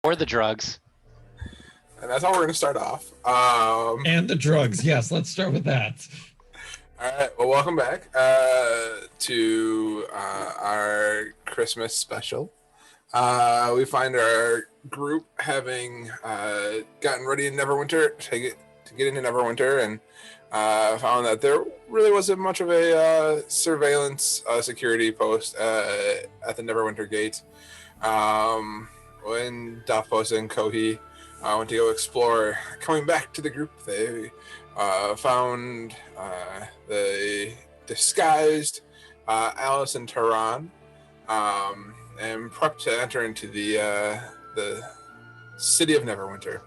Or the drugs. And that's how we're going to start off. And the drugs. Yes, let's start with that. All right. Well, welcome back to our Christmas special. We find our group having gotten ready in Neverwinter to get into Neverwinter, and found that there really wasn't much of a surveillance security post at the Neverwinter gate. When Dothpost and Kohi went to go explore, coming back to the group, they found the disguised Alice and Tehran, and prepped to enter into the city of Neverwinter.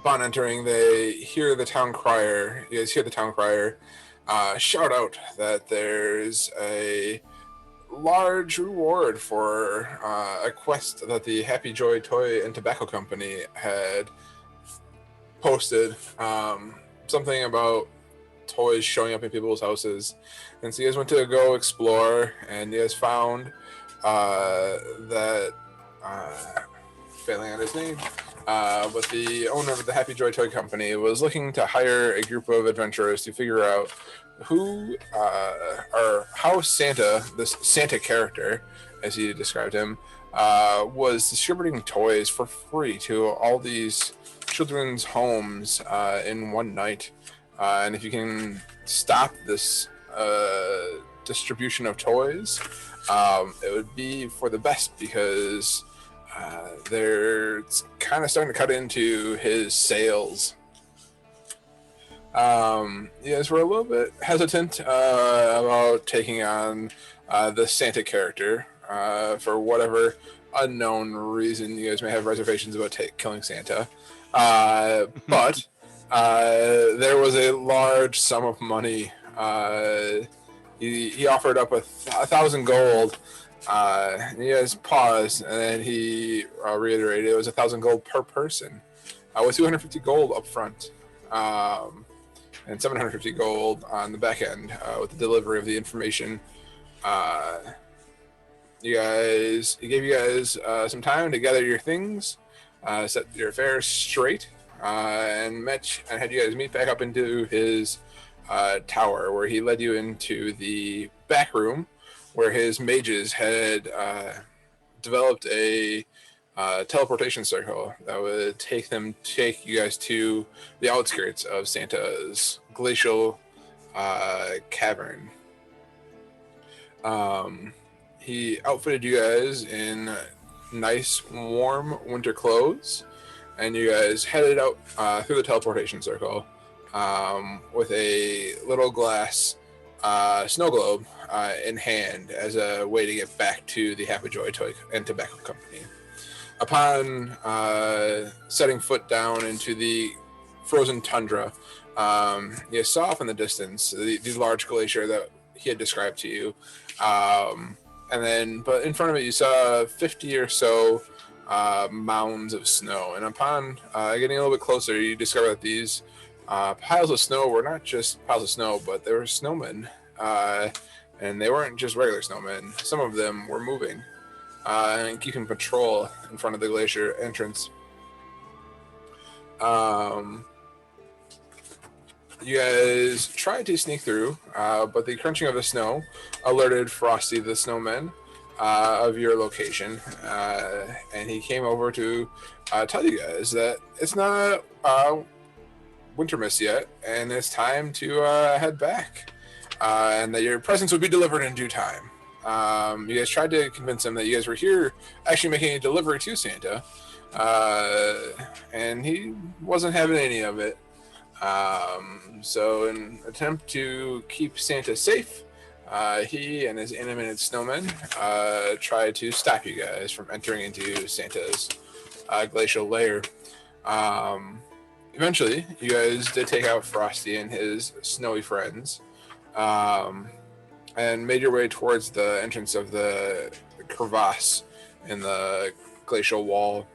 Upon entering, they hear the town crier. You guys hear the town crier shout out that there's a large reward for a quest that the Happy Joy Toy and Tobacco Company had posted. Something about toys showing up in people's houses. And so you guys went to go explore, and you guys found that, failing on his name, but the owner of the Happy Joy Toy Company was looking to hire a group of adventurers to figure out who or how Santa, this Santa character, as he described him, was distributing toys for free to all these children's homes in one night. And if you can stop this distribution of toys, it would be for the best, because they're kind of starting to cut into his sales. Yes, we're a little bit hesitant about taking on the Santa character for whatever unknown reason. You guys may have reservations about killing Santa, but there was a large sum of money. He offered up 1,000 gold. You guys paused, and then he reiterated it was 1,000 gold per person, with 250 gold up front, and 750 gold on the back end with the delivery of the information. He gave you guys some time to gather your things, set your affairs straight, and had you guys meet back up into his tower, where he led you into the back room, where his mages had developed a teleportation circle that would take you guys to the outskirts of Santa's glacial cavern. He outfitted you guys in nice, warm winter clothes, and you guys headed out through the teleportation circle with a little glass snow globe in hand as a way to get back to the Happy Joy Toy and Tobacco Company. Upon setting foot down into the frozen tundra, you saw off in the distance the large glacier that he had described to you. But in front of it, you saw 50 or so mounds of snow. And upon getting a little bit closer, you discover that these piles of snow were not just piles of snow, but they were snowmen. And they weren't just regular snowmen. Some of them were moving and keeping patrol in front of the glacier entrance. You guys tried to sneak through, but the crunching of the snow alerted Frosty the Snowman of your location, and he came over to tell you guys that it's not Wintermas yet, and it's time to head back, and that your presents would be delivered in due time. You guys tried to convince him that you guys were here actually making a delivery to Santa, and he wasn't having any of it. So in an attempt to keep Santa safe, he and his animated snowmen tried to stop you guys from entering into Santa's glacial lair. Eventually, you guys did take out Frosty and his snowy friends, and made your way towards the entrance of the crevasse in the glacial wall.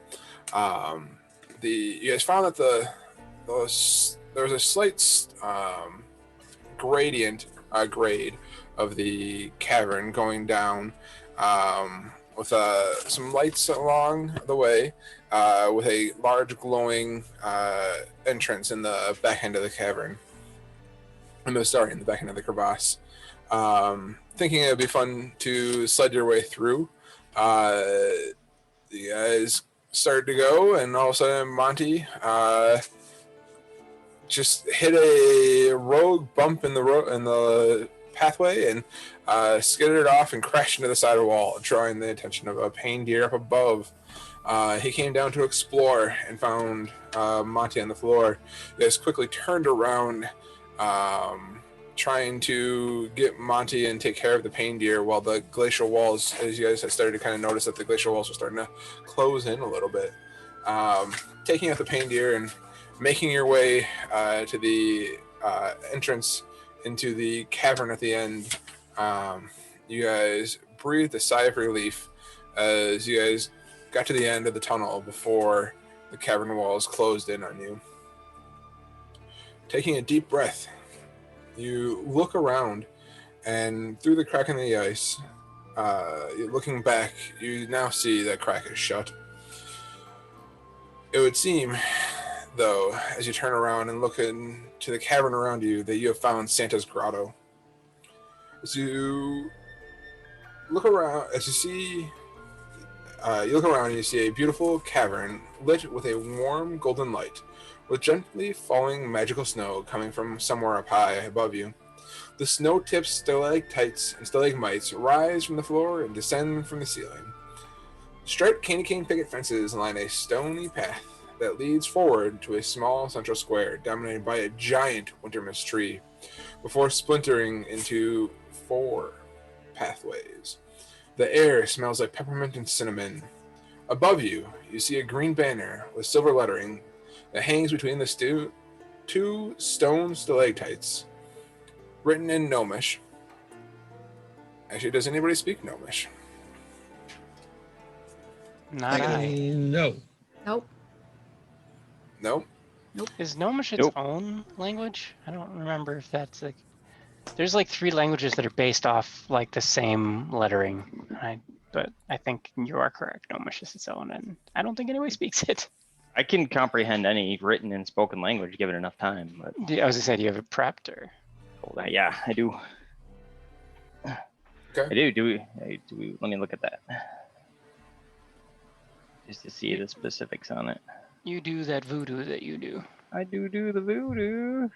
You guys found that there was a slight grade of the cavern going down with some lights along the way, with a large glowing entrance in the back end of the cavern. In the back end of the crevasse. Thinking it would be fun to sled your way through. You guys started to go, and all of a sudden Monty just hit a rogue bump in the pathway and skidded off and crashed into the side of the wall, drawing the attention of a pain deer up above. He came down to explore and found Monty on the floor. You guys quickly turned around, trying to get Monty and take care of the pain deer, while the glacial walls, as you guys had started to kind of notice that the glacial walls were starting to close in a little bit. Taking out the pain deer and making your way to the entrance into the cavern at the end, you guys breathed a sigh of relief as you guys got to the end of the tunnel before the cavern walls closed in on you. Taking a deep breath, you look around, and through the crack in the ice, looking back, you now see that crack is shut. It would seem, though, as you turn around and look into the cavern around you, that you have found Santa's grotto. As you look around, you look around and you see a beautiful cavern lit with a warm golden light, with gently falling magical snow coming from somewhere up high above you. The snow-tipped stalactites and stalagmites rise from the floor and descend from the ceiling. Striped candy cane picket fences line a stony path that leads forward to a small central square dominated by a giant wintermist tree, before splintering into 4 pathways. The air smells like peppermint and cinnamon. Above you, you see a green banner with silver lettering that hangs between the 2 stone stalactites, written in Gnomish. Actually, does anybody speak Gnomish? Not I. No. Nope. Nope. Is Gnomish its own language? I don't remember if that's like. There's like 3 languages that are based off like the same lettering. But I think you are correct. Gnomish is its own, and I don't think anybody speaks it. I can comprehend any written and spoken language given enough time. But I was gonna say, do you have it prepped or? Yeah, I do. Okay. I do. Do we? Let me look at that. Just to see the specifics on it. You do that voodoo that you do. I do the voodoo.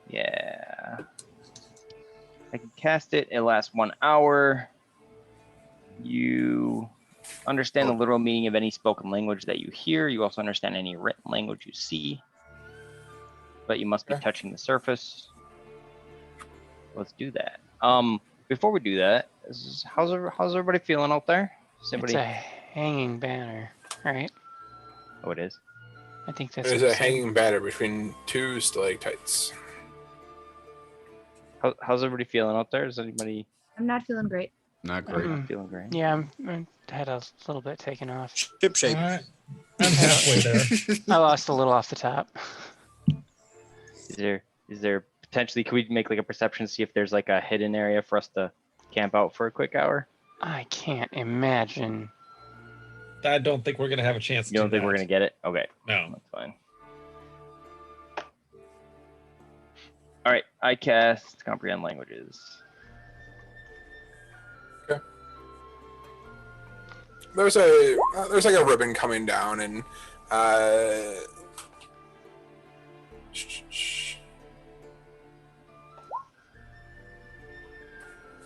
Yeah. I can cast it. It lasts 1 hour. You understand the literal meaning of any spoken language that you hear. You also understand any written language you see. But you must be touching the surface. Let's do that. Before we do that, how's everybody feeling out there? It's a hanging banner, right? Oh, it is. I think that's. There's a hanging banner between 2 stalactites. How's everybody feeling out there? Is anybody? I'm not feeling great. Not great. Not feeling great. Yeah, I had a little bit taken off. Ship shape. I'm halfway there. I lost a little off the top. Is there potentially? Could we make like a perception, see if there's like a hidden area for us to camp out for a quick hour? I can't imagine. I don't think we're gonna have a chance. You don't think we're gonna get it? Okay. No. That's fine. All right, I cast comprehend languages. Okay. There's like a ribbon coming down, and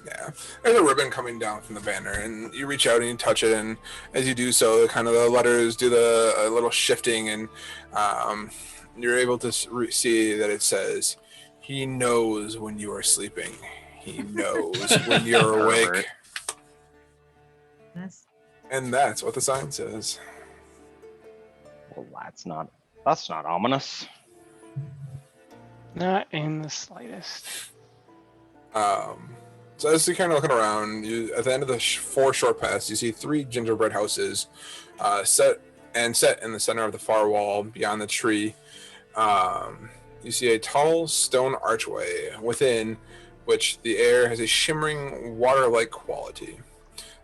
yeah, there's a ribbon coming down from the banner, and you reach out and you touch it, and as you do so, kind of the letters do a little shifting, and you're able to see that it says, "He knows when you are sleeping. He knows when you're awake." Yes. And that's what the sign says. Well, that's not ominous. Not in the slightest. So as you're kind of looking around, at the end of the 4 short paths, you see 3 gingerbread houses set in the center of the far wall beyond the tree. You see a tall stone archway within which the air has a shimmering water-like quality.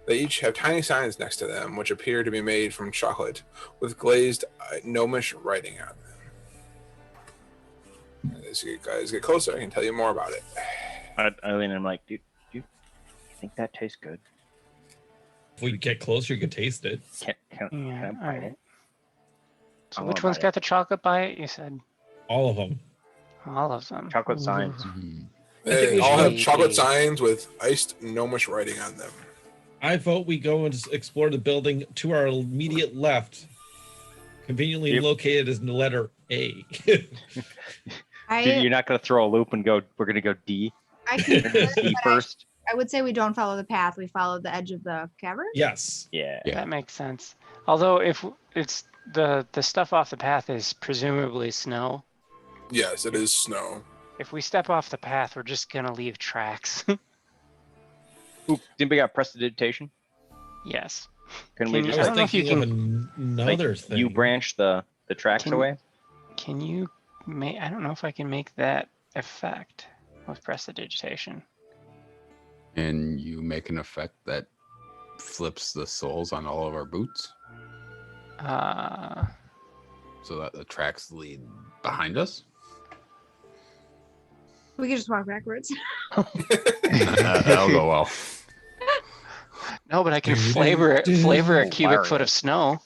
They each have tiny signs next to them, which appear to be made from chocolate, with glazed gnomish writing on them. As you guys get closer, I can tell you more about it. I lean and I'm like, dude, you think that tastes good? If we get closer, you can taste it. Can I Yeah, bite alright. it? So I which wanna one's bite got the chocolate by it? You said All of them. all of them. Chocolate Ooh. signs. I think They we all should- have chocolate Maybe. signs with iced gnomish writing on them. I vote we go and explore the building to our immediate left, conveniently Yep. located as the letter A. Dude, I you're not gonna throw a loop and go. We're gonna go D. I We're can. gonna D first. I would say we don't follow the path. We follow the edge of the cavern. Yes. Yeah. Yeah. That makes sense. Although if it's the stuff off the path is presumably snow. Yes, it is snow. If we step off the path, we're just gonna leave tracks. Ooh, does anybody got prestidigitation? Yes. Can Can we you- I just I was don't know if you thinking of another thing. you branch the tracks Can- away? Can you make? I don't know if I can make that effect with prestidigitation. And you make an effect that flips the soles on all of our boots so that the tracks lead behind us. We can just walk backwards. That'll go well. No, but I can Do-do-do. flavor a cubic foot of Hilarious. snow.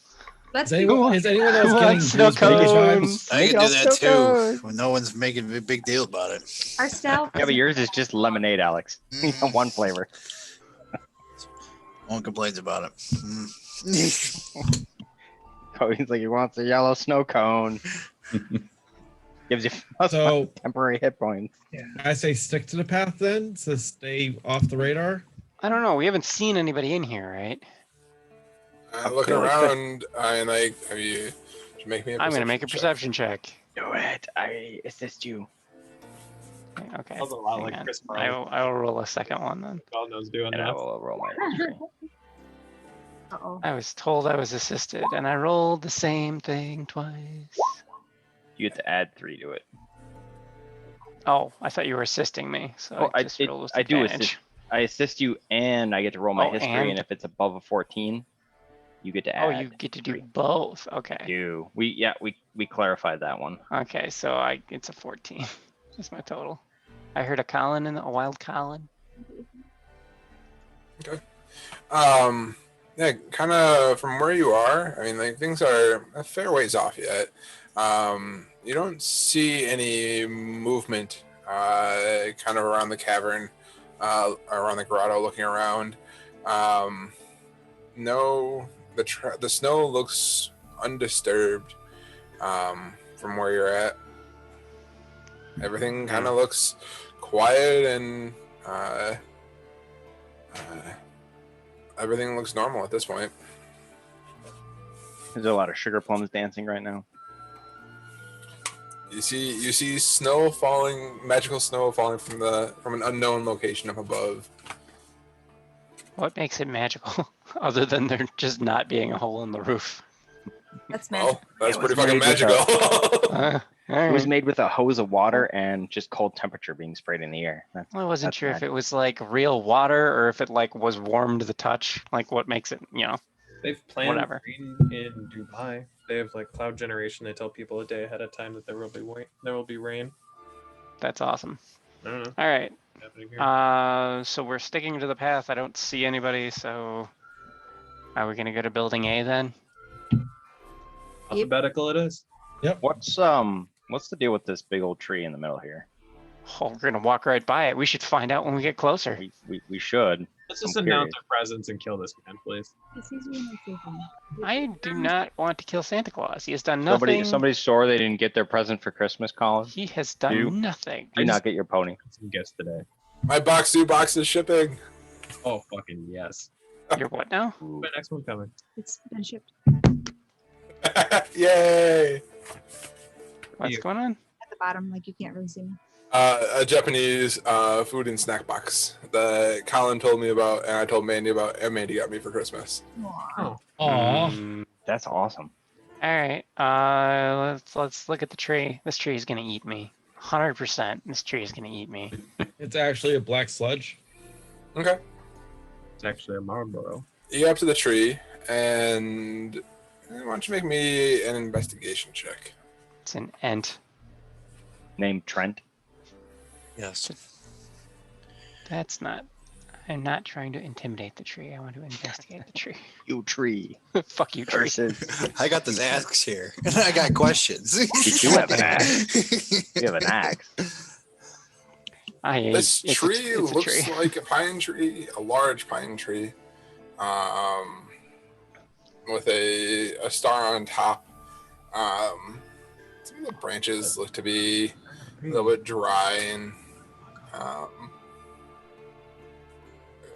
Let's Is be anyone, is anyone else Who getting wants snow Gooseberry cones? vibes? I Make can it do all that so too. When no one's making a big deal about it. our stealth. Yeah, but yours is just lemonade, Alex. One flavor. No one complains about it. Mm. Oh, he's like, he wants a yellow snow cone. Gives you So temporary hit points. I say stick to the path then to stay off the radar. I don't know. We haven't seen anybody in here, right? Looking feel like around, and like, have you? Should make me. I'm gonna make a check. perception check. Do it. I assist you. Okay. Sounds a lot hang like on. Chris I Farley. will roll a second one then. God knows doing And I that. will roll my history. Uh-oh. I was told I was assisted, and I rolled the same thing twice. You get to add 3 to it. Oh, I thought you were assisting me, so Oh, I just rolled with I do advantage. assist. I assist you, and I get to roll my Oh, history. and- And if it's above a 14, you get to Oh, add. you get to do 3. both. Okay. We clarified that one. Okay, so it's a 14. That's my total. I heard a Colin a wild Colin. Yeah, kind of from where you are. I mean, like things are a fair ways off yet. You don't see any movement, kind of around the cavern, around the grotto, looking around. No, the snow looks undisturbed from where you're at. Everything kind of looks quiet and everything looks normal at this point. There's a lot of sugar plums dancing right now. You see snow falling, magical snow falling from an unknown location up above. What makes it magical, other than there just not being a hole in the roof? That's Well, magic. that's It was pretty fucking made with magical. All It was right. made with a hose of water and just cold temperature being sprayed in the air. That's I wasn't that's sure if magic. it was like real water or if it like was warm to the touch. Like what makes it, They've planned Whatever. rain in Dubai. They have like cloud generation. They tell people a day ahead of time that there will be rain. that's awesome. I don't know. All right. What's happening here. So we're sticking to the path. I don't see anybody. So are we gonna go to building A then? Alphabetical it is. What's the deal with this big old tree in the middle here? Oh, we're gonna walk right by it. We should find out when we get closer. We should. Let's just I'm announce curious. our presence and kill this man, please. It's easier than thinking. I do not want to kill Santa Claus. He has done nothing. Somebody's sore they didn't get their present for Christmas, Colin. He has done You- nothing. Do not get your pony. Some gifts today. My box is shipping. Oh fucking yes. You're what now? Ooh. My next one coming. It's been shipped Yay! What's You. going on? at the bottom, like you can't really see me. A Japanese food and snack box that Colin told me about, and I told Mandy about, and Mandy got me for Christmas. Aw. Aw. That's awesome. All right. Let's look at the tree. This tree is gonna eat me. 100%. This tree is gonna eat me. It's actually a black sludge. Okay. It's actually a Marlboro. You get up to the tree, and why don't you make me an investigation check? It's an ent. Named Trent. Yes. That's not. I'm not trying to intimidate the tree. I want to investigate the tree. You tree. Fuck you, tree. Versus. I got this axe here, and I got questions. You do have an axe. You have an axe. This tree it's a looks tree. like a pine tree, a large pine tree, with a star on top. Some of the branches look to be a little bit dry, and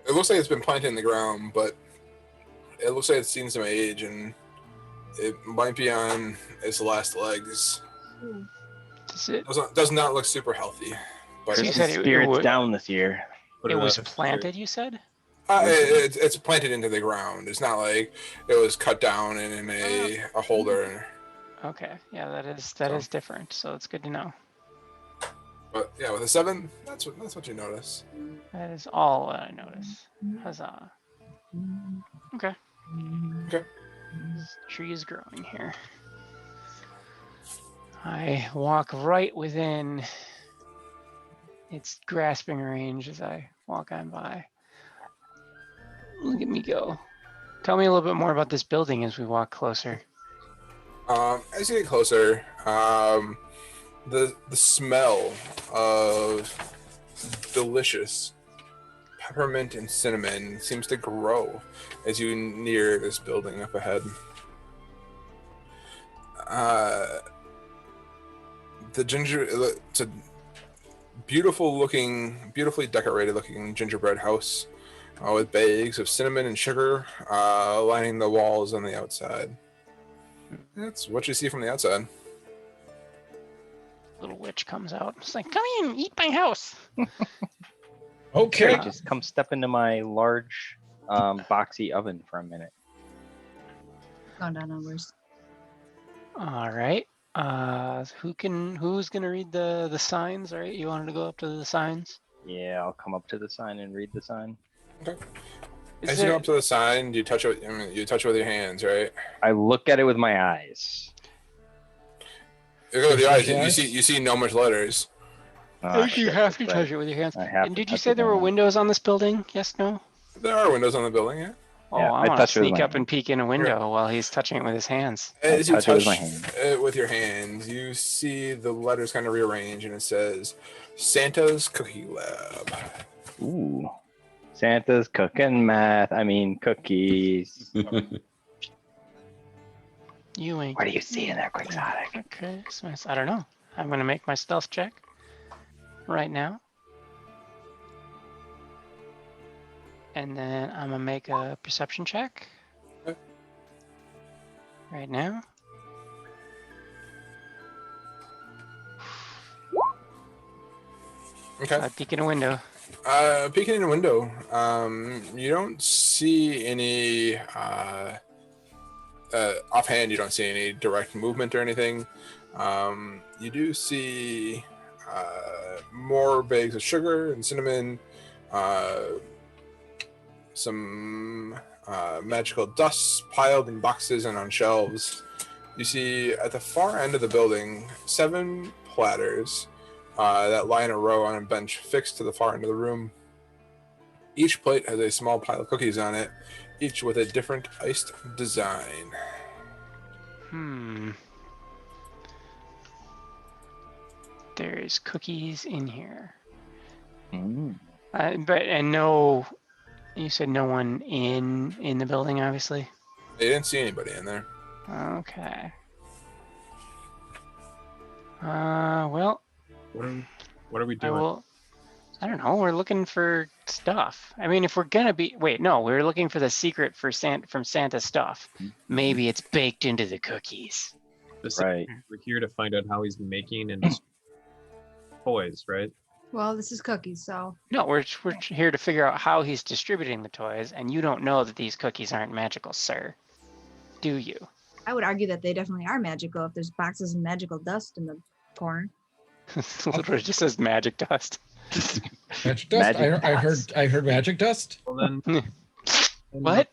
it looks like it's been planted in the ground, but it looks like it's seen some age, and it might be on its last legs. Does it? Does not look super healthy, but You said it Spirits would- down this year. Put It it was up. planted. You said. it's planted into the ground. It's not like it was cut down and in a holder. Okay. Yeah, that is different. So it's good to know. But yeah, with a 7, that's what you notice. That is all I notice. Huzzah. Okay. Okay. This tree is growing here. I walk right within its grasping range as I walk on by. Look at me go. Tell me a little bit more about this building as we walk closer. As you get closer, the smell of delicious peppermint and cinnamon seems to grow as you near this building up ahead. It's a beautifully decorated looking gingerbread house with bags of cinnamon and sugar lining the walls on the outside. That's what you see from the outside. Little witch comes out. It's like, come in, eat my house. Okay. Just come step into my large boxy oven for a minute. Going down numbers. All right. Who's gonna read the signs? All right, you wanted to go up to the signs. Yeah, I'll come up to the sign and read the sign. As you go up to the sign, you touch it. You touch it with your hands, right? I look at it with my eyes. You go with your eyes. Yes. You see no much letters. I think you shit, have to that's touch right. it with your hands. I have And to did you touch say it there with were my windows on this building? Yes, no? There are windows on the building. Yeah. Oh, Yeah, I I want to touch it with sneak my up and peek in a window while he's touching it with his hands. As you touch it with touch my hand. it with your hands, you see the letters kind of rearrange, and it says Santa's Cookie Lab. Ooh. Santa's cooking cookies. You ain't. What do you see in there, Quixotic? Christmas. I don't know. I'm gonna make my stealth check right now. And then I'm gonna make a perception check Okay. right now. Okay. I peek in a window. Peeking in a window, you don't see any. Offhand, you don't see any direct movement or anything. You do see more bags of sugar and cinnamon, some magical dust piled in boxes and on shelves. You see at the far end of the building 7 platters that lie in a row on a bench fixed to the far end of the room. Each plate has a small pile of cookies on it, each with a different iced design. There's cookies in here. Mm. And no, you said no one in the building, obviously. They didn't see anybody in there. Okay. Well, What are we I doing? will. I don't know. We're looking for stuff. I mean, if we're gonna be, wait, no, we're looking for the secret for from Santa's stuff. Maybe it's baked into the cookies. Right. We're here to find out how he's making and toys, right? Well, this is cookies, so No, we're here to figure out how he's distributing the toys, and you don't know that these cookies aren't magical, sir. Do you? I would argue that they definitely are magical if there's boxes of magical dust in the corner. Literally just says magic dust. Magic dust. Magic I dust. heard magic dust. Well then, What?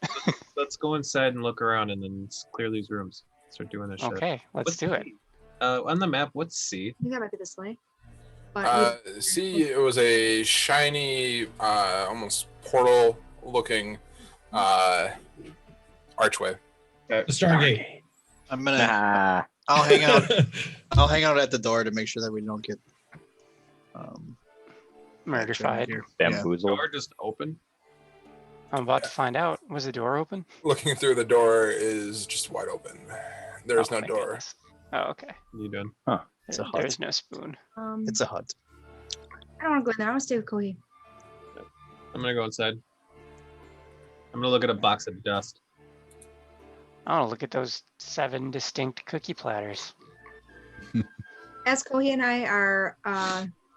Let's go inside and look around and then clear these rooms. Start doing this shit. Okay, let's What's do it. C? On the map, what's C? I think that might be this way. But See, it was a shiny, almost portal-looking archway. The Stargate. I'm gonna. Nah. I'll hang out. I'll hang out at the door to make sure that we don't get Murderfied. here. Yeah. Bamboozled. Door just open. I'm about to find out. Was the door open? Looking through the door is just wide open. There is Oh, no thank door. goodness. Oh, okay. What are you doing? It's a hut. There's no spoon. It's a hut. I don't want to go in there. I want to stay with Kohi. I'm gonna go inside. I'm gonna look at a box of dust. Oh, look at those 7 distinct cookie platters. As Kohi and I are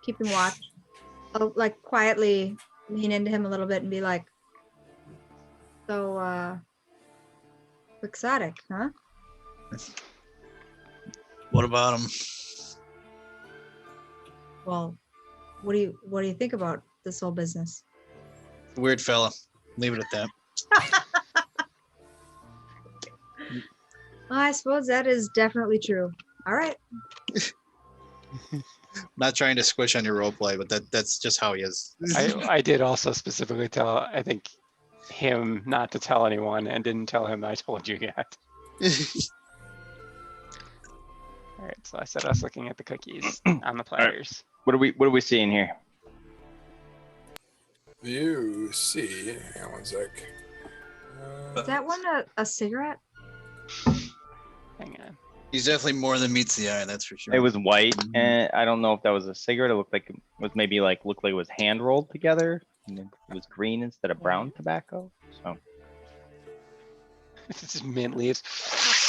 keeping watch, I'll like quietly lean into him a little bit and be like, "So, quixotic, huh?" What about him? Well, what do you think about this whole business? Weird fella. Leave it at that. Well, I suppose that is definitely true. All right. Not trying to squish on your role play, but that's just how he is. I did also specifically tell, I think, him not to tell anyone and didn't tell him I told you yet. All right, so I said us looking at the cookies on the platters. What are we seeing here? You see, hang on one sec. Is that one a cigarette? Hang on. He's definitely more than meets the eye, that's for sure. It was white, and I don't know if that was a cigarette. It looked like it was maybe looked like it was hand rolled together. And it was green instead of brown tobacco. So This is mint leaves.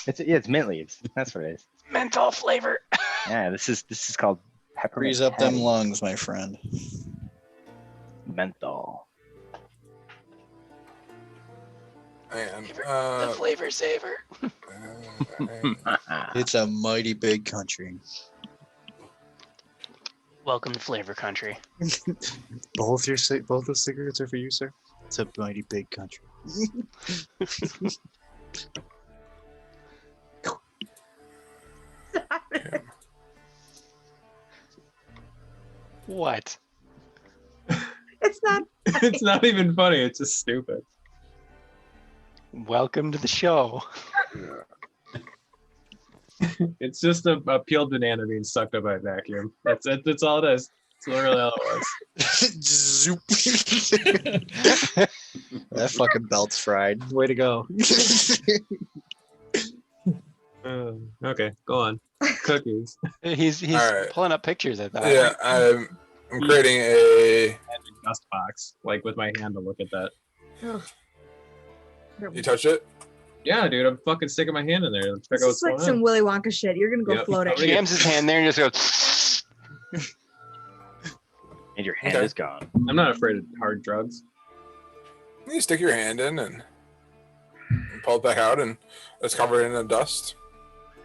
it's mint leaves. That's what it is. Menthol flavor. Yeah, this is called peppermint. Freeze up them patty. lungs, my friend. Menthol. And The flavor saver. It's a mighty big country. Welcome to Flavor Country. Both the cigarettes are for you, sir. It's a mighty big country. What? It's not. It's not even funny. It's just stupid. Welcome to the show. It's just a peeled banana being sucked up by a vacuum. That's it. That's all it is. That's literally all it was. Zoop. That fucking belt's fried. Way to go. Okay, go on. Cookies. He's All right. pulling up pictures of that. yeah, I'm creating a. Magic dust box, like with my hand to look at that. Ugh. You touch it? Yeah, dude, I'm fucking sticking my hand in there. Let's check This out is what's like going some on. Willy Wonka shit. You're gonna go Yep. floating. Already- Jams his hand there and just goes. And your hand Okay. is gone. I'm not afraid of hard drugs. You stick your hand in and pull it back out, and it's covered in the dust.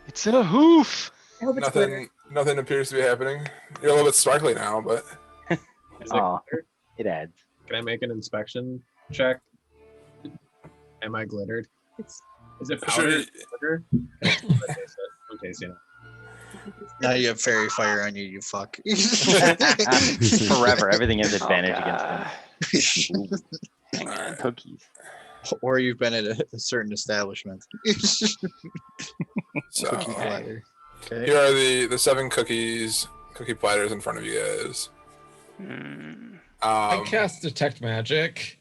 It's a hoof. I hope it's glitter. Nothing appears to be happening. You're a little bit sparkly now, but Is it Aw. glitter? It adds. Can I make an inspection check? Am I glittered? It's Is it Sure. powder? Glitter? Don't taste it. Don't taste it. Now you have fairy fire on you, you fuck. Forever. Everything has Oh, advantage God. against them. Hang on. Cookies. Or you've been at a certain establishment. so Cookie Okay. platter. Okay. here are the 7 cookie platters in front of you guys. Hmm. I cast detect magic.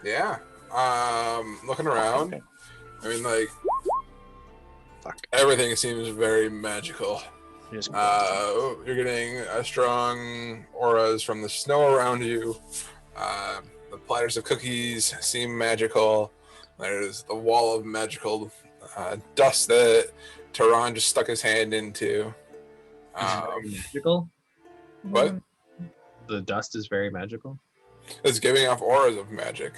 Yeah. Looking around, I mean, like, Fuck. everything seems very magical. Just You're getting strong auras from the snow around you. The platters of cookies seem magical. There's the wall of magical dust that Tehran just stuck his hand into. Is it very magical? What? The dust is very magical. It's giving off auras of magic.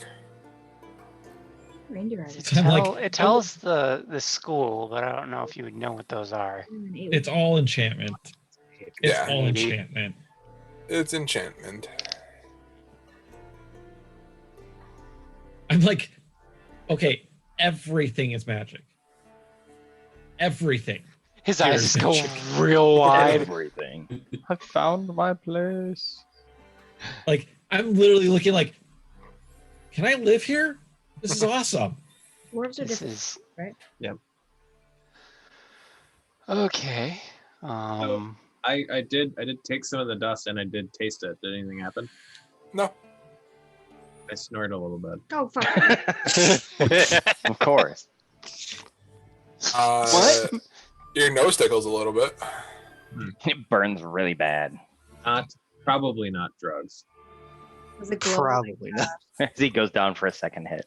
reindeer eyes. It tells the school, but I don't know if you would know what those are. It's all enchantment. It's Yeah. all Maybe. enchantment. It's enchantment. I'm like, okay, everything is magic. Everything. His Here eyes is just go magic. real wide. Everything. I found my place. Like, I'm literally looking like, can I live here? This is awesome. Dwarves are This different. is right? Yep. okay. I did take some of the dust and I did taste it. Did anything happen? No. I snorted a little bit. Oh fuck. Of course. What? Your nose tickles a little bit. It burns really bad. Probably not drugs. Was it glowing? Probably not. As he goes down for a second hit.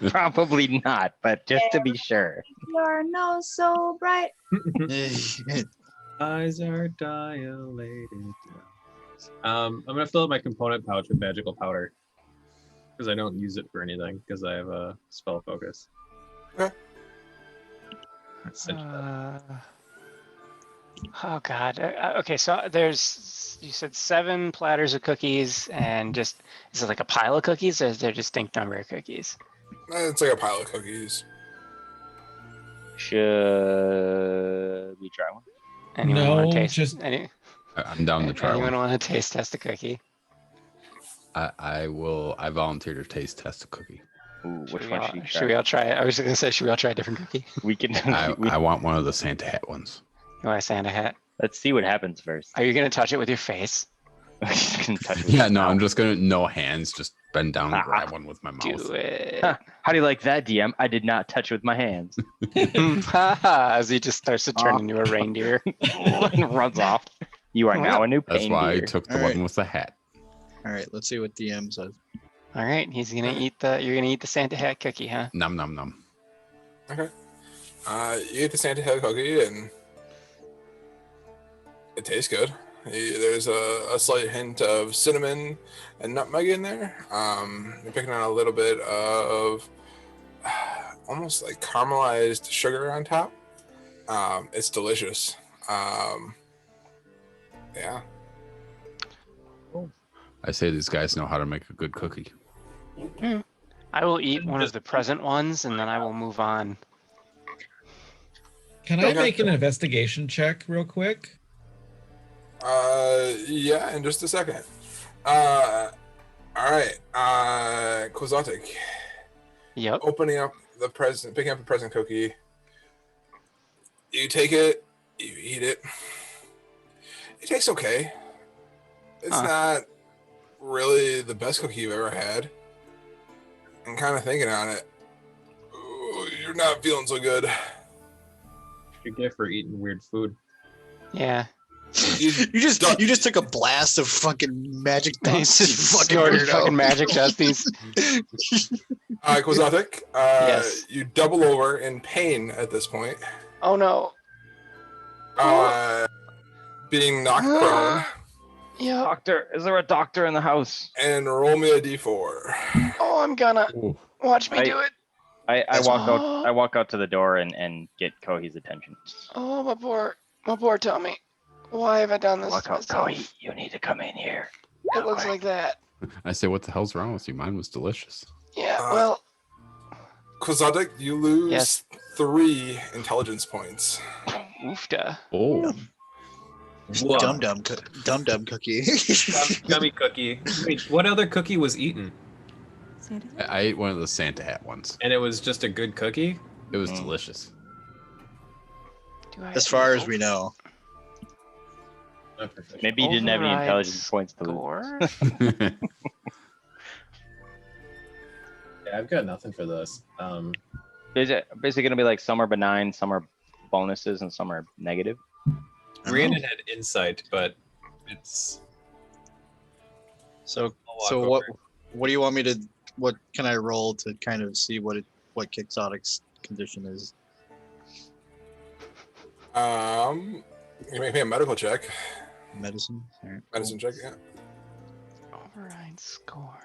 Probably not, but just to be sure. Your nose so bright. Eyes are dilated. I'm gonna fill up my component pouch with magical powder because I don't use it for anything because I have a spell focus. Okay. Oh God. Okay, so you said 7 platters of cookies, and is it like a pile of cookies, or is there a distinct number of cookies? It's like a pile of cookies. Should we try one? Anyone No, want to taste? just- I'm down to try Anyone one. want to taste test a cookie? I will. I volunteer to taste test a cookie. Ooh, which Should we one all- should you should try? we all try it? I was gonna say, should we all try a different cookie? We can. I want one of the Santa hat ones. You want a Santa hat? Let's see what happens first. Are you gonna touch it with your face? Can touch it with Yeah, your no, mouth. I'm just gonna no hands, just bend down and Ah, grab one with my mouth. Do it. Huh. How do you like that, DM? I did not touch it with my hands. As he just starts to turn into a reindeer. And runs off. You are now a new That's why I reindeer. took the All one right. with the hat. All right, let's see what DM says. All right, he's gonna eat you're gonna eat the Santa hat cookie, huh? Num num num. Okay. You eat the Santa hat cookie and it tastes good. There's a slight hint of cinnamon and nutmeg in there. You're picking on a little bit of almost like caramelized sugar on top. It's delicious. Yeah. I say these guys know how to make a good cookie. I will eat one of the present ones, and then I will move on. Can I Okay. make an investigation check real quick? Yeah, in just a second. All right. Quixotic, Yep. opening up the present, picking up the present cookie. You take it, you eat it. It tastes okay. It's Huh. not really the best cookie you've ever had. I'm kind of thinking on it. Ooh, you're not feeling so good. You get for eating weird food. Yeah. You, You just took a blast of fucking magic He's dust. You just fucking snorted weirdo. fucking magic dusties. Quixotic, Yes. you double over in pain at this point. Oh no. Being knocked prone. Yeah. Doctor, is there a doctor in the house? And roll me a d4. Oh, I'm gonna watch me I- do it. I That's- walk out. I walk out to the door and get Kohi's attention. Oh, my poor tummy. Why have I done this? Walk to out, myself? Kohi. You need to come in here. It looks like that. I say, what the hell's wrong with you? Mine was delicious. Yeah. Uh, Well. Quixotic, you lose Yes. 3 intelligence points. Oofda. Oh, Whoa. Dum dum cookie. Gummy cookie. Wait, what other cookie was eaten? Santa? I ate one of the Santa hat ones. And it was just a good cookie? It was Mm. delicious. Do I As far as we know. Maybe you didn't have any Override intelligence points to lose. score? Yeah, I've got nothing for this. Is it basically gonna be like some are benign, some are bonuses, and some are negative? Rhiannon had insight, but it's So I'll walk so over. what do you want me to? What can I roll to kind of see what Quixotic's condition is? You make me a medical check. Medicine. All right. Medicine check, yeah. Override score.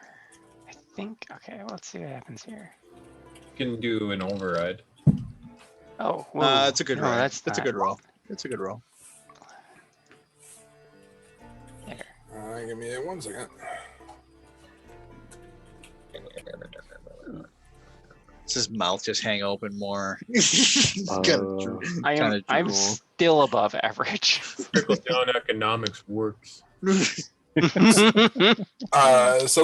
I think. Okay. Let's see what happens here. You can do an override. Oh. Whoa. It's a good no, roll. That's That's a not- good roll. It's a good roll. There. Give me 1 second. Does his mouth just hang open more? I'm still above average. Trickle down economics works. So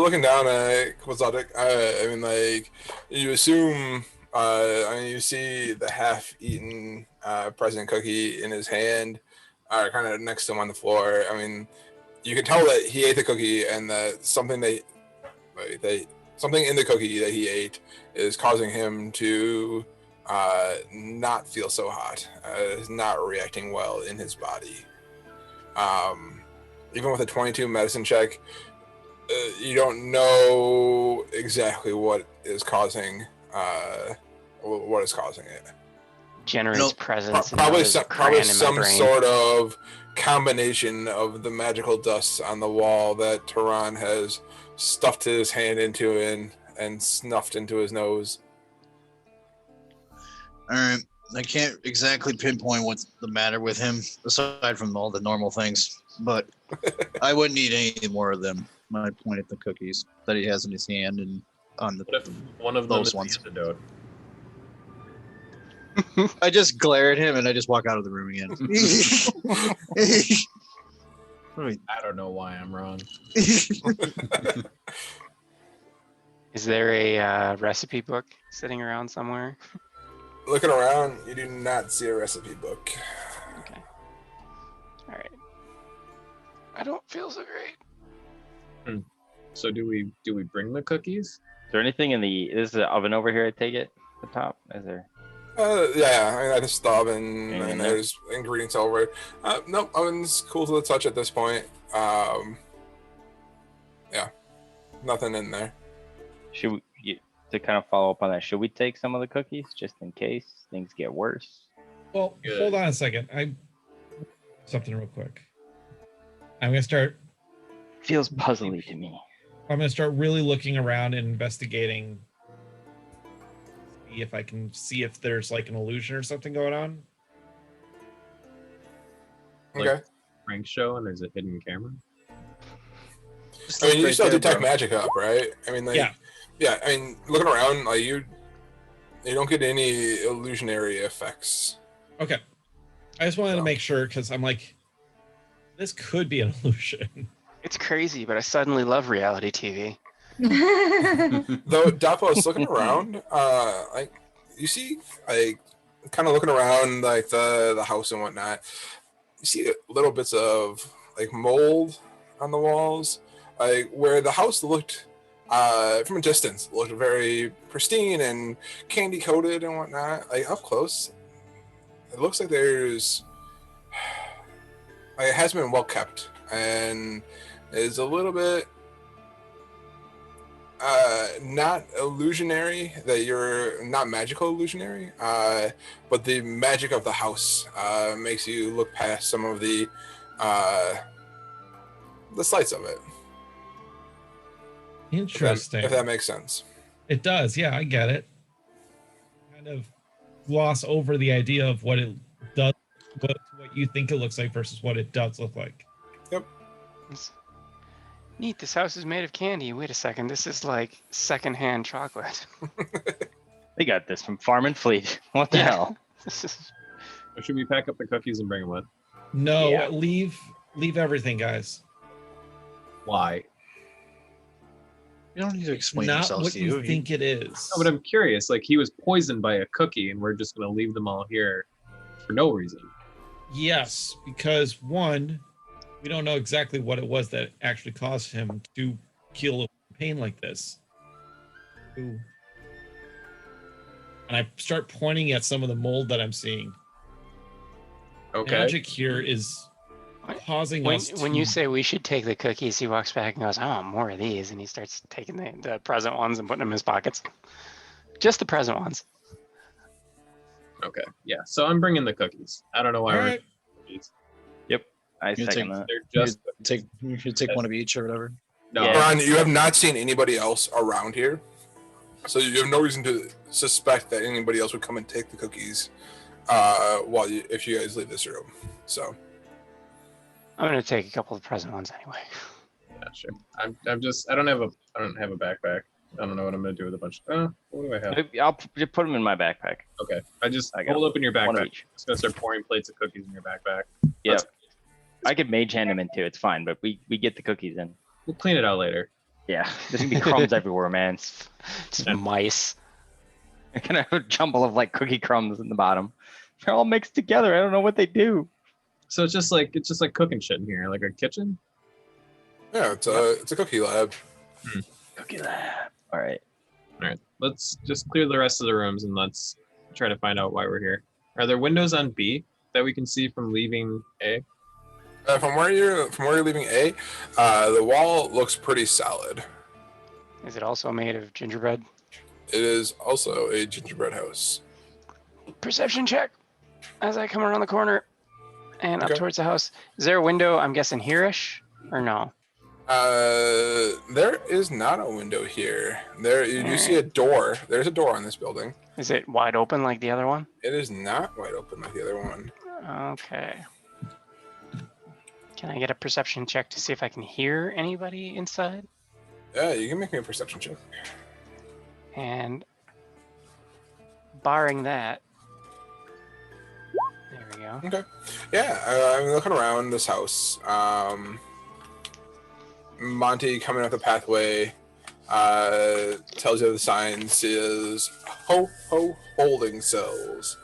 looking down at Quixotic, I mean, like, you assume, I mean, you see the half-eaten President Cookie in his hand, kind of next to him on the floor. I mean, you can tell that he ate the cookie, and that something in the cookie that he ate is causing him to not feel so hot. Is not reacting well in his body. Even with a 22 medicine check, you don't know exactly what is causing it. Generates presence. Probably some sort of combination of the magical dust on the wall that Tehran has stuffed his hand into and snuffed into his nose. All right. I can't exactly pinpoint what's the matter with him, aside from all the normal things, but I wouldn't eat any more of them. I point at the cookies that he has in his hand and on the. What if one of them those is ones. the antidote? I just glare at him and I just walk out of the room again. I don't know why I'm wrong. Is there a recipe book sitting around somewhere? Looking around, you do not see a recipe book. Okay. All right. I don't feel so great. So do we bring the cookies? Is there anything in the? Is the oven over here? I take it. The top. Is there? Yeah, I mean, I just the oven, Anything and there? there's ingredients all over. Nope, oven's cool to the touch at this point. Yeah, nothing in there. Should we, to kind of follow up on that? Should we take some of the cookies just in case things get worse? Well, Good. hold on a second. Something real quick. I'm gonna start. Feels puzzly to me. I'm gonna start really looking around and investigating. See if I can see if there's like an illusion or something going on. Like- Okay. Prank show and there's a hidden camera. I mean, you Right still there, detect bro. magic up, right? I mean, like, Yeah. yeah. I mean, looking around, like you don't get any illusionary effects. Okay. I just wanted to So. make sure because I'm like, this could be an illusion. It's crazy, but I suddenly love reality TV. Though Dapo's looking around, like you see, like kind of looking around, like the house and whatnot. You see little bits of like mold on the walls, like where the house looked from a distance looked very pristine and candy coated and whatnot. Like up close, it looks like there's like it has been well kept and is a little bit not illusionary, that you're not magical illusionary, but the magic of the house makes you look past some of the slights of it. Interesting. If that makes sense. It does. Yeah, I get it. Kind of gloss over the idea of what it does, what you think it looks like versus what it does look like. It's neat. This house is made of candy. Wait a second. This is like secondhand chocolate. They got this from Farm and Fleet. What the Yeah. hell? This is Or should we pack up the cookies and bring them with? No, Yeah. leave everything, guys. Why? You don't need to explain Not yourselves what to you you. think it is. No, but I'm curious. Like he was poisoned by a cookie, and we're just gonna leave them all here for no reason. Yes, because one, we don't know exactly what it was that actually caused him to feel pain like this. Two, and I start pointing at some of the mold that I'm seeing. Okay. Magic here is causing when, us to... when you say we should take the cookies, he walks back and goes, "I want more of these," and he starts taking the present ones and putting them in his pockets. Just the present ones. Okay. Yeah. So I'm bringing the cookies. I don't know why All we're right. cookies. I You second take- that. They're just You should take one of each or whatever. no. Yeah. Ron, you have not seen anybody else around here, so you have no reason to suspect that anybody else would come and take the cookies if you guys leave this room. So I'm gonna take a couple of the present ones anyway. Yeah, sure. I'm just I don't have a backpack. I don't know what I'm gonna do with a bunch. What do I have? I'll just put them in my backpack. Okay, I just I got hold open your one of backpack. each. Just gonna start pouring plates of cookies in your backpack. Yep. That's- I could mage hand them in too. It's fine, but we get the cookies in. We'll clean it out later. Yeah, there's gonna be crumbs everywhere, man. Just mice. You're gonna have a jumble of like cookie crumbs in the bottom. They're all mixed together. I don't know what they do. So it's just like cooking shit in here, like a kitchen. Yeah, it's a cookie lab. Cookie lab. All right. All right, let's just clear the rest of the rooms and let's try to find out why we're here. Are there windows on B that we can see from leaving A? From where you're leaving A, the wall looks pretty solid. Is it also made of gingerbread? It is also a gingerbread house. Perception check as I come around the corner and up Okay. towards the house. Is there a window, I'm guessing here-ish, or no? There is not a window here. There you do see a door. There's a door on this building. Is it wide open like the other one? It is not wide open like the other one. Okay. Can I get a perception check to see if I can hear anybody inside? Yeah, you can make me a perception check. And barring that, there we go. Okay. Yeah, I'm looking around this house. Monty coming up the pathway tells you the sign says "Ho Ho Holding Cells."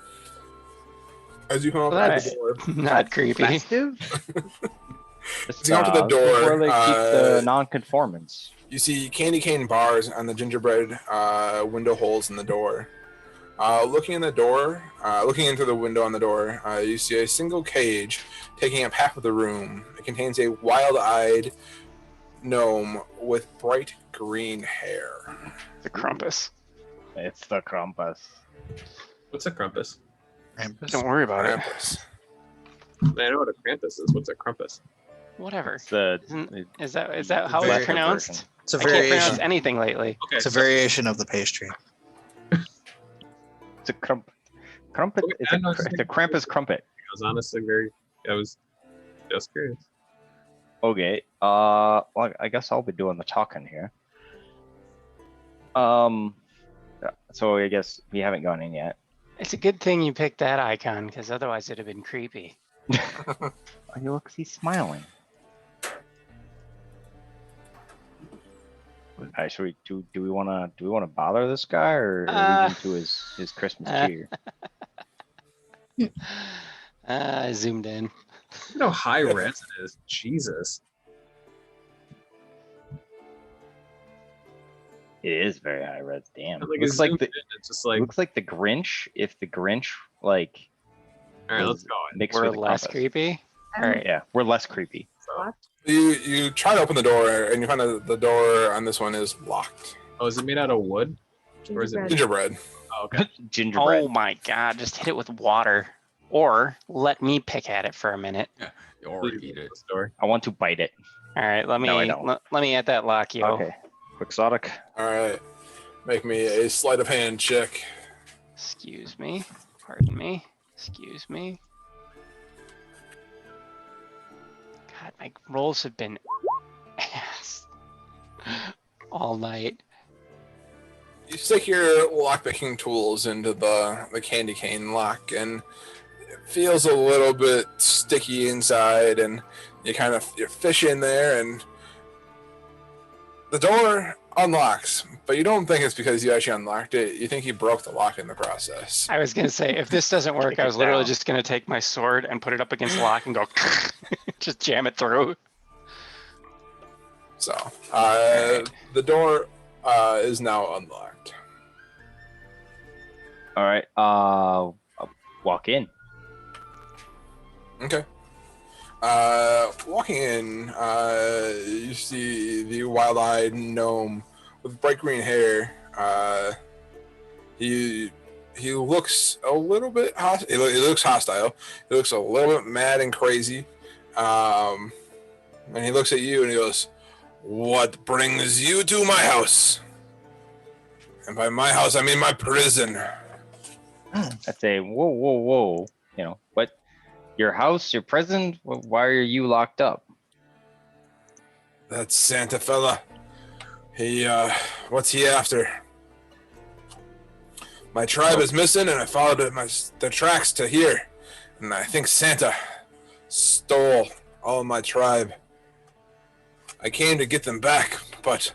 As you come up Well, to that's the door, not creepy. Festive? As you come to the door, Where they keep the non-conformance. you see candy cane bars on the gingerbread window holes in the door. Looking in the door, looking into the window on the door, you see a single cage taking up half of the room. It contains a wild-eyed gnome with bright green hair. The Krampus. It's the Krampus. What's a Krampus? Don't worry about it. Krampus. I know what a Krampus is. What's a Krampus? Whatever. It's the Is that how Very it's good pronounced? version. It's a I can't pronounce variation. anything lately. Okay, It's a so- variation of the pastry. It's a crumpet. Okay, It's I know, a Krampus crumpet. I was honestly I was just curious. Okay. Well, I guess I'll be doing the talking here. So I guess we haven't gone in yet. It's a good thing you picked that icon, because otherwise it'd have been creepy. Oh, you look, he's smiling. Alright, should we do we wanna bother this guy or leave him to his Christmas cheer? I zoomed in. You know how high res it is. Jesus. It is very high res, damn. Like Looks like it's just like, looks like the Grinch if the Grinch like all right, let's go. mixed We're with the less Krampus. creepy. I'm All right. Yeah, we're less creepy. So, You try to open the door, and you find that the door on this one is locked. oh, is it made out of wood? Or is it? gingerbread. Gingerbread. Oh, okay. Gingerbread. Oh my god, just hit it with water. Or let me pick at it for a minute. Or Please eat open it. this door. I want to bite it. All right, let me No, I don't. let me add that lock, yo. Okay. Quixotic. All right. Make me a sleight of hand check. Excuse me. Pardon me. Excuse me. God, my rolls have been ass all night. You stick your lockpicking tools into the candy cane lock, and it feels a little bit sticky inside, and you fish in there, and the door unlocks. But you don't think it's because you actually unlocked it. You think you broke the lock in the process. I was gonna say, if this doesn't work, Take I it was literally down. just gonna take my sword and put it up against the lock and go, just jam it through. So the door is now unlocked. All right. I'll walk in. Okay. Walking in, you see the wild-eyed gnome with bright green hair. He looks a little bit he looks hostile. He looks a little bit mad and crazy. And he looks at you and he goes, "What brings you to my house?" And by my house, I mean my prison. I'd say, whoa. You know, what? Your house, your prison? Why are you locked up? That Santa fella. What's he after? My tribe is missing, and I followed the tracks to here, and I think Santa stole all of my tribe. I came to get them back, but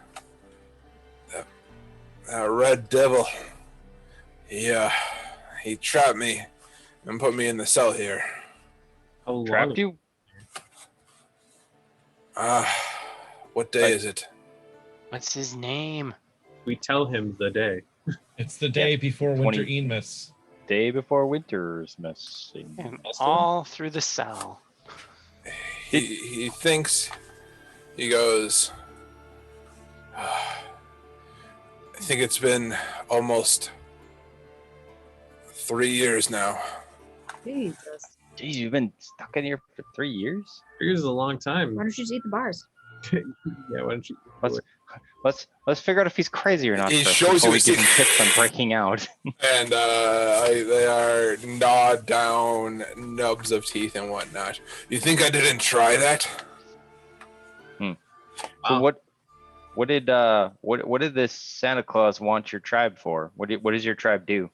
that red devil, he trapped me and put me in the cell here. How long? Trapped you? What day is it? What's his name? We tell him the day. It's the day before 20. Winter Eamus. Day before winter's missing. And all through the cell. He thinks, he goes, I think it's been almost 3 years now. Jesus. Jeez, you've been stuck in here for 3 years? 3 years is a long time. Why don't you just eat the bars? Yeah, why don't you? Let's figure out if he's crazy or not He first shows before you we his give him teeth. tips on breaking out. And they are gnawed down nubs of teeth and whatnot. You think I didn't try that? So what did this Santa Claus want your tribe for? What does your tribe do?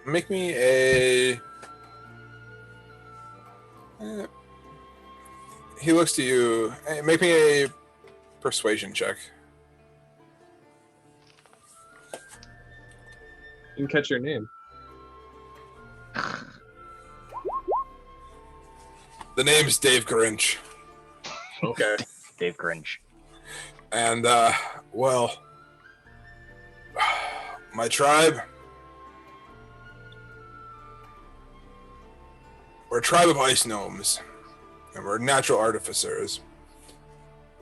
Make me a... he looks to you. Make me a persuasion check. Didn't catch your name. The name's Dave Grinch. Okay. Dave Grinch. And, well, my tribe, we're a tribe of ice gnomes, and we're natural artificers.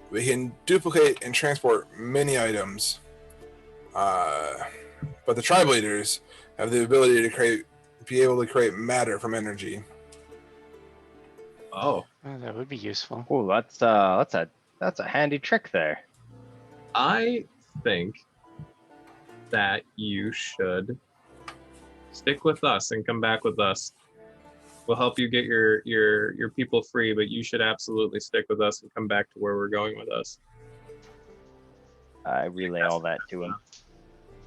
We can duplicate and transport many items, but the tribe leaders have the ability to be able to create matter from energy. Oh, Oh, that would be useful. Oh, that's a handy trick there. I think that you should stick with us and come back with us. We'll help you get your people free, but you should absolutely stick with us and come back to where we're going with us. I relay all that to him.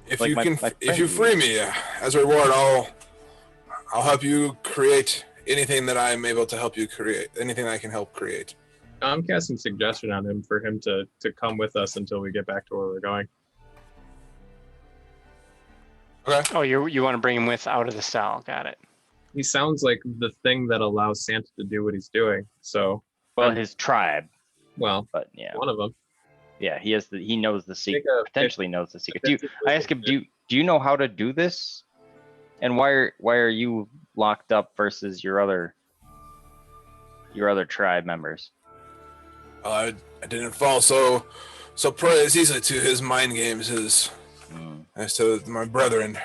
If Like you my can, friend if you used. free me as a reward, I'll help you create anything that I'm able to help you create. Anything I can help create. I'm casting suggestion on him for him to come with us until we get back to where we're going. Okay. Oh, you want to bring him with out of the cell? Got it. He sounds like the thing that allows Santa to do what he's doing. So, Well, his tribe, well, but yeah, one of them. yeah, he knows the secret. Make a- Potentially knows the secret. I ask him, do you know how to do this? And why are you locked up versus your other tribe members? I didn't fall so prey as easily to his mind games as to my brethren,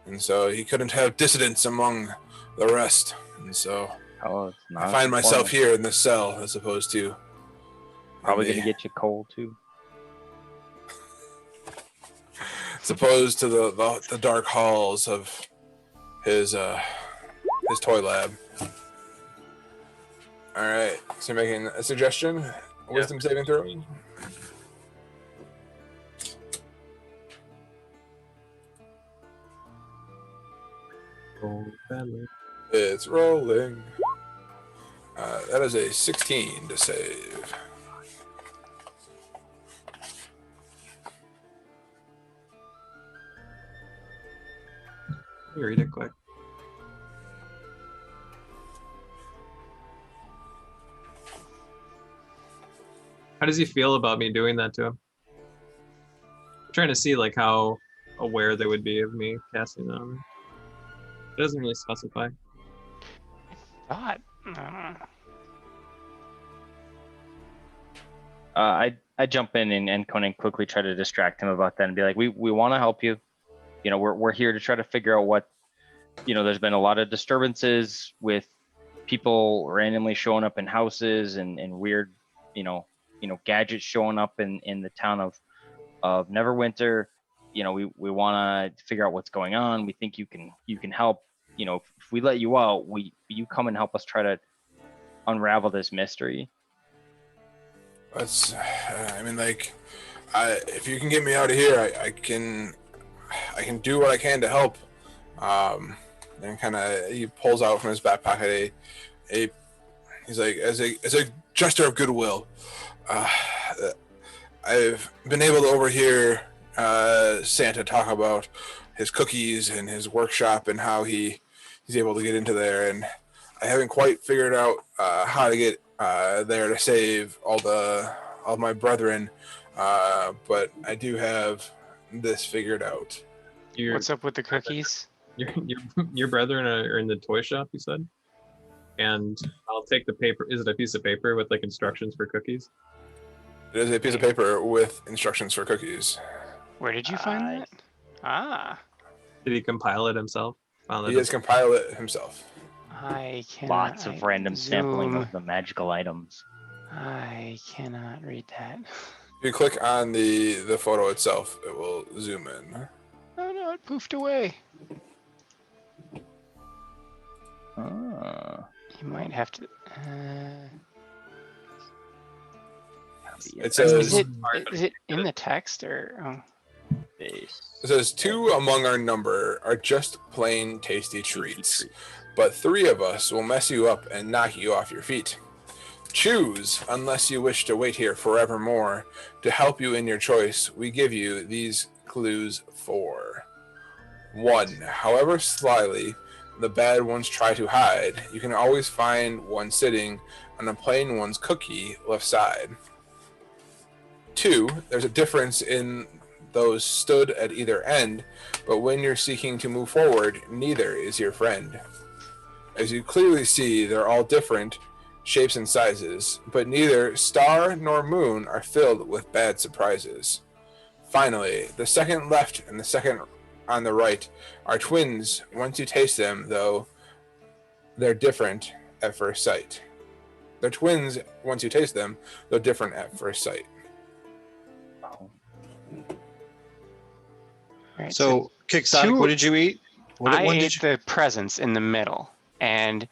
and so he couldn't have dissidents among the rest, and so Oh, it's not I find myself important. here in this cell as opposed to Probably in the- gonna get you cold too. as opposed to the dark halls of his toy lab. All right, so you're making a suggestion, wisdom saving throw. Oh, family. It's rolling. That is a 16 to save. Let me read it quick. How does he feel about me doing that to him? I'm trying to see like how aware they would be of me casting that on them. It doesn't really specify. Thought. I jump in and Conan quickly try to distract him about that and be like, we want to help you. You know, we're here to try to figure out what, you know, there's been a lot of disturbances with people randomly showing up in houses and weird, you know, gadgets showing up in the town of Neverwinter. You know, we want to figure out what's going on. We think you can help. You know, if we let you out, you come and help us try to unravel this mystery. That's. I mean, like, if you can get me out of here, I can do what I can to help. And kind of he pulls out from his back pocket he's like, as a gesture of goodwill, I've been able to overhear Santa talk about his cookies and his workshop and how he's able to get into there, and I haven't quite figured out how to get there to save all my brethren, but I do have this figured out. What's up with the cookies? Your brethren are in the toy shop, you said? And I'll take the paper. Is it a piece of paper with like instructions for cookies? It is a piece of paper with instructions for cookies. Where did you find that? Ah, Did he compile it himself? He has compiled it himself. I cannot. Lots of random sampling zoom. of the magical items. I cannot read that. If you click on the photo itself, it will zoom in. Oh no, it poofed away. Ah, You might have to. It says Is it in the text or? Oh. base. It says 2 among our number are just plain tasty treats, but 3 of us will mess you up and knock you off your feet. Choose, unless you wish to wait here forevermore. To help you in your choice, we give you these clues 4. 1. However slyly the bad ones try to hide, you can always find one sitting on the plain one's cookie left side. 2. There's a difference in those stood at either end, but when you're seeking to move forward, neither is your friend. As you clearly see, they're all different shapes and sizes, but neither star nor moon are filled with bad surprises. Finally, the second left and the second on the right are twins. Once you taste them, though, they're different at first sight. They're twins once you taste them, though different at first sight. Right, So, Kicksonic, what did you eat? I When ate the presents in the middle, and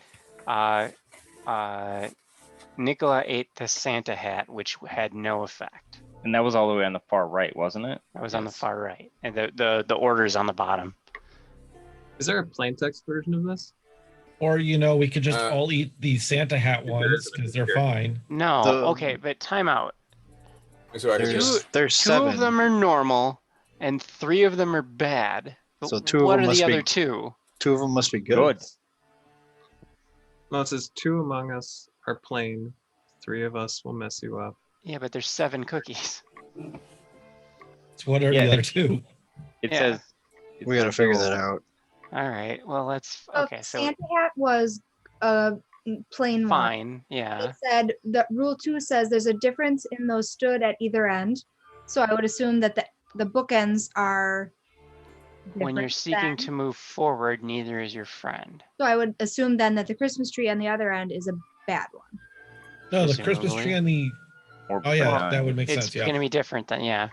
Nicola ate the Santa hat, which had no effect. And that was all the way on the far right, wasn't it? That was on the far right, and the order's on the bottom. Is there a plain text version of this? Or we could just all eat the Santa hat ones because they're fine. No, The- okay, but time out. So I can just, There's Two 7. of them are normal, and 3 of them are bad. But So 2 of what them are must the be other 2? 2 of them must be good. Good. No, it says 2 among us are plain. 3 of us will mess you up. Yeah, but there's 7 cookies. So what are Yeah, the other 2? It Yeah. says. it We got to says figure you'll- that out. All right, well let's. So Okay, so Santa hat was a plain one. fine. Yeah. It said that rule 2 says there's a difference in those stood at either end. So I would assume that the bookends are When you're different seeking then. to move forward, neither is your friend. So I would assume then that the Christmas tree on the other end is a bad one. No, the Christmas Presumably. tree on the. Or Oh yeah, behind. that would make It's sense. Yeah. going to be different then, yeah.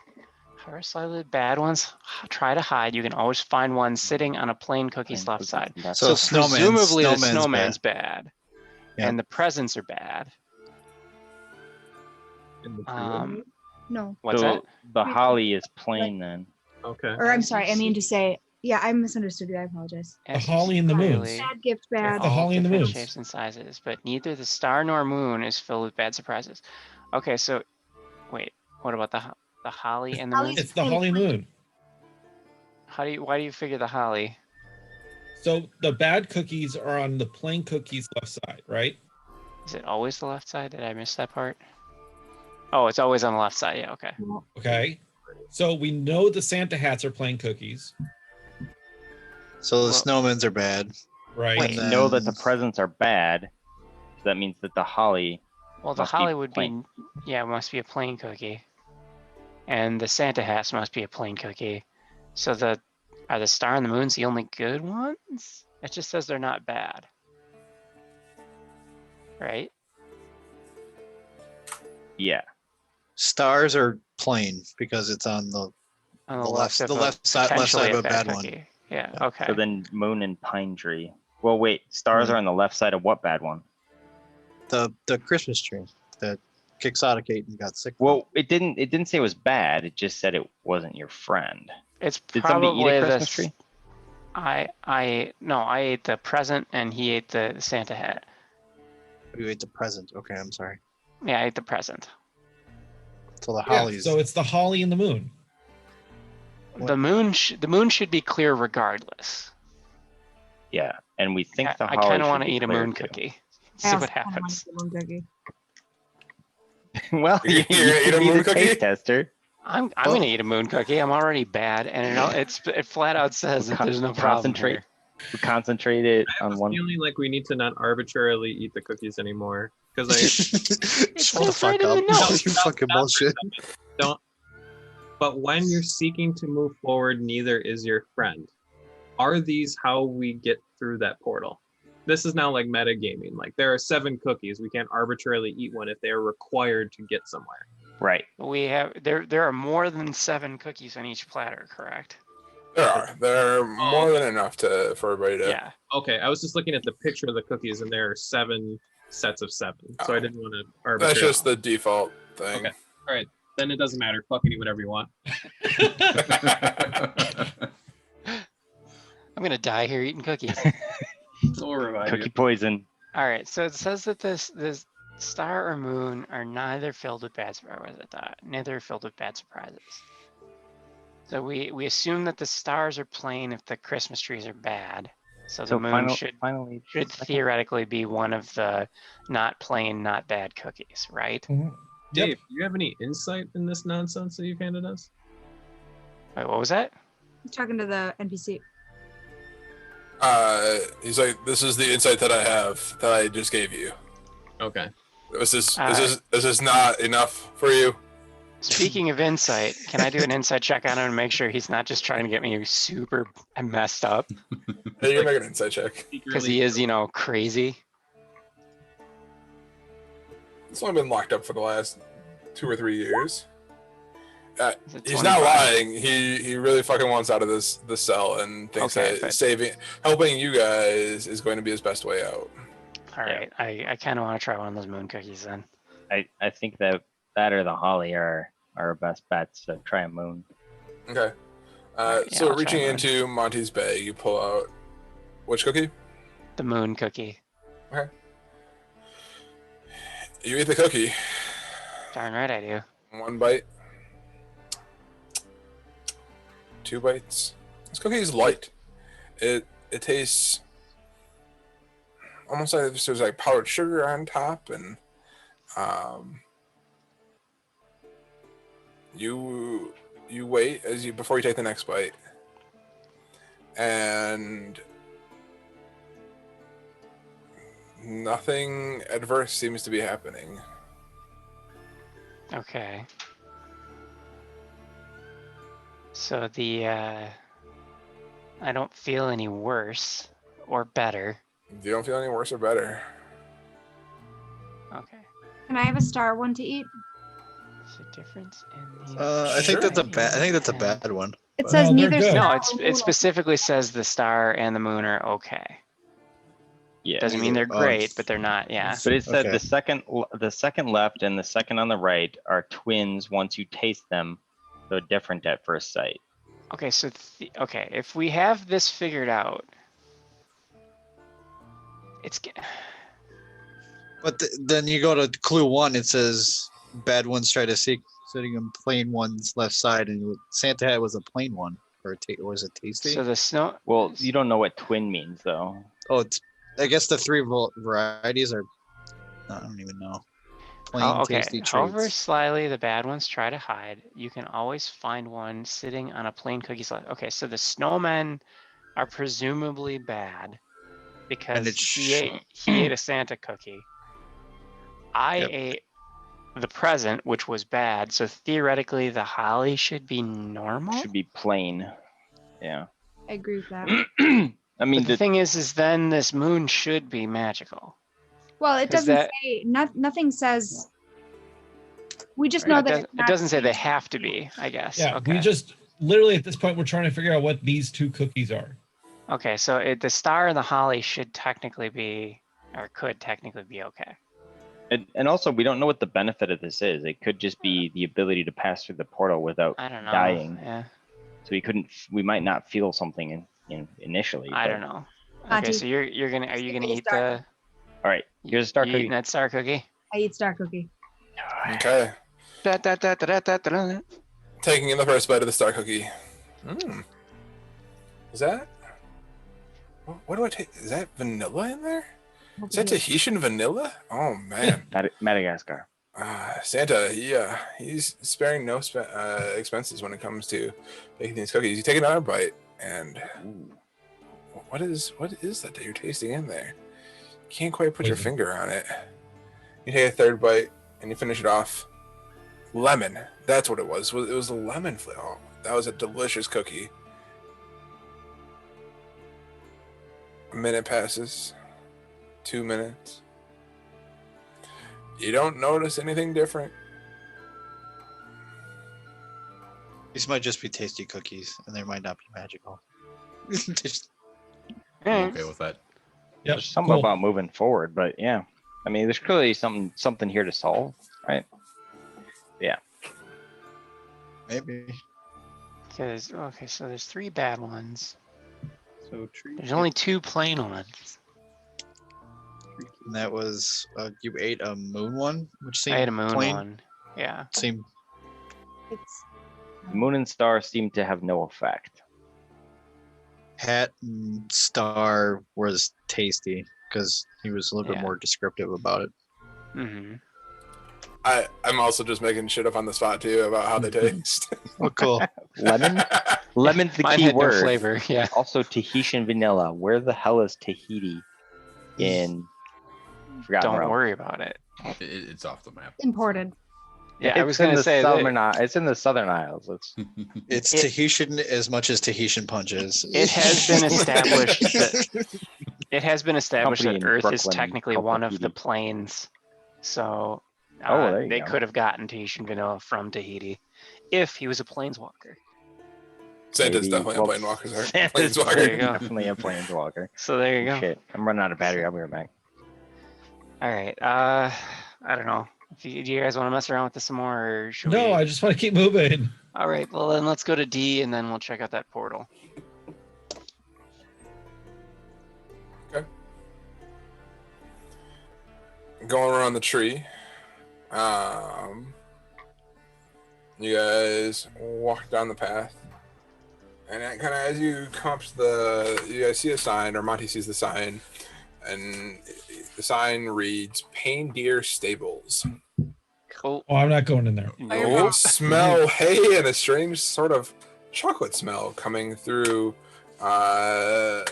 However slightly bad ones try to hide. You can always find one sitting on a plain cookie's Plain left side. cookies left So side. Presumably the snowman's snowman's bad, Yeah. and the presents are bad. In the 3 of them? No. What's So that? the holly is plain then. Okay. Or I'm sorry, I mean to say, yeah, I misunderstood you. I apologize. The holly and the moons. Entirely Bad gift, they're bad. The all holly and the different moons. shapes and sizes, but neither the star nor moon is filled with bad surprises. Okay, so wait, what about the holly and the moon? Holly's It's the holly and the moon. Why do you figure the holly? So the bad cookies are on the plain cookies left side, right? Is it always the left side? Did I miss that part? Oh, it's always on the left side. Yeah, okay. Okay. So we know the Santa hats are plain cookies, So the Well- snowmen's are bad. right? We And know that the then- presents are bad. So that means that the holly. Well, the Must be holly would plain. be, yeah, it must be a plain cookie. And the Santa hats must be a plain cookie. So are the star and the moons the only good ones? It just says they're not bad. Right? Yeah. Stars are plain because it's on the On The left- of the a left side potentially of a bad one. cookie. Yeah, okay. So then moon and pine tree. Well, wait. Stars Right. are on the left side of what bad one? the Christmas tree that Quixoticate and got sick. from Well, it didn't say it was bad. It just said it wasn't your friend. It's Did somebody eat probably a the Christmas tree? I ate the present and he ate the Santa hat. it. You ate the present. Okay, I'm sorry. Yeah, I ate the present. So the Yeah, hollies. so it's the holly and the moon. What? The moon should be clear regardless. Yeah, and we think the I holly kind of should want to be eat a clear, moon too. cookie. I See also what kinda wanna happens. eat a moon cookie. Well, You're you gonna eat a can be moon the cookie? taste tester. I'm Well- gonna eat a moon cookie. I'm already bad, and it flat out says that there's no problem Concentrate. here. We concentrate it I have on a one. feeling like we need to not arbitrarily eat the cookies anymore because I Shut the says fuck right in up. the notes. You fucking bullshit. don't. But when you're seeking to move forward, neither is your friend. Are these how we get through that portal? This is now like metagaming. Like there are 7 cookies. We can't arbitrarily eat one if they are required to get somewhere. Right. We have there are more than 7 cookies on each platter, correct? There are more than enough for everybody to. Yeah. Okay, I was just looking at the picture of the cookies, and there are 7 sets of 7. So I Oh. didn't want to arbitrarily. That's just the default thing. Okay. Then it doesn't matter. Fucking eat whatever you want. I'm gonna die here eating cookies. We'll revive Cookie you. poison. All right, so it says that this star or moon are neither filled with bad surprises. Neither filled with bad surprises. So we assume that the stars are plain if the Christmas trees are bad. So the moon should finally theoretically be one of the not plain, not bad cookies, right? Yep. Dave, do you have any insight in this nonsense that you've handed us? Wait, what was that? He's talking to the NPC. He's like, this is the insight that I have that I just gave you. Okay. This is not enough for you. Speaking of insight, can I do an insight check on him and make sure he's not just trying to get me super messed up? Hey, you're making an insight check. Because he is, crazy. It's only been locked up for the last 2 or 3 years. Is it He's not 25? lying. He really fucking wants out of this cell and thinks Okay, that helping you guys is going to be his best way out. All right, I kind of want to try one of those moon cookies then. I think that or the holly are our best bets to try a moon. Okay. Yeah, So I'll try reaching one. into Monty's bag, you pull out which cookie? The moon cookie. You eat the cookie. Darn right I do. 1 bite. 2 bites. This cookie is light. It tastes almost like there's like powdered sugar on top, and you wait before you take the next bite, and nothing adverse seems to be happening. Okay. So I don't feel any worse or better. You don't feel any worse or better. Okay. Can I have a star one to eat? There's a difference in I think that's a Sure. bad. I think that's a bad one. It But- says No, they're neither good. star No, or it moon specifically says the star and the moon are okay. Yeah. Doesn't mean they're Oh. great, but they're not. Yeah. But it said Okay. the second left and the second on the right are twins once you taste them. They're different at first sight. Okay, so okay, if we have this figured out, it's But then you go to clue 1. It says bad ones try to seek sitting on plain one's left side, and Santa hat was a plain one, or was it tasty? so the snow. Well, you don't know what twin means though. Oh, it's. I guess the 3 varieties are. I don't even know. Plain Okay. tasty However treats. slyly the bad ones try to hide, you can always find one sitting on a plain cookie slice. Okay, so the snowmen are presumably bad because it's he ate a Santa cookie. I Yep. ate the present, which was bad. So theoretically, the holly should be normal. Should be plain. Yeah. I agree with that. I mean, But the thing is then this moon should be magical. Well, it 'Cause doesn't that- say. Nothing says. We just Right? know It that doesn't, it's it not doesn't say they tasty. have to be, I guess. Yeah, Okay. we just literally at this point we're trying to figure out what these 2 cookies are. Okay, so the star and the holly should technically be, or could technically be okay. And also, we don't know what the benefit of this is. It could just be the ability to pass through the portal without I don't know. dying. Yeah, So we might not feel something initially. I but- don't know. Okay, Monty, so you're gonna are you gonna Give me a eat star the? All right, here's a star you cookie. eating that star cookie? I eat star cookie. Okay. Da, da, da, da, da, da, da. Taking in the first bite of the star cookie. Is that? What do I take? Is that vanilla in there? Is that Tahitian vanilla? Oh man. Madagascar. Santa, he's sparing no expenses when it comes to making these cookies. You take another bite, and what is that you're tasting in there? You can't quite put your Poison. finger on it. You take a third bite, and you finish it off. Lemon. That's what it was. It was a lemon flavor. Oh, that was a delicious cookie. A minute passes. 2 minutes. You don't notice anything different. These might just be tasty cookies, and they might not be magical. Just- I'm okay with that. Yep. There's something Cool. about moving forward, but yeah. I mean, there's clearly something here to solve, right? Maybe. Okay, so there's 3 bad ones. So treat. There's only 2 plain ones. And that was you ate a moon one, which seemed I had a moon plain. one. Yeah. Seemed It's Moon and star seem to have no effect. hat and star was tasty because he was a little Yeah. bit more descriptive about it. Mm-hmm. I'm also just making shit up on the spot too about how they taste. Oh, cool. Lemon? Lemon's the Mine key had no word. flavor. Yeah. Also, Tahitian vanilla. Where the hell is Tahiti in Forgotten Don't Realms? worry about it. It's off the map. imported. Yeah, I It's was in gonna the say Southern that It's in the Southern Isles. It's It's It- Tahitian as much as Tahitian punches. it has been established that it has been established Company that in Earth is Brooklyn technically called one of the Tahiti. planes. So there you they go. could have gotten Tahitian vanilla from Tahiti if he was a planeswalker. Santa's maybe- definitely well, a planeswalker. Sorry. Santa's There you Planeswalker. go. definitely a planeswalker. So there you go. Shit, I'm running out of battery. I'll be right back. All right. I don't know. Do you guys want to mess around with this some more, or should No, we? I just want to keep moving. All right. Well, then let's go to D, and then we'll check out that portal. Going around the tree. You guys walk down the path, and kind of as you come up to you guys see a sign, or Monty sees the sign, and the sign reads "Pain Deer Stables." Oh, Oh, I'm not going in there. You can smell hay and a strange sort of chocolate smell coming through the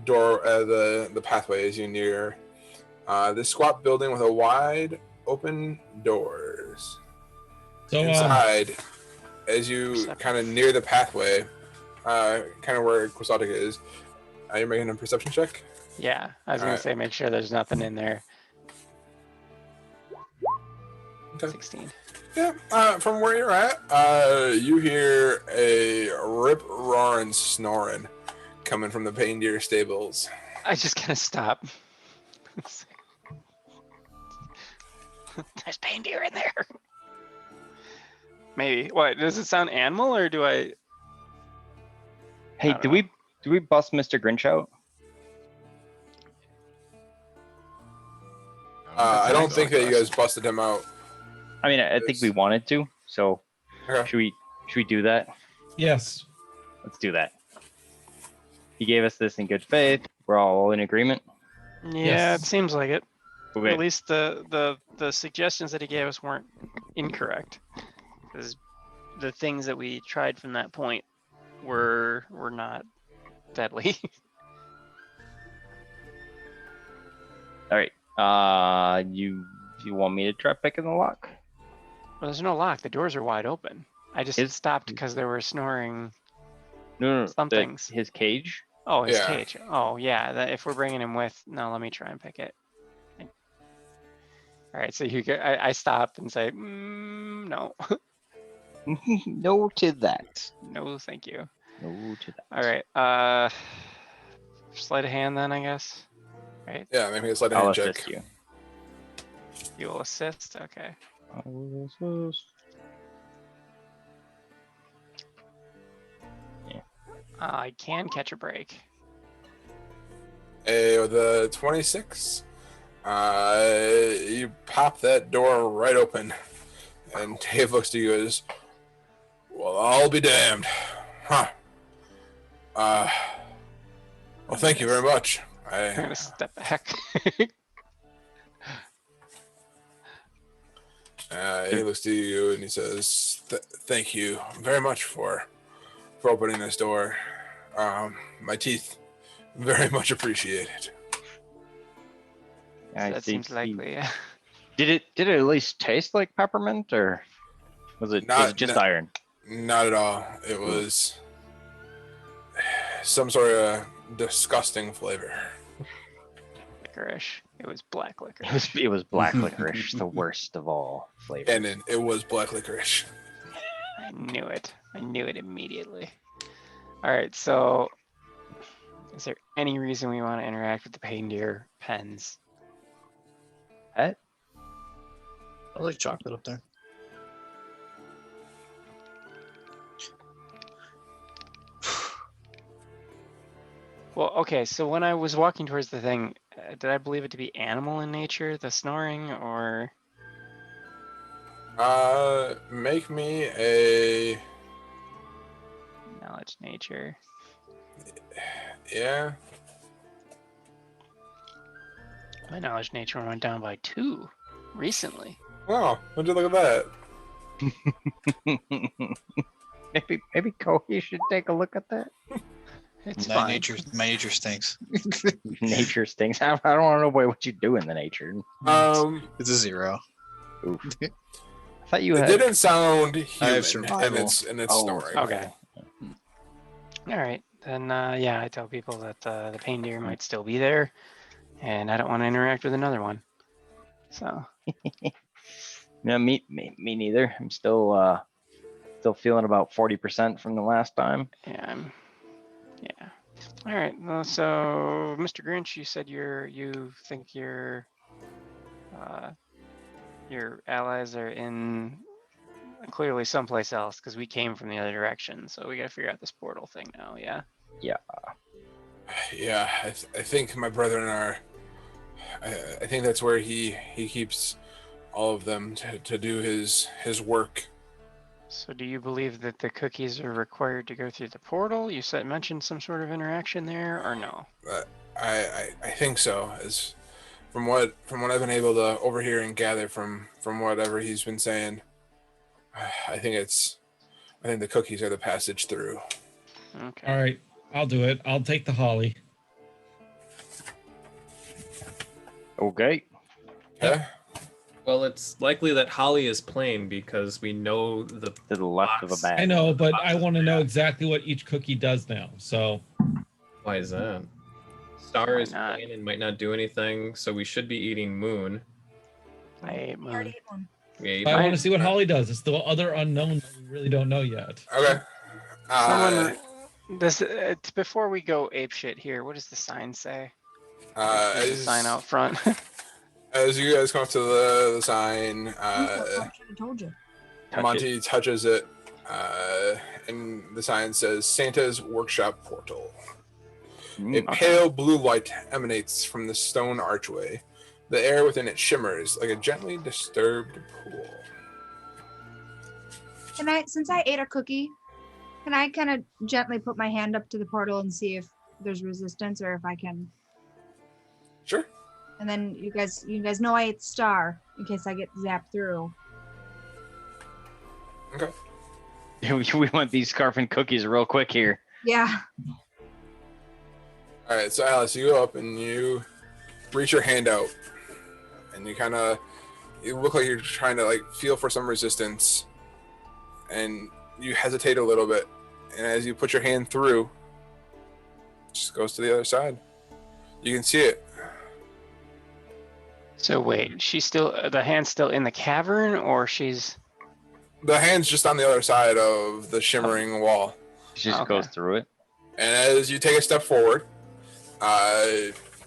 door, the pathway as you near this squat building with a wide open doors. So, Inside, as you kind of near the pathway, kind of where Quixotic is, you're making a perception check. yeah. I was gonna Alright. say make sure there's nothing in there. Okay. 16. Yeah, from where you're at, you hear a rip roaring snoring coming from the Pain Deer Stables. I just gotta stop. There's pain deer in there. Maybe. What? Does it sound animal or do I? Hey, don't do know. we bust Mr. Grinch out? I don't think that you guys busted him out. I mean, I think we wanted to. So Okay. should we do that? yes. Let's do that. He gave us this in good faith. We're all in agreement. Yeah, Yes. it seems like it. Okay. At least the suggestions that he gave us weren't incorrect. Because the things that we tried from that point were not deadly. All right. You want me to try picking the lock? Well, there's no lock. The doors are wide open. I just Is- stopped because there were snoring. No. Some things. His cage. Oh, his Yeah. cage. Oh, yeah. If we're bringing him with, no, let me try and pick it. All right. So I stopped and say, no, No to that. no, thank you. No to that. All right. Sleight of hand then, I guess. Right. Yeah, maybe it's letting I'll him assist check. you. You will assist. Okay. I will assist. I can catch a break. With a 26, you pop that door right open, and Dave looks to you as, well, I'll be damned. Huh. Well, thank you very much. I'm gonna step back. He looks to you and he says, thank you very much for opening this door. My teeth very much appreciated. I That see. seems likely. Yeah. Did it at least taste like peppermint, or was it just iron? Not at all. It was some sort of disgusting flavor. Licorice. It was black licorice. It was black licorice, the worst of all flavors. And then it was black licorice. I knew it. I knew it immediately. All right, so is there any reason we want to interact with the Paindeer pens? Pet? I like chocolate up there. Well, okay, so when I was walking towards the thing, did I believe it to be animal in nature, the snoring, or? Make me a, Knowledge nature. yeah. My knowledge nature went down by 2 recently. Oh, would you look at that? maybe Kohi should take a look at that. It's My fine. nature stinks. Nature stinks. I don't want to know what you do in the nature. It's a 0. Oof. I thought you It had. didn't sound I human have survival. in its Oh, snoring. Okay. All right, then yeah, I tell people that the Paindeer might still be there, and I don't want to interact with another one. So No, me neither. I'm still feeling about 40% from the last time. yeah, yeah. All right. Well, so Mr. Grinch, you said you think your allies are in clearly someplace else because we came from the other direction. So we got to figure out this portal thing now. Yeah. Yeah, I think my brethren are. I think that's where he keeps all of them to do his work. So do you believe that the cookies are required to go through the portal? You mentioned some sort of interaction there, or no? I think so. As from what I've been able to overhear and gather from whatever he's been saying, I think the cookies are the passage through. Okay. All right, I'll do it. I'll take the holly. Okay. Okay. Well, it's likely that Holly is plain because we know the To the left of a box. bag. I know, but I want to know exactly what each cookie does now. So Why is that? Star Why is not? plain and might not do anything, so we should be eating Moon. I ate We already moon. ate one. We ate I Fine. want to see what holly does. It's the other unknown that we really don't know yet. Okay. Someone, it's before we go ape shit here. What does the sign say? There's a sign out front. As you guys come up to the sign, I should have told you. Touch Monty touches it, and the sign says Santa's Workshop Portal. A pale blue light emanates from the stone archway. The air within it shimmers like a gently disturbed pool. Can I, since I ate a cookie, can I kind of gently put my hand up to the portal and see if there's resistance or if I can? Sure. And then you guys know I ate star in case I get zapped through. Okay. We want these scarfing cookies real quick here. Yeah. All right. So Alice, you go up and you reach your hand out, and you look like you're trying to like feel for some resistance, and you hesitate a little bit, and as you put your hand through, it just goes to the other side. You can see it. So wait, the hand's still in the cavern, or she's? The hand's just on the other side of the shimmering wall. It just Okay. goes through it. And as you take a step forward,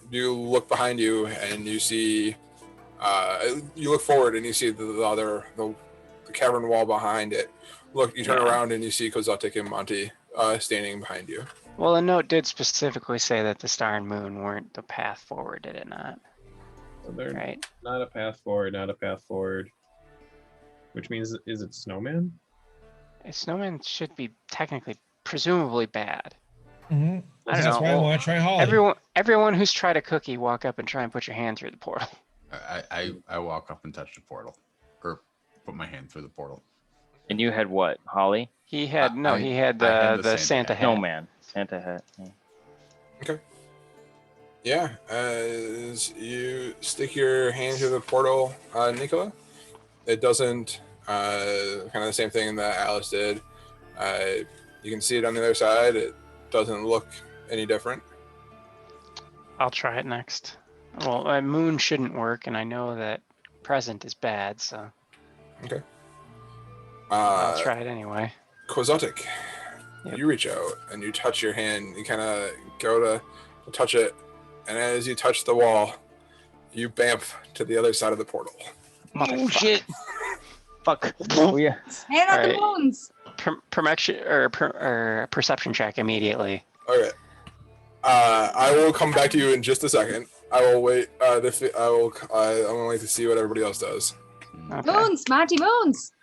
you look behind you and you see You look forward and you see the cavern wall behind it. Look, you turn Yeah. around and you see Kozatik and Monty standing behind you. Well, the note did specifically say that the star and moon weren't the path forward, did it not? So they're Right. not a path forward, not a path forward. Which means, is it snowman? A snowman should be technically, presumably bad. Mm-hmm. I don't That's know. why I Well, want to try Holly. everyone who's tried a cookie, walk up and try and put your hand through the portal. I walk up and touch the portal, or put my hand through the portal. And you had what? Holly? He had I he had I had the the Santa Santa hat. Snowman. Santa hat. Yeah. Yeah, as you stick your hand through the portal, Nicola, it doesn't, kind of the same thing that Alice did. You can see it on the other side. It doesn't look any different. I'll try it next. Well, moon shouldn't work, and I know that present is bad, so I'll try it anyway. Kozotic, Yep. you reach out and you touch your hand. You kind of go to touch it, and as you touch the wall, you bamf to the other side of the portal. Oh shit! Fuck. Oh yeah. Hand out the Alright. bones. Perception check immediately. Okay. I will come back to you in just a second. I will wait. I'm gonna wait to see what everybody else does. Okay. Moons, Monty Moons.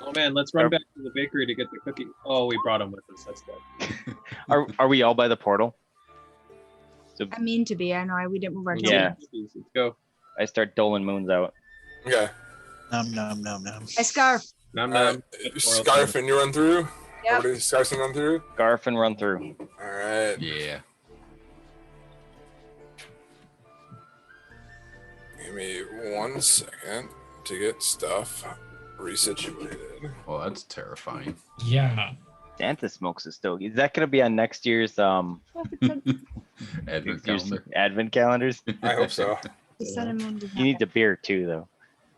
Oh man, let's run back to the bakery to get the cookie. Oh, we brought them with us. That's good. Are we all by the portal? So I mean to be. I know we didn't move our Let's token. Yeah. get the cookies. Let's go. I start doling moons out. Okay. Nom nom nom nom. A scarf. Nom nom. Scarf and you run through. Yep. Everybody scarf and run through. Scarf and run through. All right. Yeah. Give me 1 second to get stuff resituated. Well, that's terrifying. Yeah. Santa smokes a stogie. Is that gonna be on next year's Advent calendar. advent calendars? I hope so. The sun and moon does He not needs a beer too, though.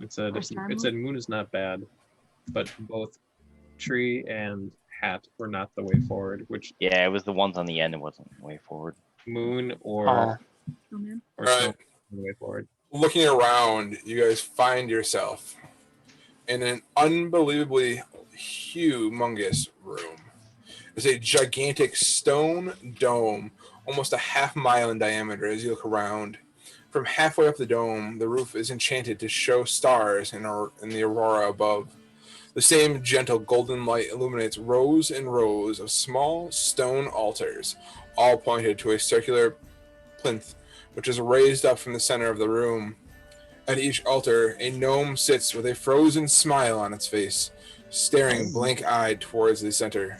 It said Or star it said moon is not bad, but both tree and hat were not the way forward. Which Yeah, it was the ones on the end. It wasn't the way forward. moon or Oh, Oh, man. or Right. snow the way forward. Looking around, you guys find yourself in an unbelievably humongous room. It's a gigantic stone dome, almost a half-mile in diameter as you look around. From halfway up the dome, the roof is enchanted to show stars in the aurora above. The same gentle golden light illuminates rows and rows of small stone altars, all pointed to a circular plinth, which is raised up from the center of the room. At each altar, a gnome sits with a frozen smile on its face, staring blank-eyed towards the center.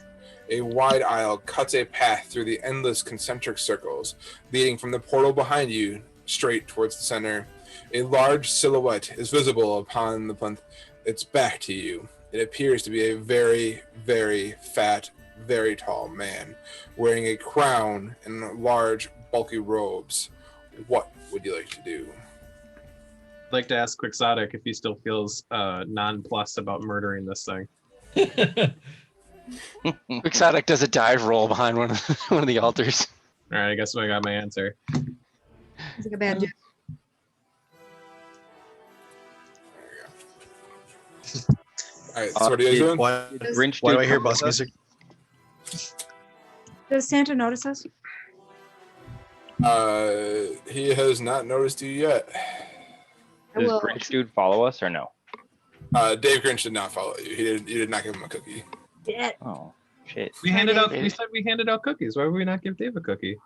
A wide aisle cuts a path through the endless concentric circles, leading from the portal behind you straight towards the center. A large silhouette is visible upon the plinth, its back to you. It appears to be a very, very fat, very tall man, wearing a crown and large, bulky robes. What would you like to do? I'd like to ask Quixotic if he still feels nonplussed about murdering this thing. Quixotic does a dive roll behind one of the altars. All right, I guess I got my answer. It's like a bad joke. All right, so what are you guys doing? Why, The Grinch why do dude I hear come bus with us? music? Does Santa notice us? He has not noticed you yet. I Does will. Grinch dude follow us or no? Dave Grinch did not follow you. You did not give him a cookie. Yeah. Oh shit. We handed out. Dave. We said we handed out cookies. Why would we not give Dave a cookie?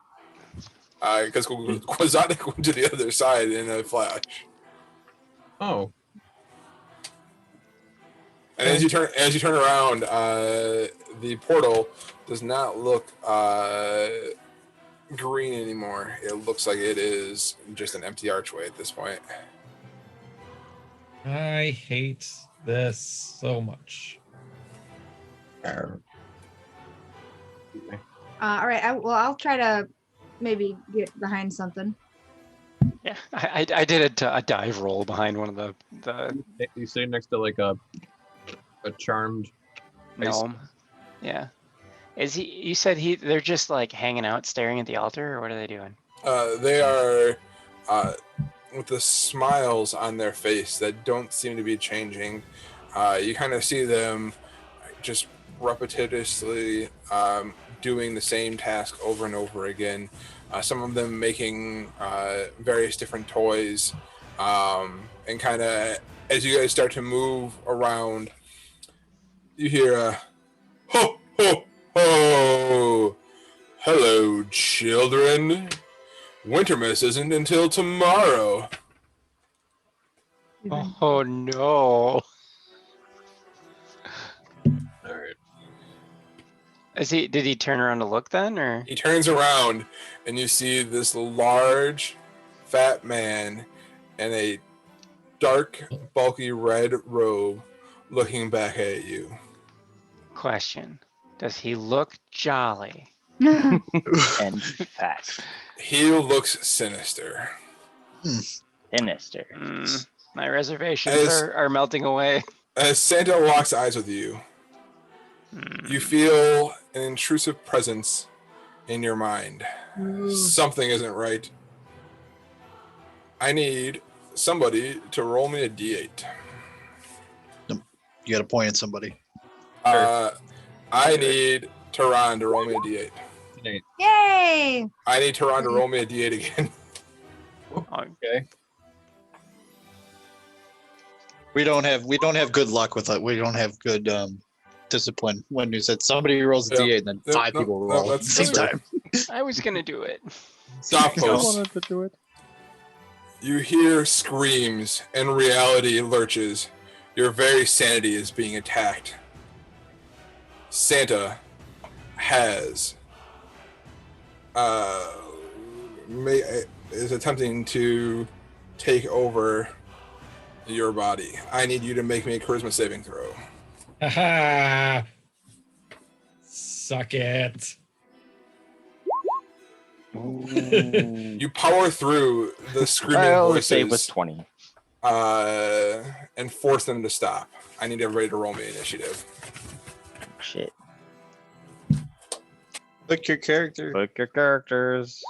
Because Quixotic went to the other side in a flash. Oh, And as you turn around, the portal does not look green anymore. It looks like it is just an empty archway at this point. I hate this so much. All right. I'll try to maybe get behind something. Yeah, I did a dive roll behind one of the you sitting next to like a charmed. gnome. Yeah. Is he? You said they're just like hanging out, staring at the altar, or what are they doing? They are with the smiles on their face that don't seem to be changing. You kind of see them just repetitiously doing the same task over and over again. Some of them making various different toys, and kind of as you guys start to move around, you hear a ho ho ho! Hello, children. Wintermas isn't until tomorrow. Oh no. All right. Did he turn around to look then, or? He turns around and you see this large, fat man in a dark, bulky red robe looking back at you. Question. Does he look jolly? And fat. He looks sinister. Sinister. My reservations As- are melting away. As Santa locks eyes with you, you feel an intrusive presence in your mind. Something isn't right. I need somebody to roll me a d8. You got to point at somebody. I need Tehran to roll me a d8. Yay! I need Tehran to roll me a d8 again. Okay. We don't have good luck with it. We don't have good discipline. When you said somebody rolls a Yeah. d8 and then No, five no, people no, roll at the that's same fair. time. I was gonna do it. Sophos, to do it. you hear screams and reality lurches. Your very sanity is being attacked. Santa has is attempting to take over your body. I need you to make me a charisma saving throw. Ha Suck it. You power through the screaming I'll voices say it was 20. and force them to stop. I need everybody to roll me initiative. Shit. Pick your character. Pick your characters.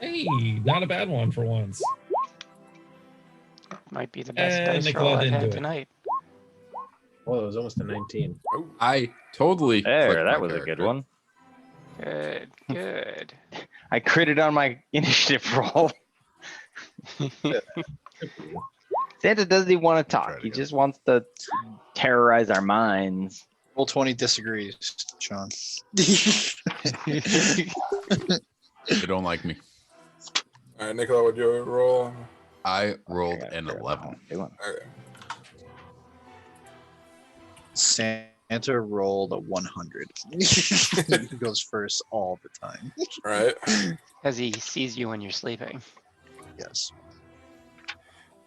Hey, not a bad one for once. Might be the best dice Nicola roll I've didn't had do it. tonight. Well, it was almost a 19. I totally. There, clicked that my was a good character. one. Good, good. I critted on my initiative roll. Santa doesn't even want to Try talk. it He again. just wants to terrorize our minds. Roll 20 disagrees, Sean. They don't like me. All right, Nicola, would you roll? I rolled I gotta an figure out 11. how to do it. Okay. Santa rolled a 100. He goes first all the time. All right. As he sees you when you're sleeping. Yes.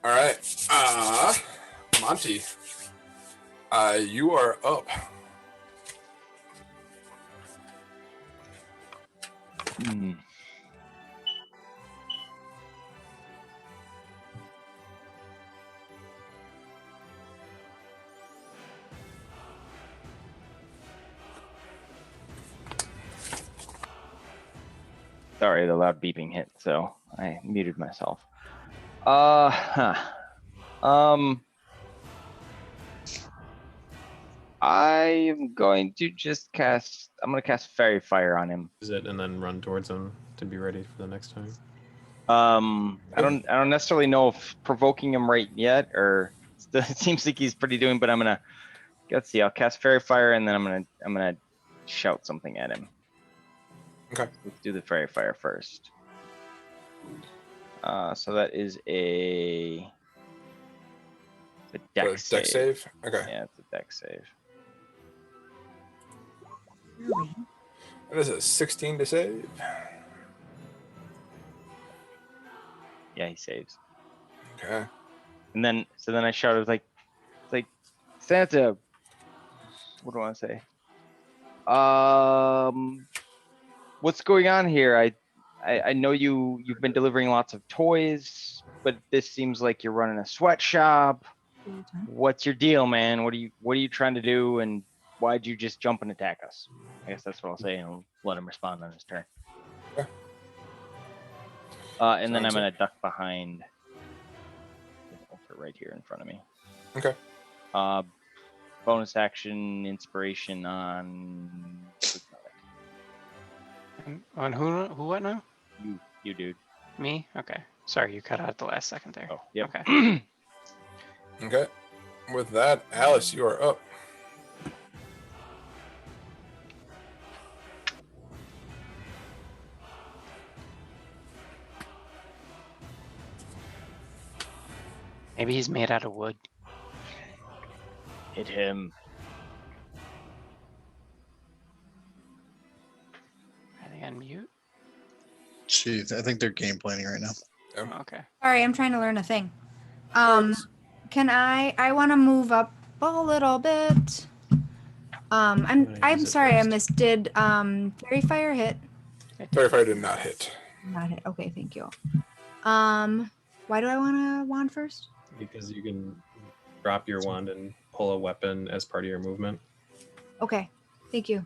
All right. Monty, you are up. Hmm. Sorry, the loud beeping hit, so I muted myself. I'm going to just cast. I'm going to cast Fairy Fire on him. Use it and then run towards him to be ready for the next time. I don't necessarily know if provoking him right yet, or it seems like he's pretty doing. But I'm gonna let's see. I'll cast Fairy Fire, and then I'm gonna shout something at him. Okay. Let's do the Fairy Fire first. So that is a deck So, dex save. Okay. Yeah, it's a deck save. That is a 16 to save. Yeah, he saves. Okay. And then I shouted like Santa. What do I want to say? What's going on here? I know you've been delivering lots of toys, but this seems like you're running a sweatshop. What's your deal, man? What are you trying to do? And why'd you just jump and attack us? I guess that's what I'll say, and I'll let him respond on his turn. And then I'm Sounds gonna duck behind this altar right here in front of me. Okay. Bonus action inspiration on On who what now? you dude. Me? Okay. Sorry, you cut out at the last second there. Oh, yep. Okay. Okay. With that, Alice, you are up. Maybe he's made out of wood. Hit him. Are they on mute? Jeez, I think they're game planning right now. Oh, okay. Sorry, I'm trying to learn a thing. Can I want to move up a little bit. I'm use it sorry, I first. missed. Did Fairy Fire hit? Fairy Fire did not hit. Not hit. Okay, thank you. Why do I want to wand first? Because you can drop your wand and pull a weapon as part of your movement. Okay, thank you.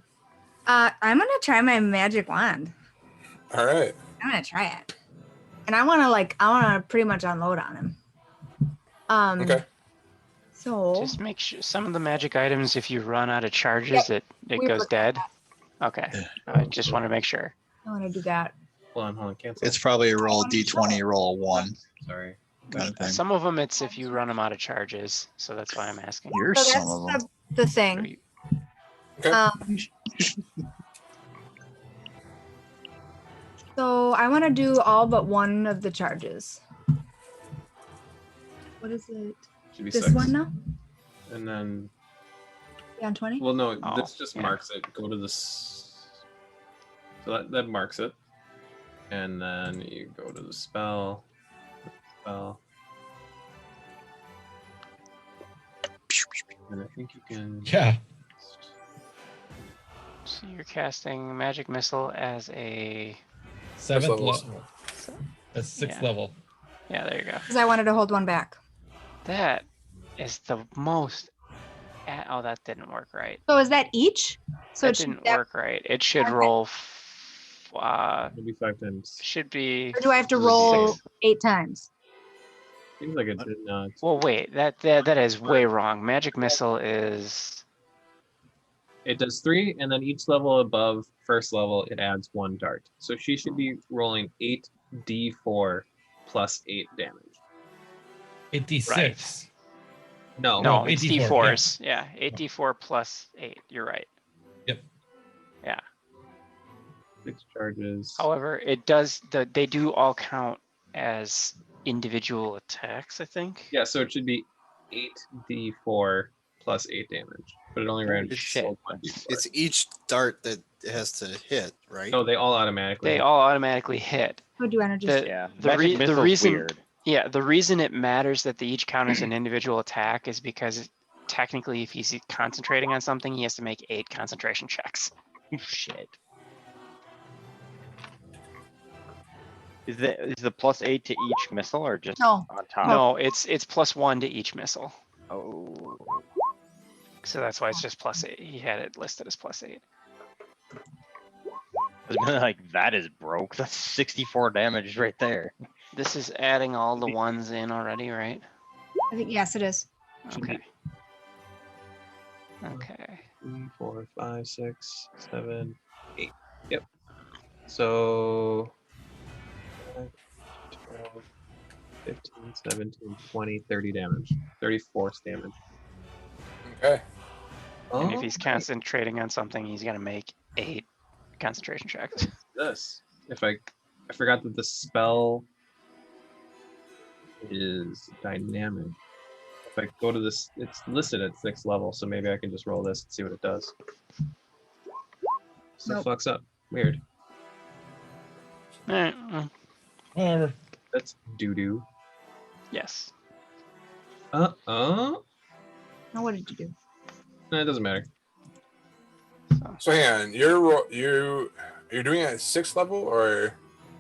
I'm gonna try my magic wand. All right. I'm gonna try it, and I want to pretty much unload on him. Okay. So Just make sure some of the magic items, if you run out of charges, it we goes looked at dead. Okay. I just want to make sure. I want to do that. Hold on, cancel. It's probably a roll d20, roll 1 Sorry. kind of thing. Some of them, it's if you run them out of charges, so that's why I'm asking. Here's So some of them. that's the thing. Okay. So I want to do all but one of the charges. What is it? Should be This 6. one now? And then, Yeah, on 20? well, no, Oh, this just yeah. marks it. Go to this. So that marks it. And then you go to the spell. And I think you can. Yeah. So you're casting magic missile as a. 7th level. level. That's 6th Yeah. level. Yeah, there you go. Because I wanted to hold one back. That is the most. Oh, that didn't work right. So is that each? So That it should didn't that, work right. It should Okay. roll. Maybe 5 times. Should be. or do I have to roll Six. 8 times? Seems like it did not. Well, wait. That is way wrong. Magic missile is. It does 3, and then each level above first level, it adds 1 dart. So she should be rolling 8d4 plus 8 damage. 8d6. No, No, No, it's 8d4, d4s. Yeah, 8d4 plus 8. You're right. 6 charges. However, it does. They do all count as individual attacks, I think. Yeah, so it should be 8d4 plus 8 damage, but it only ran Holy shit. 1d4. It's each dart that has to hit, right? No, they all automatically. They all automatically hit. Or do I just The- Yeah. the Magic re- the missile's reason- weird. Yeah, the reason it matters that they each count as an individual attack is because technically, if he's concentrating on something, he has to make 8 concentration checks. Shit. Is the plus 8 to each missile or just No. on top? No, it's +1 to each missile. Oh. So that's why it's just +8. He had it listed as +8. Like that is broke. That's 64 damage right there. This is adding all the ones in already, right? I think yes, it is. Okay. Okay. 3, 4, 5, 6, 7, 8. Yep. So 5, 12, 15, 17, 20, 30 damage. 30 force damage. Okay. And if he's concentrating on something, he's gonna make 8 concentration checks. This. I forgot that the spell is dynamic. If I go to this, it's listed at 6th level, so maybe I can just roll this and see what it does. So Nope. fucks up. Weird. Alright, Whatever. That's doo doo. yes. Now what did you do? No, it doesn't matter. So hang on. You're doing it at 6th level or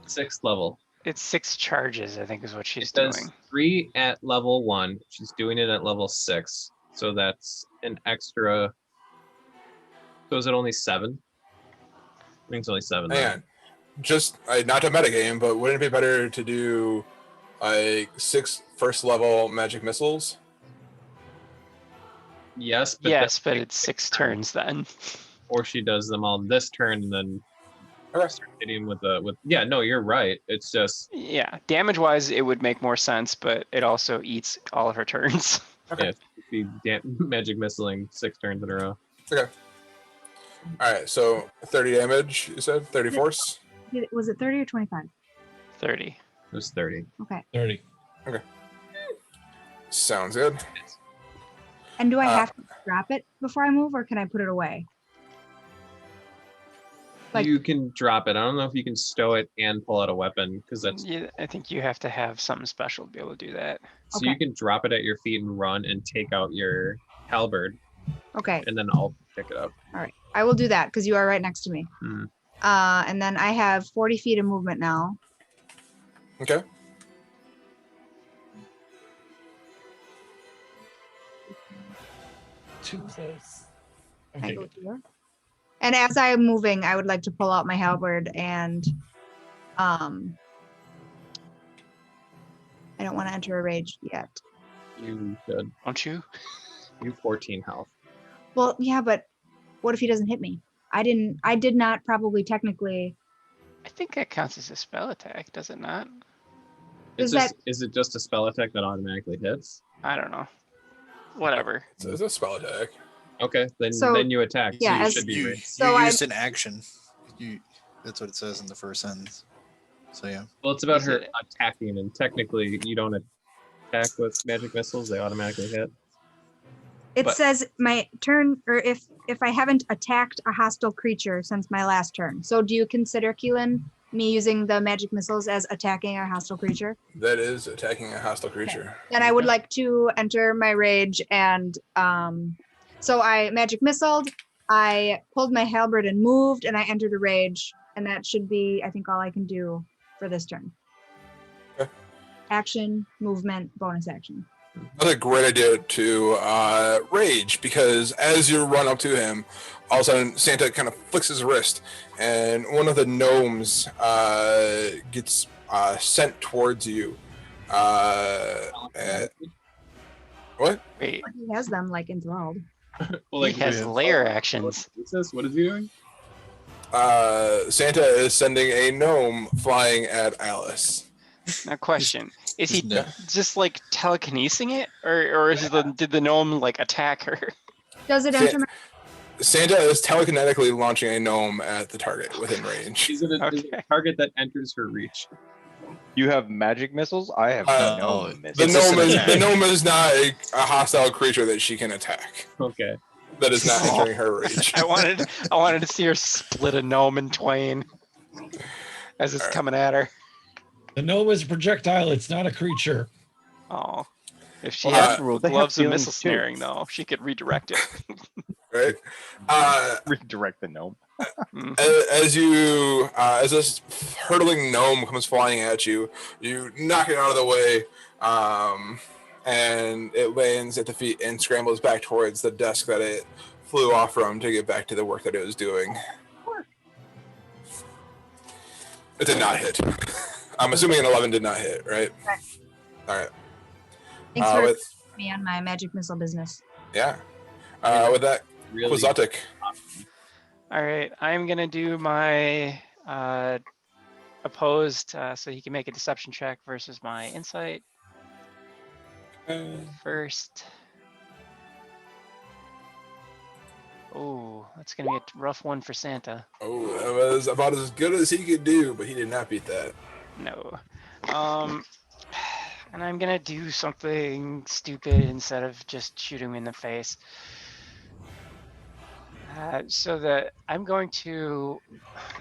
6th level. It's 6 charges, I think, is what she's It does doing. 3 at level 1. She's doing it at level 6. So that's an extra. So is it only 7? I think it's only 7. hang then. on. just not a metagame, but wouldn't it be better to do like 6 first level magic missiles? Yes, but Yes, but it's 6 turns then. or she does them all this turn and then Okay. start hitting with yeah, no, you're right. It's just Yeah, damage-wise, it would make more sense, but it also eats all of her turns. yeah, be magic missiling 6 turns in a row. Okay. All right, so 30 damage, you said? 30 force? Was it 30 or 25? 30. It was 30. Okay. 30. Sounds good. And do I have to drop it before I move, or can I put it away? Like- You can drop it. I don't know if you can stow it and pull out a weapon because that's Yeah, I think you have to have something special to be able to do that. so Okay. you can drop it at your feet and run and take out your halberd Okay. and then I'll pick it up. All right. I will do that because you are right next to me. Mhm. And then I have 40 feet of movement now. Okay. Too close. I Okay. go here. And as I'm moving, I would like to pull out my halberd and I don't want to enter a rage yet. You should. Don't you? You 14 health. Well, yeah, but what if he doesn't hit me? I did not probably technically. I think that counts as a spell attack, does it not? Is Is is it just a spell attack that automatically hits? I don't know. Whatever. It's a spell attack. Okay, then So, you attack. yeah, so you as- should be You, right. So you I- used an action. That's what it says in the first sentence. So yeah. Well, it's about Is her it- attacking, and technically you don't attack with magic missiles; they automatically hit. It But- says my turn, or if I haven't attacked a hostile creature since my last turn. So do you consider, Keelan, me using the magic missiles as attacking a hostile creature? That is attacking a hostile creature. Then I would like to enter my rage, and so I magic missiled, I pulled my halberd and moved, and I entered a rage, and that should be, I think, all I can do for this turn. Okay. Action, movement, bonus action. That's a great idea to rage, because as you run up to him, all of a sudden Santa kind of flicks his wrist, and one of the gnomes gets sent towards you. What? Wait, He has them like enthralled. Well, he has layer actions. What is he doing? Santa is sending a gnome flying at Alice. Now, question: Is he No. just like telekinesing it, or did the gnome like attack her? Does it Sa- enter my Santa is telekinetically launching a gnome at the target within range. Is it a Okay. target that enters her reach? You have magic missiles? I have Uh, no the The missiles. It's gnome an is attack. the gnome is not a hostile creature that she can attack. Okay. That is not Oh. entering her reach. I wanted to see her split a gnome in twain as it's Alright. coming at her. The gnome is a projectile. It's not a creature. Oh, if she Well, had rules, they have gloves of feelings missile too. snaring, though, she could redirect it. Right? Redirect the gnome. As this hurtling gnome comes flying at you, you knock it out of the way, and it lands at the feet and scrambles back towards the desk that it flew off from to get back to the work that it was doing. It did not hit. I'm assuming an 11 did not hit, right? Right. All right. Thanks for With, me on my magic missile business. yeah. With that, Really? Quixotic. All right, I'm gonna do my opposed, so he can make a deception check versus my insight first. Oh, that's gonna be a rough one for Santa. Oh, that was about as good as he could do, but he did not beat that. No. And I'm gonna do something stupid instead of just shoot him in the face.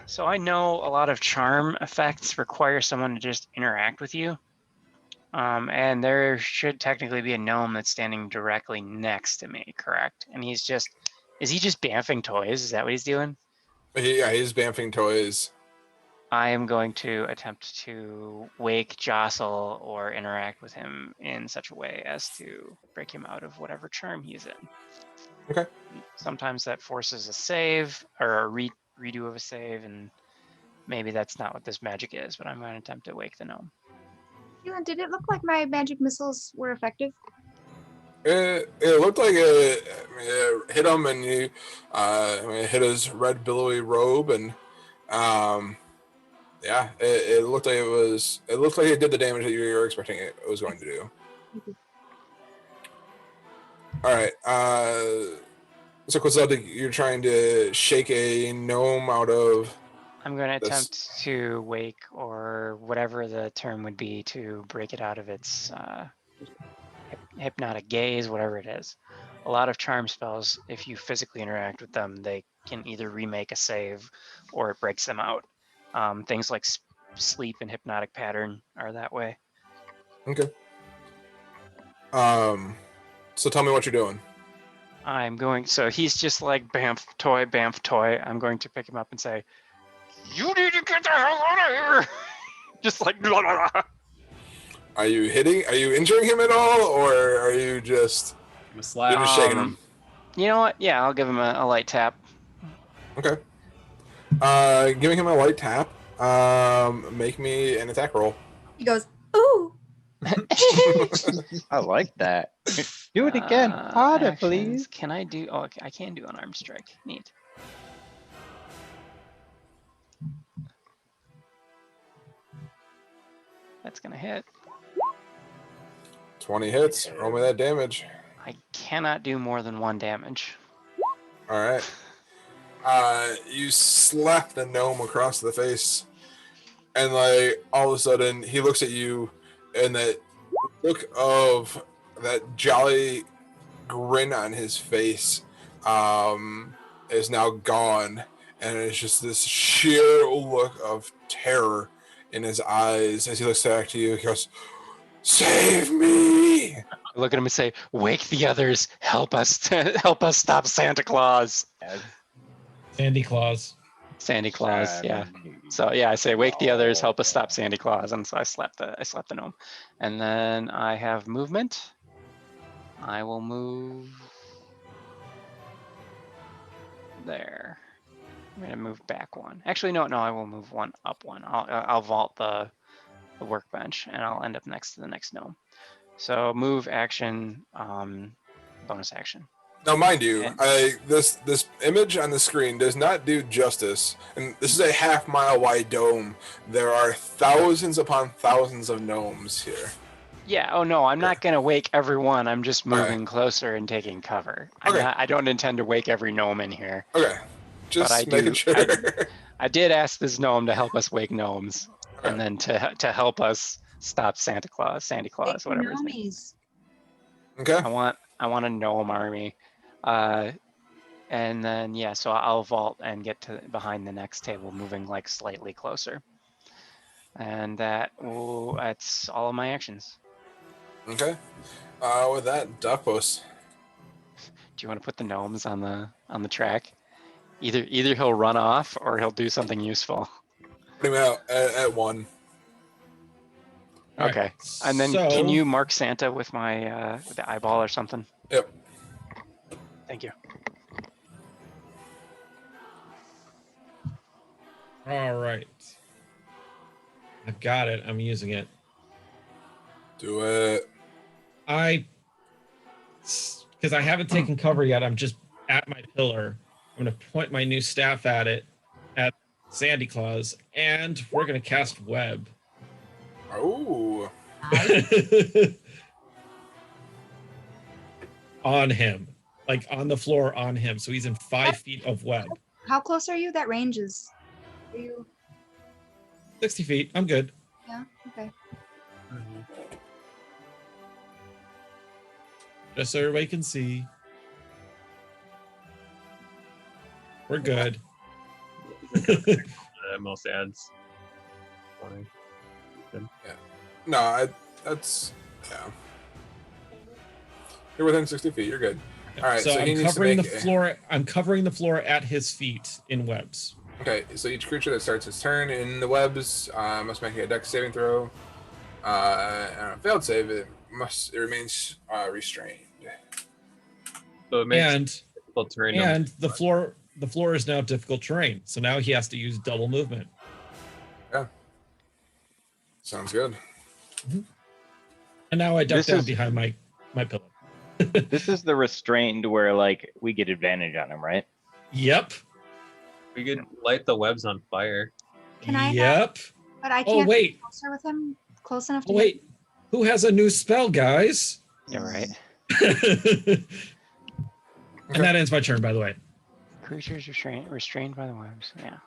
So I know a lot of charm effects require someone to just interact with you. And there should technically be a gnome that's standing directly next to me, correct? And is he just bamfing toys? Is that what he's doing? Yeah, he's bamfing toys. I am going to attempt to wake, jostle, or interact with him in such a way as to break him out of whatever charm he's in. Okay. Sometimes that forces a save or a redo of a save, and maybe that's not what this magic is, but I'm going to attempt to wake the gnome. Keelan, did it look like my magic missiles were effective? It looked like it hit him, and you it hit his red billowy robe, and yeah, it looked like it did the damage that you were expecting it was going to do. All right, so Quetzalcoatl, you're trying to shake a gnome out of. I'm going to This- attempt to wake, or whatever the term would be, to break it out of its hypnotic gaze, whatever it is. A lot of charm spells, if you physically interact with them, they can either remake a save or it breaks them out. Things like sleep and hypnotic pattern are that way. Okay. So tell me what you're doing. I'm going, so he's just like Bamf toy. I'm going to pick him up and say, "You need to get the hell out of here!" Just like, blah, blah, blah. Are you injuring him at all, or are you just I'm a slap. you're just shaking him? You know what? Yeah, I'll give him a light tap. Okay. Giving him a light tap. Make me an attack roll. He goes, ooh. I like that. Do it again. Harder, Actions. please. Can I do? Oh, I can do an arm strike. Neat. That's gonna hit. 20 hits. Roll me that damage. I cannot do more than 1 damage. All right. You slap the gnome across the face, and like all of a sudden he looks at you, and that look of that jolly grin on his face is now gone, and it's just this sheer look of terror in his eyes as he looks back to you. He goes, "Save me!" I look at him and say, "Wake the others! Help us! Help us stop Santa Claus!" Sandy Claus. Sandy Claus, yeah. So yeah, I say, "Wake the others! Help us stop Sandy Claus!" And so I slap the gnome, and then I have movement. I will move there. I'm gonna move back 1. Actually, no, I will move 1 up 1. I'll vault the workbench, and I'll end up next to the next gnome. So move, action, bonus action. Now, mind you, And- this image on the screen does not do justice. And this is a half-mile wide dome. There are thousands upon thousands of gnomes here. Yeah. Oh no, I'm not gonna wake everyone. I'm just Okay. moving closer and taking cover. Okay. I don't intend to wake every gnome in here. Okay, just I making do- sure. I did ask this gnome to help us wake gnomes, and then to help us stop Sandy Claus, whatever his name. Gnomies. Okay, I want a gnome army, and then yeah, so I'll vault and get to behind the next table, moving like slightly closer, and that's all of my actions. okay. With that, Duckpost. Do you want to put the gnomes on the track? Either he'll run off or he'll do something useful. Put him out at 1. All right, Okay, and then so- can you mark Santa with my with the eyeball or something? Yep. Thank you. All right. I've got it. I'm using it. Do it. Because I haven't taken cover yet. I'm just at my pillar. I'm going to point my new staff at it, at Sandy Claus, and we're going to cast web. Oh. On him, like on the floor on him. So he's in 5 feet of web. How close are you? That range is. Are you? 60 feet. I'm good. Yeah. Okay. Just so everybody can see. We're good. Most adds 20. No, that's yeah. You're within 60 feet. You're good. All right. So So, he I'm needs to covering the make floor. I'm covering the floor at his feet in webs. Okay, so each creature that starts its turn in the webs must make a dex saving throw. And on a failed save, it remains restrained. So it makes And difficult terrain. and the floor is now difficult terrain. So now he has to use double movement. Sounds good. And now I duck This down is- behind my pillow. This is the restrained where like we get advantage on him, right? Yep. We could light the webs on fire. Can I not- Yep. But I Oh can't wait. get closer with him close enough to Oh wait. Who has a new spell, guys? Yeah, right. And that ends my turn, by the way. Creatures restrained by the webs. Yeah.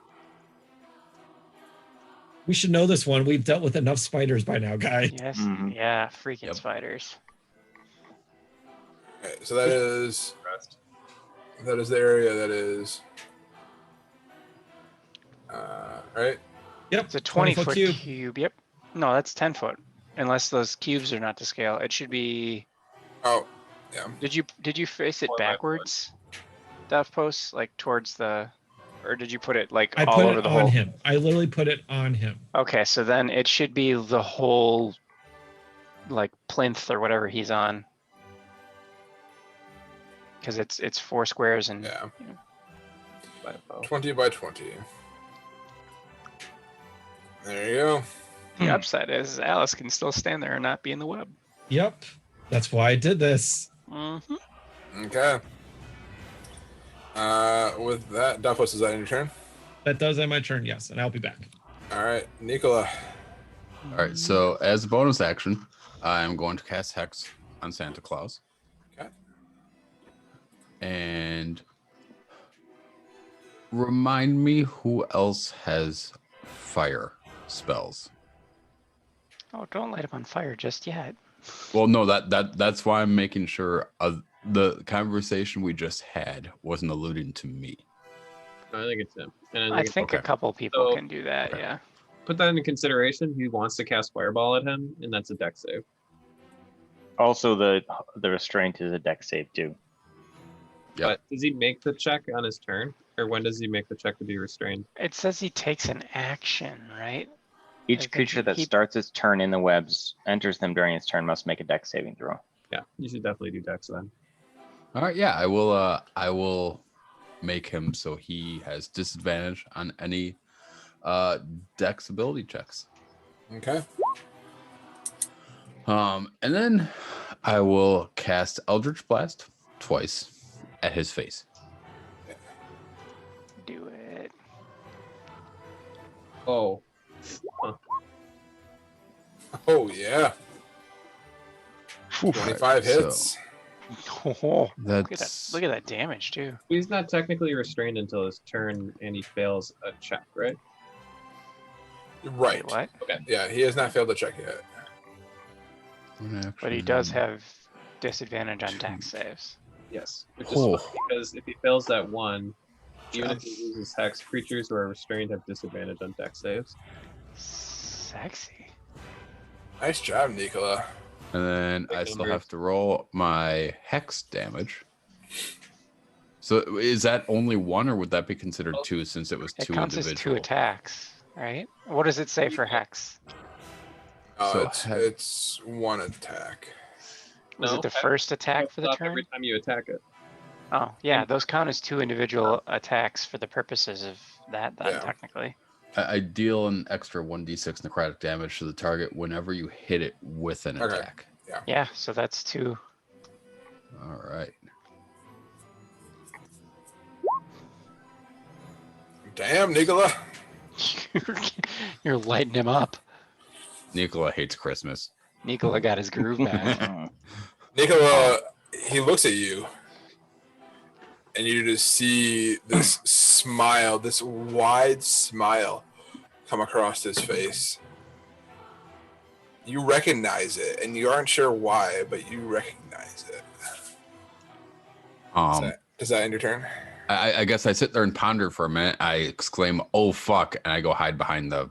We should know this one. We've dealt with enough spiders by now, guy. Yes. Mhm. Yeah. Freaking Yep. spiders. Okay, so that is Rest. the area that is right. Yep. It's a 20 foot foot cube. Yep. No, that's 10 foot. Unless those cubes are not to scale. It should be. Oh, yeah. Did you face it 4 by 4. backwards? Duff post like towards the, or did you put it like I all put over it the on whole? him. I literally put it on him. Okay, so then it should be the whole, like plinth or whatever he's on. Because it's 4 squares and Yeah. by a bow. 20 by 20. There you go. The upside is Alice can still stand there and not be in the web. Yep. That's why I did this. Mm-hmm. Okay. With that, Duffus, is that in your turn? That does end my turn, yes, and I'll be back. All right, Nicola. All right. So as a bonus action, I'm going to cast Hex on Santa Claus. Okay. And remind me who else has fire spells. Oh, don't light him on fire just yet. Well, no, that's why I'm making sure the conversation we just had wasn't alluding to me. I think it's him. And I think a okay. couple people So- can do that. Okay. Yeah. put that into consideration. He wants to cast Fireball at him, and that's a deck save. Also, the restraint is a deck save too. Yep. But does he make the check on his turn? Or when does he make the check to be restrained? It says he takes an action, right? I Each think creature that he- starts its turn in the webs, enters them during its turn, must make a deck saving throw. Yeah, you should definitely do decks then. All right, yeah, I will make him so he has disadvantage on any dex ability checks. Okay. And then I will cast Eldritch Blast twice at his face. Do it. Oh, Oh yeah. 25 So hits. Oh, look at that! that's Look at that damage too. he's not technically restrained until his turn, and he fails a check, right? Right. Wait, what? Yeah, he has not failed the check yet. But he does have disadvantage on dex saves. Yes. Which is Oh. funny, because if he fails that one, even if he uses Hex, creatures who are restrained have disadvantage on deck saves. Sexy. Nice job, Nicola. And then I still have to roll my hex damage. So is that only one, or would that be considered two since it was It two counts as individual? 2 attacks, right? What does it say for hex? Oh, So it's one attack. Was No, it the hex first attack for the Stop turn? every time you attack it. Oh, yeah, those count as 2 individual attacks for the purposes of that, then, Yeah. technically. I deal an extra 1d6 necrotic damage to the target whenever you hit it with an Okay. attack. Yeah, so that's 2. All right. Damn, Nicola. You're lighting him up. Nicola hates Christmas. Nicola got his groove back. Nicola, he looks at you, and you just see this smile, this wide smile come across his face. You recognize it, and you aren't sure why, but you recognize it. Does that end your turn? I guess I sit there and ponder for a minute. I exclaim, "Oh fuck!" and I go hide behind the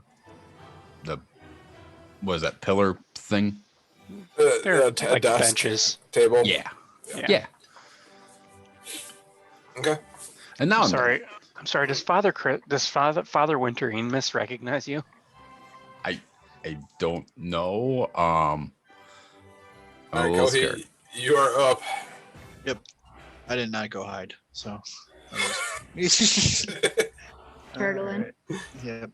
what is that pillar thing? They're A like desk benches. table. Yeah. Yeah. Yeah. Okay. And now I'm I'm done. sorry. Does Father Winterine misrecognize you? I don't know. I'm All a right, little Kohi, scared. you are up. I did not go hide, so. Turtling. Yep.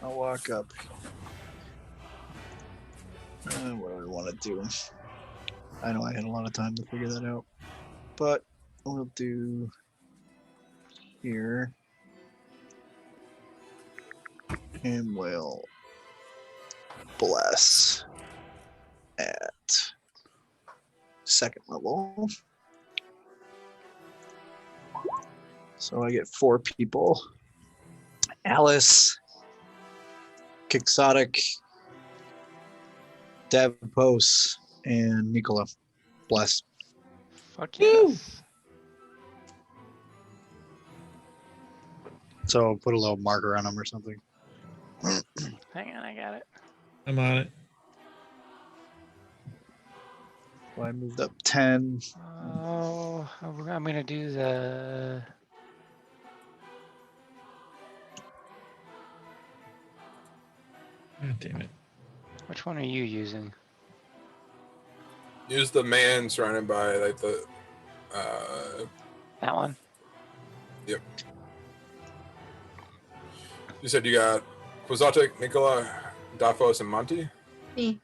I'll walk up. What do I want to do? I know I had a lot of time to figure that out, but we'll do here, and we'll bless at second level. So I get 4 people. Alice, Quixotic, Davos, and Nicola. Bless. Fuck yes. So put a little marker on them or something. Hang on, I got it. I'm on it. Well, I moved up 10. Oh, I'm gonna do the. Oh, damn it. Which one are you using? Use the man surrounded by like the. That one. Yep. You said you got Quixotic, Nicola, Davos, and Monty Me.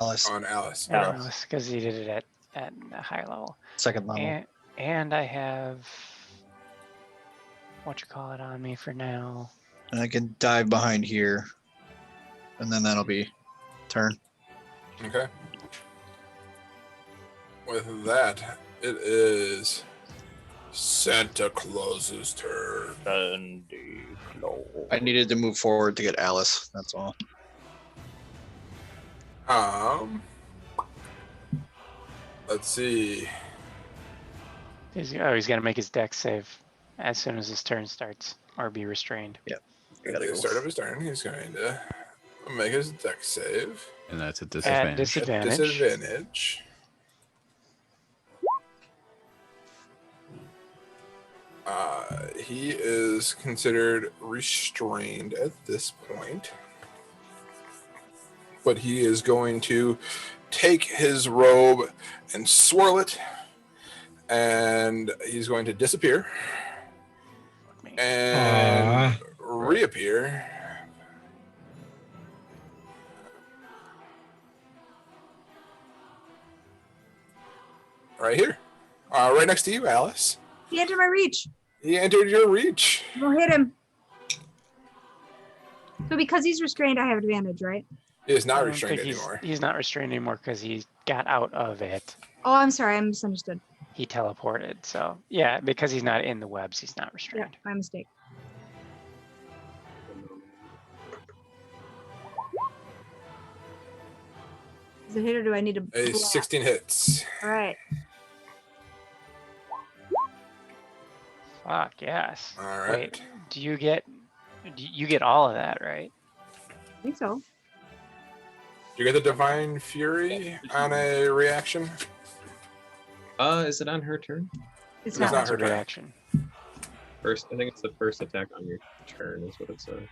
Alice, on Alice. Yeah. Okay. Because you did it at a higher level. second level. And I have what you call it on me for now. And I can dive behind here. And then that'll be turn. Okay. With that, it is Santa Claus's turn. I needed to move forward to get Alice. That's all. Let's see. He's gonna make his dex save as soon as his turn starts, or be restrained. I At gotta the go. start of his turn, he's going to make his dex save. And that's a At disadvantage. disadvantage. Disadvantage. He is considered restrained at this point. But he is going to take his robe and swirl it. And he's going to disappear. And reappear. Right here. Right next to you, Alice. He entered my reach. He entered your reach. Go hit him. So because he's restrained, I have advantage, right? He is I not don't restrained think anymore. He's not restrained anymore because he got out of it. Oh, I'm sorry. I misunderstood. He teleported. So yeah, because he's not in the webs, he's not Yeah, restrained. my mistake. Is it hit or do I need to? A blast? 16 hits. All right. Fuck yes. All right. Wait, do you get all of that, right? I think so. You get the Divine Fury on a reaction. Is it on her turn? It's It's not. not That's a her turn. reaction. First, I think it's the first attack on your turn is what it says.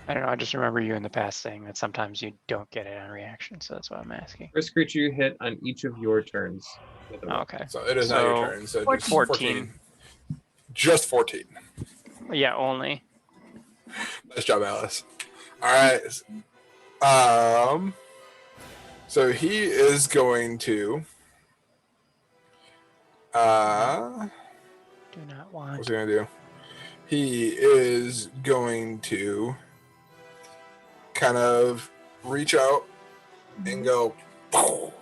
I don't know. I just remember you in the past saying that sometimes you don't get it on reaction, so that's why I'm asking. First creature you hit on each of your turns. with a Oh, weapon. okay. So it is not your So, turn. So 14. 14. Just 14. Yeah, only. Nice job, Alice. All right. So he is going to. Do not What's want. he gonna do? He is going to kind of reach out and go, "Pow."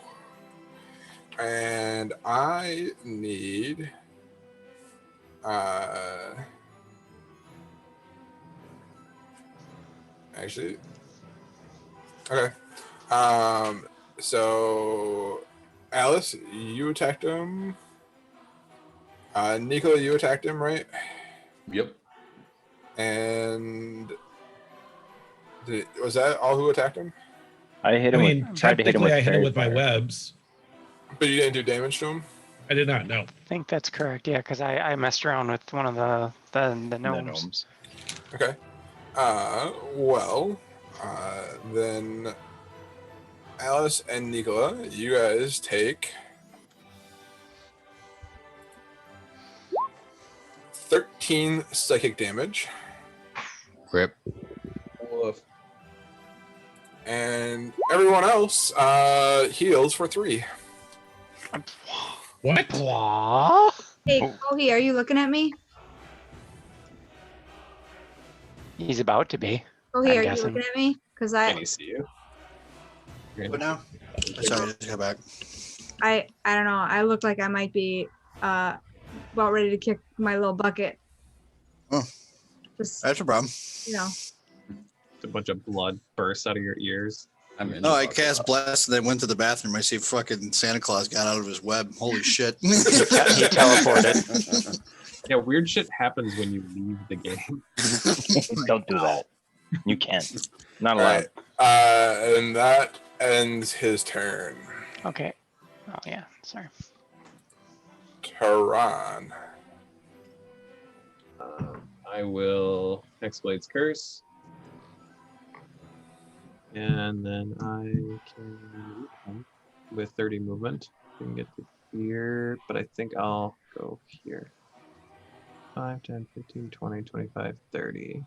And I need actually okay. So Alice, you attacked him. Nicola, you attacked him, right? Yep. And was that all who attacked him? I hit I him. mean, Tried to hit him technically, with I hit him fairy with my fire. webs. But you didn't do damage to him? I did not know. I think that's correct. Yeah, because I messed around with one of the The gnomes. gnomes. Okay. Then Alice and Nicola, you guys take 13 psychic damage. Rip. Woof. And everyone else heals for 3. What? Blah. Hey, Oh. Kohi, are you looking at me? He's about to be. Kohi, I'm are guessing. you looking at me? Because Can he see you? What now? Sorry, just go back. I don't know. I look like I might be about ready to kick my little bucket. Oh. Just, That's a problem. you know. A bunch of blood bursts out of your ears. I'm in No, the I bucket. cast bless and then went to the bathroom. I see fucking Santa Claus got out of his web. Holy shit. He teleported. Yeah, weird shit happens when you leave the game. Don't do that. You can't. Not All allowed. right. And that ends his turn. Okay. Oh yeah. Sorry. Tehran. I will Hexblade's Curse. And then I can, with 30 movement, I can get to here, but I think I'll go here. 5, 10, 15, 20, 25, 30.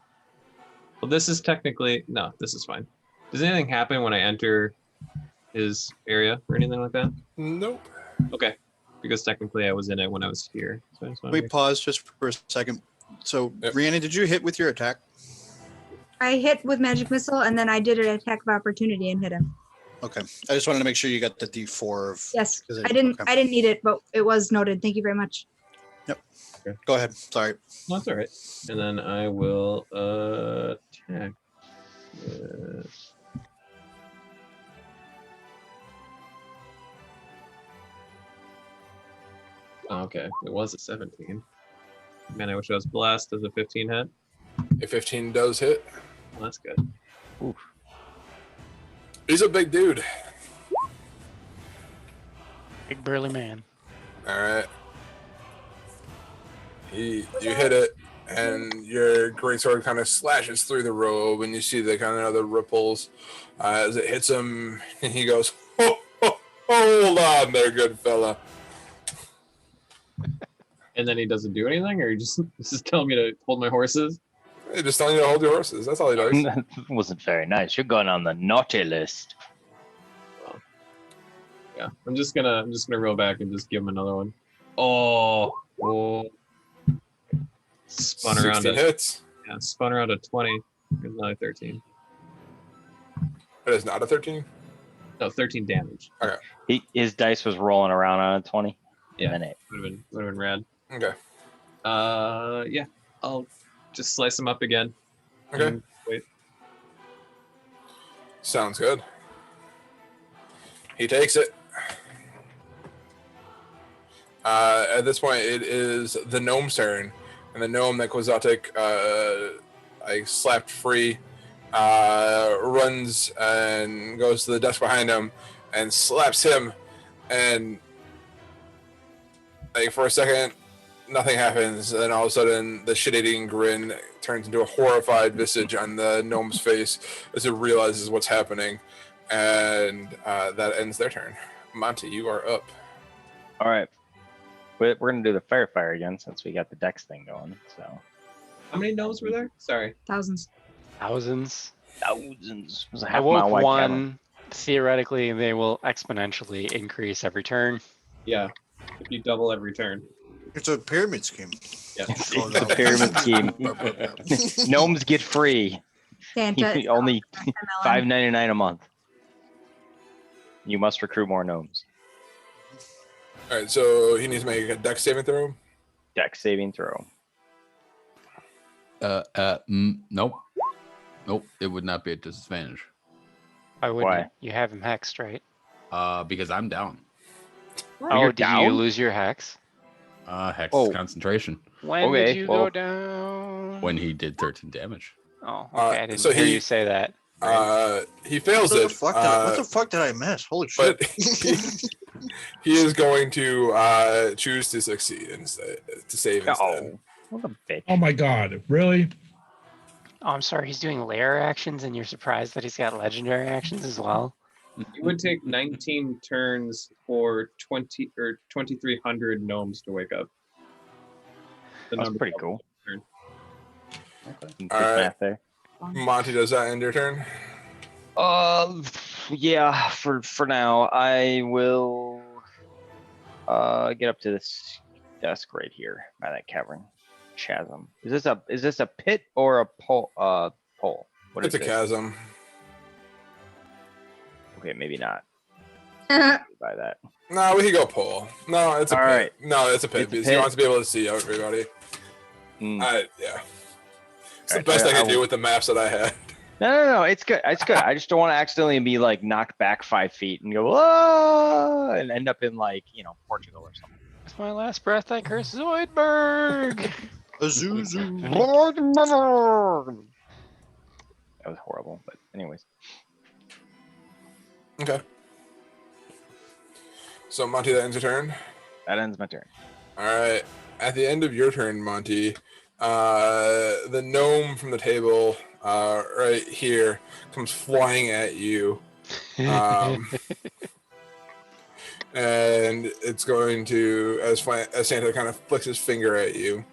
Well, this is technically, no, this is fine. Does anything happen when I enter his area or anything like that? Nope. Okay, because technically I was in it when I was here. So I just wanna We make- pause just for a second. So, Yep. Rhiannon, did you hit with your attack? I hit with magic missile and then I did an attack of opportunity and hit him. Okay. I just wanted to make sure you got the D4 of. Yes, 'Cause I didn't. okay. I didn't need it, but it was noted. Thank you very much. Go ahead. Sorry. No, that's all right. And then I will attack. Okay, it was a 17. Man, I wish I was blessed as a 15 hit. A 15 does hit. Well, that's good. He's a big dude. Big burly man. All right. You hit it, and your greatsword kind of slashes through the robe, and you see the kind of the ripples as it hits him. And he goes, "Hold on, there, good fella." And then he doesn't do anything, or he just this is telling me to hold my horses. Hey, just telling you to hold your horses. That's all he does. That wasn't very nice. You're going on the naughty list. Yeah, I'm just gonna roll back and just give him another one. Oh, spun around 16 it. hits. Yeah, spun around a 20. There's another 13. It is not a 13. No, 13 damage. His dice was rolling around on a 20. Yeah. And it, Would have been rad. Okay. Yeah, I'll just slice him up again. Okay. And wait. Sounds good. He takes it. At this point, it is the gnome's turn, and the gnome that Quixotic slapped free runs and goes to the desk behind him and slaps him, and like for a second, nothing happens. And then all of a sudden, the shit-eating grin turns into a horrified visage on the gnome's face as it realizes what's happening, and that ends their turn. Monty, you are up. all right. We're going to do the fire again since we got the dex thing going. So How many gnomes were there? Sorry. Thousands. Thousands. thousands. It was a I half woke mile wide one. cavern. Theoretically, they will exponentially increase every turn. Yeah. If you double every turn. It's a pyramid scheme. Yeah. It's a pyramid scheme. Gnomes get free. Santa. Only MLM. $5.99 a month. You must recruit more gnomes. All right, so he needs to make a dex saving throw. Dex saving throw. Nope. Nope. It would not be a disadvantage. Why wouldn't Why? you? You have him hexed, right? Because I'm down. Oh, You're did you down? lose your hex? Hex Oh. concentration When Okay, did you well- go down? when he did 13 damage. Oh, okay. I didn't so hear he- you say that. He fails What the, it, what the fuck did I miss? Holy shit. but he is going to choose to succeed instead, to save instead. Oh, what a bitch. Oh my god, really? Oh, I'm sorry. He's doing lair actions, and you're surprised that he's got legendary actions as well. It would take 19 turns for 20 or 2,300 gnomes to wake up. The That's number- pretty cool. turn. Good All right. math there. Monty, does that end your turn? Yeah. For now, I will get up to this desk right here by that cavern chasm. Is this a pit or a pole? Pole. What It's is a this? chasm. Okay, maybe not. By that. No, we could go pole. No, it's a All pit. right. No, it's a pit It's a because he pit. wants to be able to see everybody. Mm. Yeah. It's All the right, best I I could do will- with the maps that I had. No. It's good. It's good. I just don't want to accidentally be like knocked back 5 feet and go, "Whoa," and end up in like, Portugal or something. With my last breath, I curse Zoidberg. Azuzu. That was horrible, but anyways. Okay. So Monty, that ends your turn. That ends my turn. All right. At the end of your turn, Monty, the gnome from the table right here comes flying at you. And it's going to, as Santa kind of flicks his finger at you.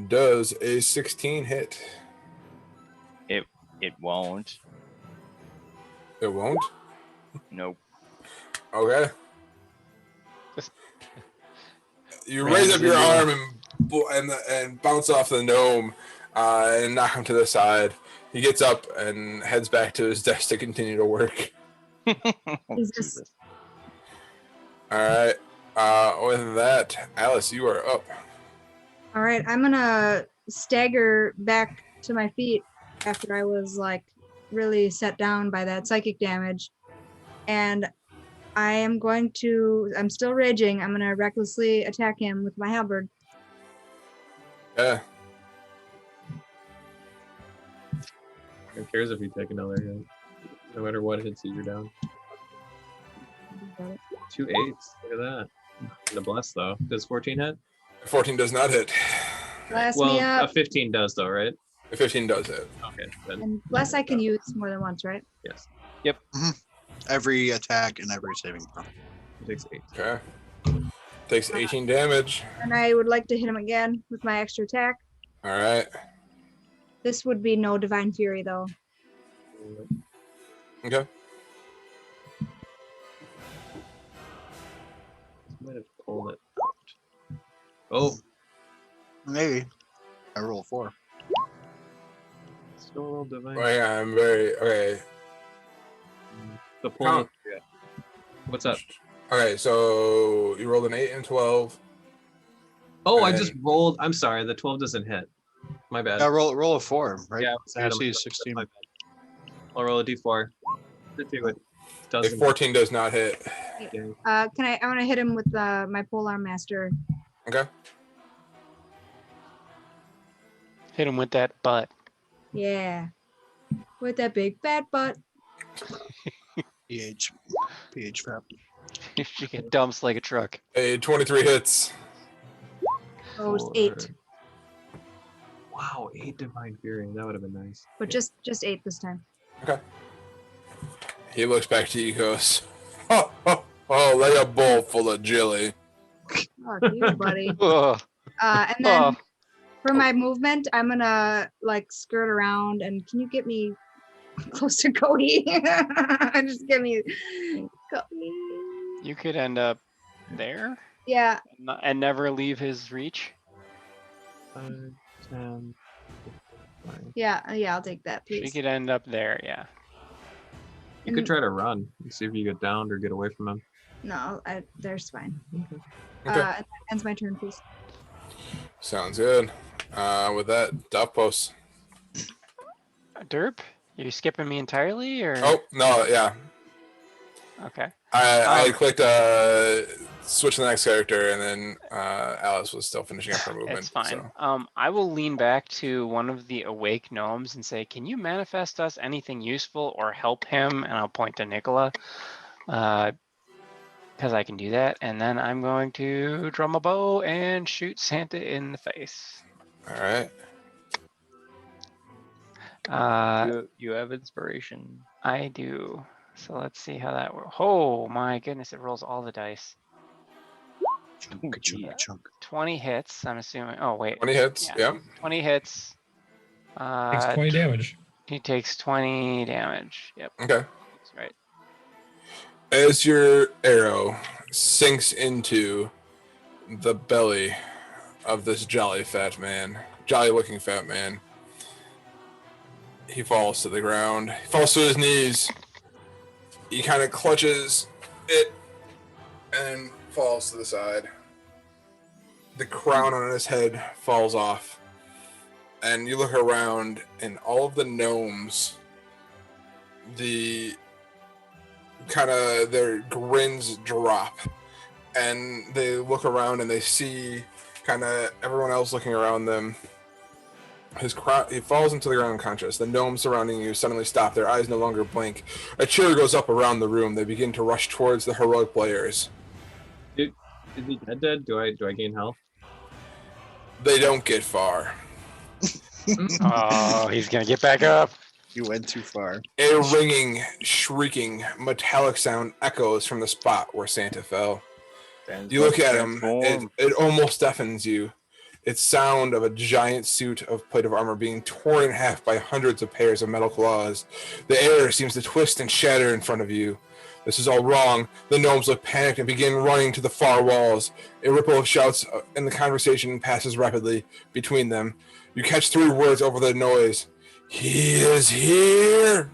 Does a 16 hit? It won't. It won't? Nope. Okay. You Ran raise up your into arm and bounce off the gnome and knock him to the side. He gets up and heads back to his desk to continue to work. Jesus. All right. With that, Alice, you are up. All right, I'm gonna stagger back to my feet after I was like really set down by that psychic damage. And I'm still raging. I'm gonna recklessly attack him with my halberd. Yeah. Who cares if you take another hit? No matter what hits you, you're down. 2 8s. Look at that. And a bless though. Does 14 hit? 14 does not hit. Bless Well, me a up. 15 does though, right? A 15 does hit. Okay, then And bless I can use more than once, right? yes. Every attack and every saving throw. It takes 8. Okay. Takes 18 damage. And I would like to hit him again with my extra attack. All right. This would be no divine fury though. Okay. Might have pulled it out. Oh, Maybe. I roll 4. still a little divine. Well, yeah, I'm very okay. The pull. Count. Yeah. What's up? Okay, so you rolled an 8 and 12. Oh, I And- just rolled. I'm sorry. The 12 doesn't hit. My bad. Yeah, roll a 4, right? Yeah, I had AC him- is 16. my bad. I'll roll a d4. To do it. A Doesn't. 14 does not hit. Yeah. I want to hit him with my polearm master. Okay. Hit him with that butt. Yeah. With that big fat butt. PH fap. She get dumps like a truck. A 23 hits. Oh, it's 8. Wow, 8 divine fury. That would have been nice. But just 8 this time. He looks back to you, goes, oh, like a bowl full of jelly. Oh, you, buddy. Ugh. And then Oh. for my movement, I'm gonna like skirt around and can you get me close to Cody? Just get me Cody. You could end up there Yeah, and never leave his reach. 5, 10, 15. yeah, I'll take that, She please. could end up there, yeah. You could try to run and see if you get downed or get away from him. No, there's fine. Okay. And that ends my turn, please. Sounds good. With that, Duff post. Derp, you skipping me entirely, or? Oh, no, yeah. Okay. I clicked switch to the next character, and then Alice was still finishing up her movement. It's fine. So. I will lean back to one of the awake gnomes and say, "Can you manifest us anything useful or help him?" And I'll point to Nicola, because I can do that. And then I'm going to draw my bow and shoot Santa in the face. All right. You have inspiration. I do. So let's see how that works. Oh my goodness! It rolls all the dice. Yeah. 20 hits, I'm assuming. Oh, wait. 20 hits. Yeah. Yeah. 20 hits. Takes 20 damage. He takes 20 damage. Yep, Okay. that's right. As your arrow sinks into the belly of this jolly looking fat man, he falls to the ground. He falls to his knees. He kind of clutches it and falls to the side. The crown on his head falls off. And you look around, and all of the gnomes, their grins drop, and they look around and they see kind of everyone else looking around them. His crown, he falls into the ground unconscious. The gnomes surrounding you suddenly stop. Their eyes no longer blink. A cheer goes up around the room. They begin to rush towards the heroic players. Is he dead? Do I gain health? They don't get far. Oh, he's gonna get back up. You went too far. A ringing, shrieking, metallic sound echoes from the spot where Santa fell. You look at him, it almost deafens you. It's sound of a giant suit of plate of armor being torn in half by hundreds of pairs of metal claws. The air seems to twist and shatter in front of you. This is all wrong. The gnomes look panicked and begin running to the far walls. A ripple of shouts and the conversation passes rapidly between them. You catch 3 words over the noise. He is here!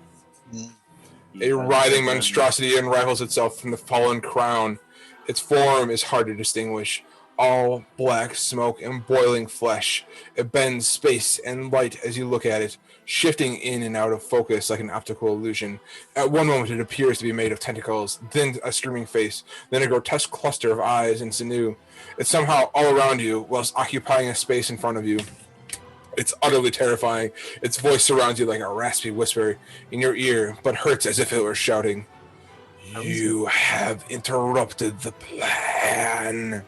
A writhing monstrosity unravels itself from the fallen crown. Its form is hard to distinguish. All black smoke and boiling flesh. It bends space and light as you look at it, shifting in and out of focus like an optical illusion. At one moment it appears to be made of tentacles, then a screaming face, then a grotesque cluster of eyes and sinew. It's somehow all around you, whilst occupying a space in front of you. It's utterly terrifying. Its voice surrounds you like a raspy whisper in your ear, but hurts as if it were shouting. You have interrupted the plan.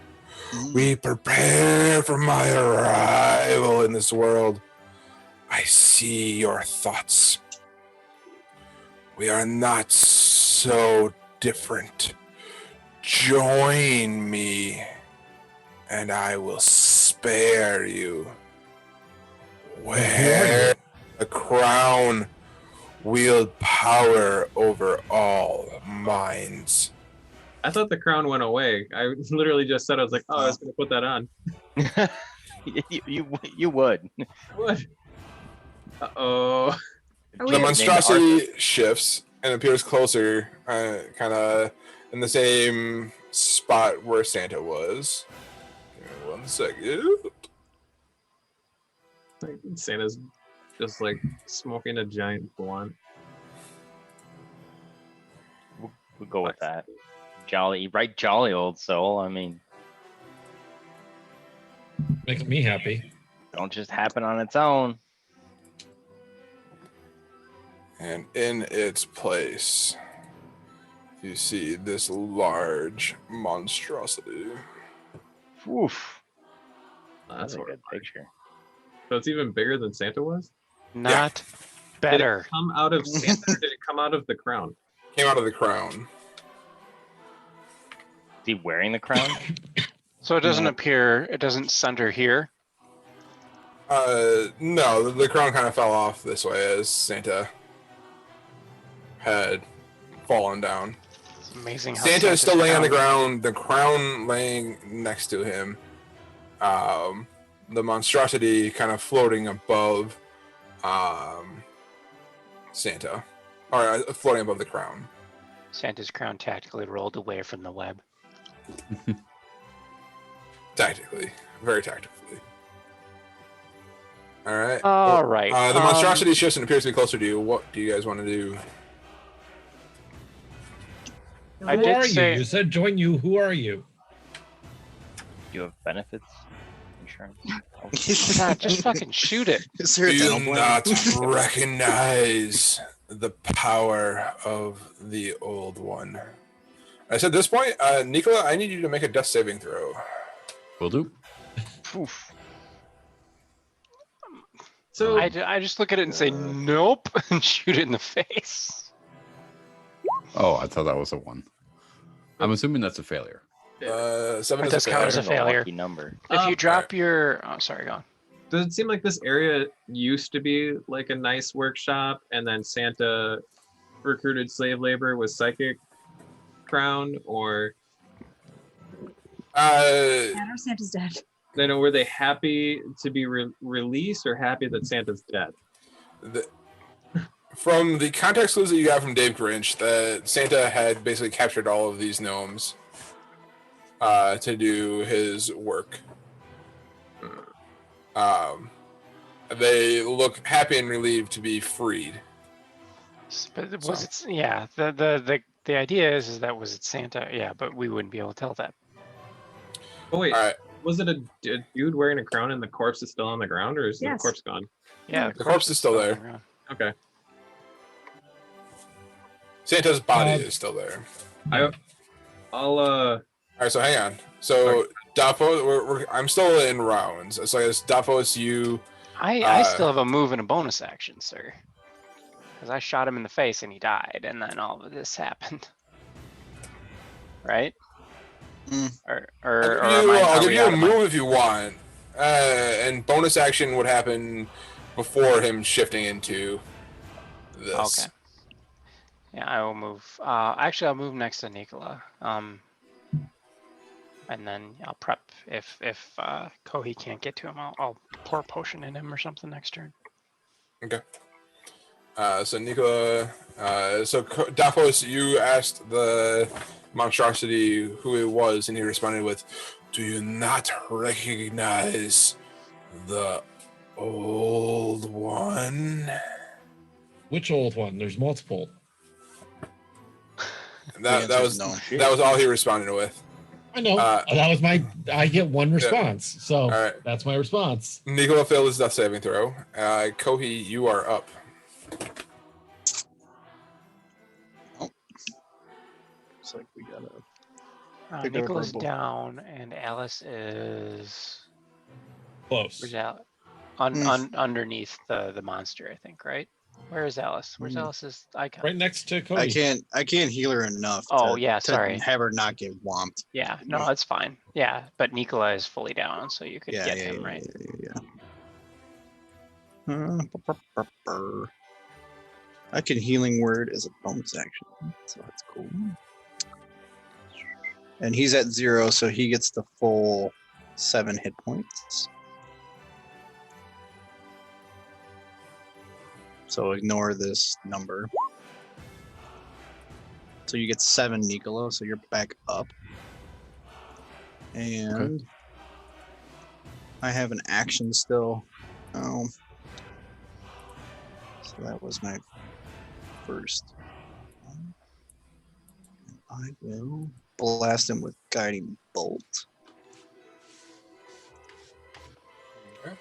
We prepare for my arrival in this world. I see your thoughts. We are not so different. Join me, and I will spare you. Wear the crown, wield power over all minds. I thought the crown went away. I literally just said, I was like, oh, I was going to put that on. you would. What? Uh-oh. The monstrosity shifts and appears closer, kind of in the same spot where Santa was. Give me 1 second. Like, Santa's just like smoking a giant blunt. We'll go with that. Jolly, right? Jolly old soul. I mean, Makes me happy. don't just happen on its own. And in its place, you see this large monstrosity. Oof. That's That's a good horrifying. picture. So it's even bigger than Santa was? Not Did better. it come out of Santa or did it come out of the crown? Came out of the crown. Is he wearing the crown? So it doesn't appear, it doesn't center here. No, the crown kind of fell off this way as Santa had fallen down. It's amazing how Santa is Santa's still laying on the crown- ground, the crown laying next to him. The monstrosity kind of floating above Santa, or floating above the crown. Santa's crown tactically rolled away from the web. Tactically, very tactically. All right. All right. The monstrosity shifts and appears to be closer to you. What do you guys want to do? I Who did are say- you? You said join you. Who are you? Do you have benefits? Insurance? God, just fucking shoot it. Is there a Do dental you plan? not recognize the power of the old one? I said at this point, Nicola, I need you to make a death saving throw. Will do. Oof. So I just look at it and say nope and shoot it in the face. Oh, I thought that was a 1. I'm assuming that's a failure. 7 It is does a count as failure. a failure. Lucky number. If you Um, drop your, oh, sorry, go on. Does it seem like this area used to be like a nice workshop, and then Santa recruited slave labor with psychic crown, or Matter Santa's dead. you know, were they happy to be released or happy that Santa's dead? From the context clues that you got from Dave Grinch, that Santa had basically captured all of these gnomes to do his work. They look happy and relieved to be freed. But was it? Yeah. The idea is that was it Santa? Yeah, but we wouldn't be able to tell that. Oh wait, All right. was it a dude wearing a crown and the corpse is still on the ground, or is Yes. the corpse gone? Yeah, The corpse is still on there. the ground. Okay. Santa's body is still there. I'll All right, so hang on. So Dafo, I'm still in rounds. So I guess Dafos, you. I still have a move and a bonus action, sir. Because I shot him in the face and he died, and then all of this happened. Right? I'll give you a move if you want, and bonus action would happen before him shifting into this. Okay. Yeah, I will move. Actually, I'll move next to Nicola. And then I'll prep if Kohi can't get to him. I'll pour a potion in him or something next turn. Okay. So Nicola, Dafos, you asked the monstrosity who it was, and he responded with, "Do you not recognize the old one?" Which old one? There's multiple. That The answer was is no. that was all he responded with. I know. Uh, that was my. I get one response, so All right. that's my response. Nicola failed his death saving throw. Kohi, you are up. It's like we gotta. Pick up Nicola's purple. down, and Alice is. Close. Where's Alice? Mm. Underneath the monster, I think, right? Where is Alice? Where's Mm. Alice's icon? Right next to Cody. I can't heal her enough. Oh, to, yeah, to sorry. have her not get whomped. Yeah, no, that's fine. Yeah, but Nicola is fully down, so you could Yeah, get yeah, him, yeah, right? yeah. I can healing word as a bonus action, so that's cool. And he's at 0, so he gets the full 7 hit points. So ignore this number. So you get 7, Niccolo, so you're back up. And I have an action still. Oh. So that was my first one. I will blast him with guiding bolt. Okay.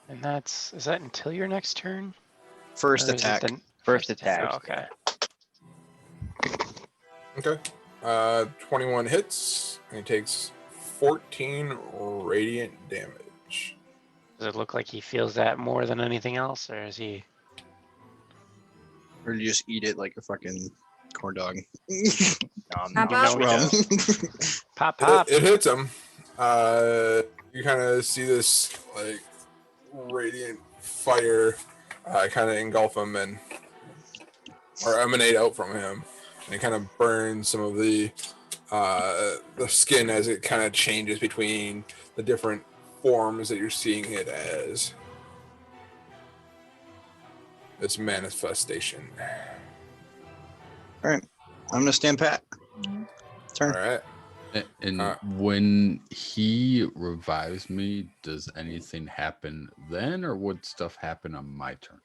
And is that until your next turn? First Or is it attack. the- First attack. Oh, okay. Okay. 21 hits, and he takes 14 radiant damage. Does it look like he feels that more than anything else, or is he? Or you just eat it like a fucking corn dog. Pop you up. know he does. Pop, pop. It hits him. You kind of see this like radiant fire kind of engulf him or emanate out from him, and it kind of burns some of the skin as it kind of changes between the different forms that you're seeing it as. This manifestation. I'm gonna stand pat. All Turn. right. And when he revives me, does anything happen then, or would stuff happen on my turn?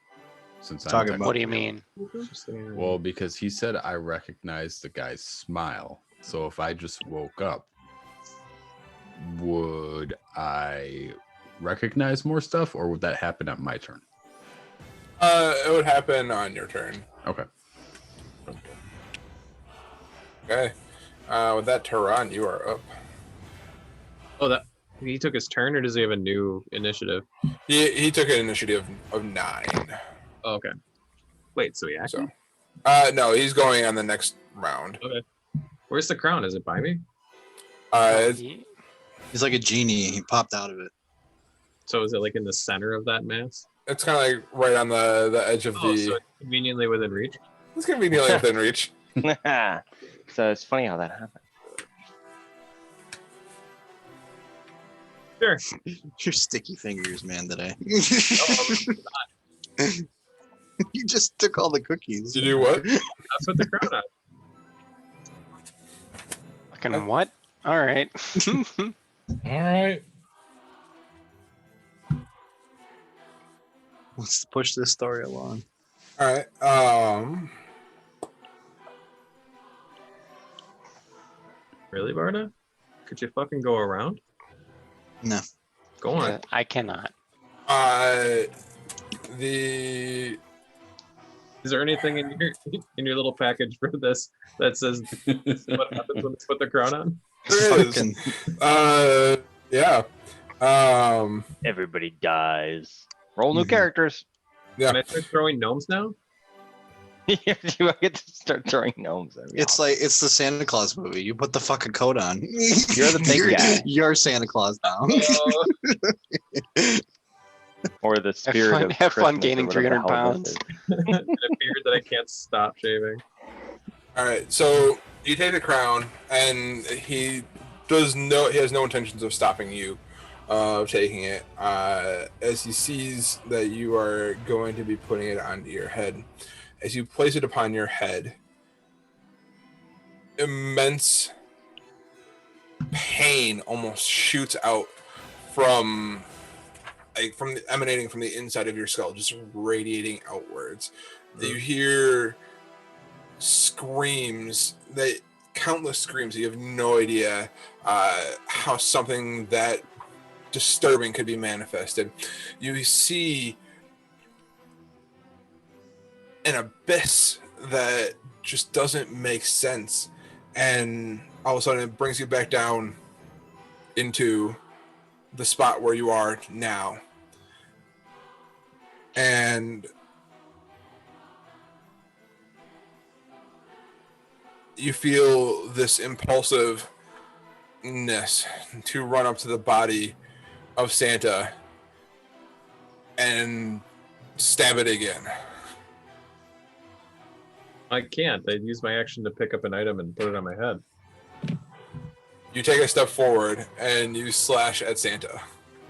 Since I'm Talking about- What do you mean? well, because he said I recognize the guy's smile. So if I just woke up, would I recognize more stuff, or would that happen on my turn? It would happen on your turn. Okay. Okay. With that, Tehran, you are up. Oh, that he took his turn, or does he have a new initiative? He took an initiative of 9. Oh, okay. Wait, so he actually? No, he's going on the next round. Okay. Where's the crown? Is it by me? Ye- He's like a genie. He popped out of it. So is it like in the center of that mass? It's kind of like right on the edge of Oh, the. so it's conveniently within reach. It's conveniently within reach. So it's funny how that happened. Sure. Your sticky fingers, man, today. Oh, You just took all the cookies. You do what? I'll put the crown on. Fucking what? All right. All right. Let's push this story along. All right. Really, Barda? Could you fucking go around? No. Go on. I cannot. The Is there anything in your little package for this that says what happens when they put the crown on? there is. Fucking- Yeah. Everybody dies. Roll new Mhm. characters. Can I start throwing gnomes now? You get to start throwing gnomes. That'd be It's awesome. like it's the Santa Claus movie. You put the fucking coat on. You're the big guy. You're Santa Claus now. Or the spirit fun- of have fun Christmas or gaining whatever the 300 hell this pounds. is. And a beard that I can't stop shaving. All right. So you take the crown, and he has no intentions of stopping you, of taking it. As he sees that you are going to be putting it onto your head, as you place it upon your head, immense pain almost shoots out from emanating from the inside of your skull, just radiating outwards. You hear screams, countless screams. You have no idea how something that disturbing could be manifested. You see an abyss that just doesn't make sense, and all of a sudden it brings you back down into the spot where you are now. And you feel this impulsiveness to run up to the body of Santa and stab it again. I can't. I'd use my action to pick up an item and put it on my head. You take a step forward and you slash at Santa.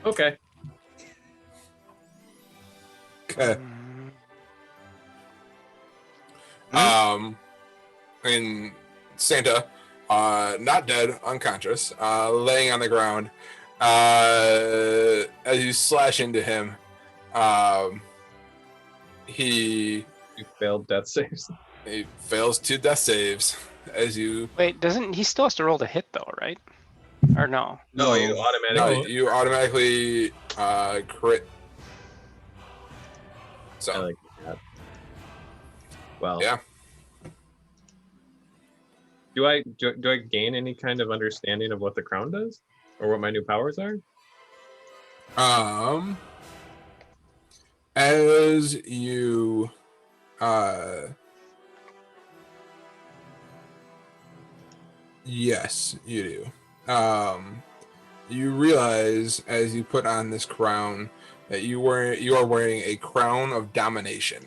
Okay. Okay. And Santa, not dead, unconscious, laying on the ground. As you slash into him, he You failed death saves. fails 2 death saves. As you Wait, doesn't he still has to roll to hit though, right? Or no? No, you automatically. you automatically crit. I So like that. Well, yeah. Do I gain any kind of understanding of what the crown does, or what my new powers are? As you yes, you do. You realize as you put on this crown that you are wearing a crown of domination,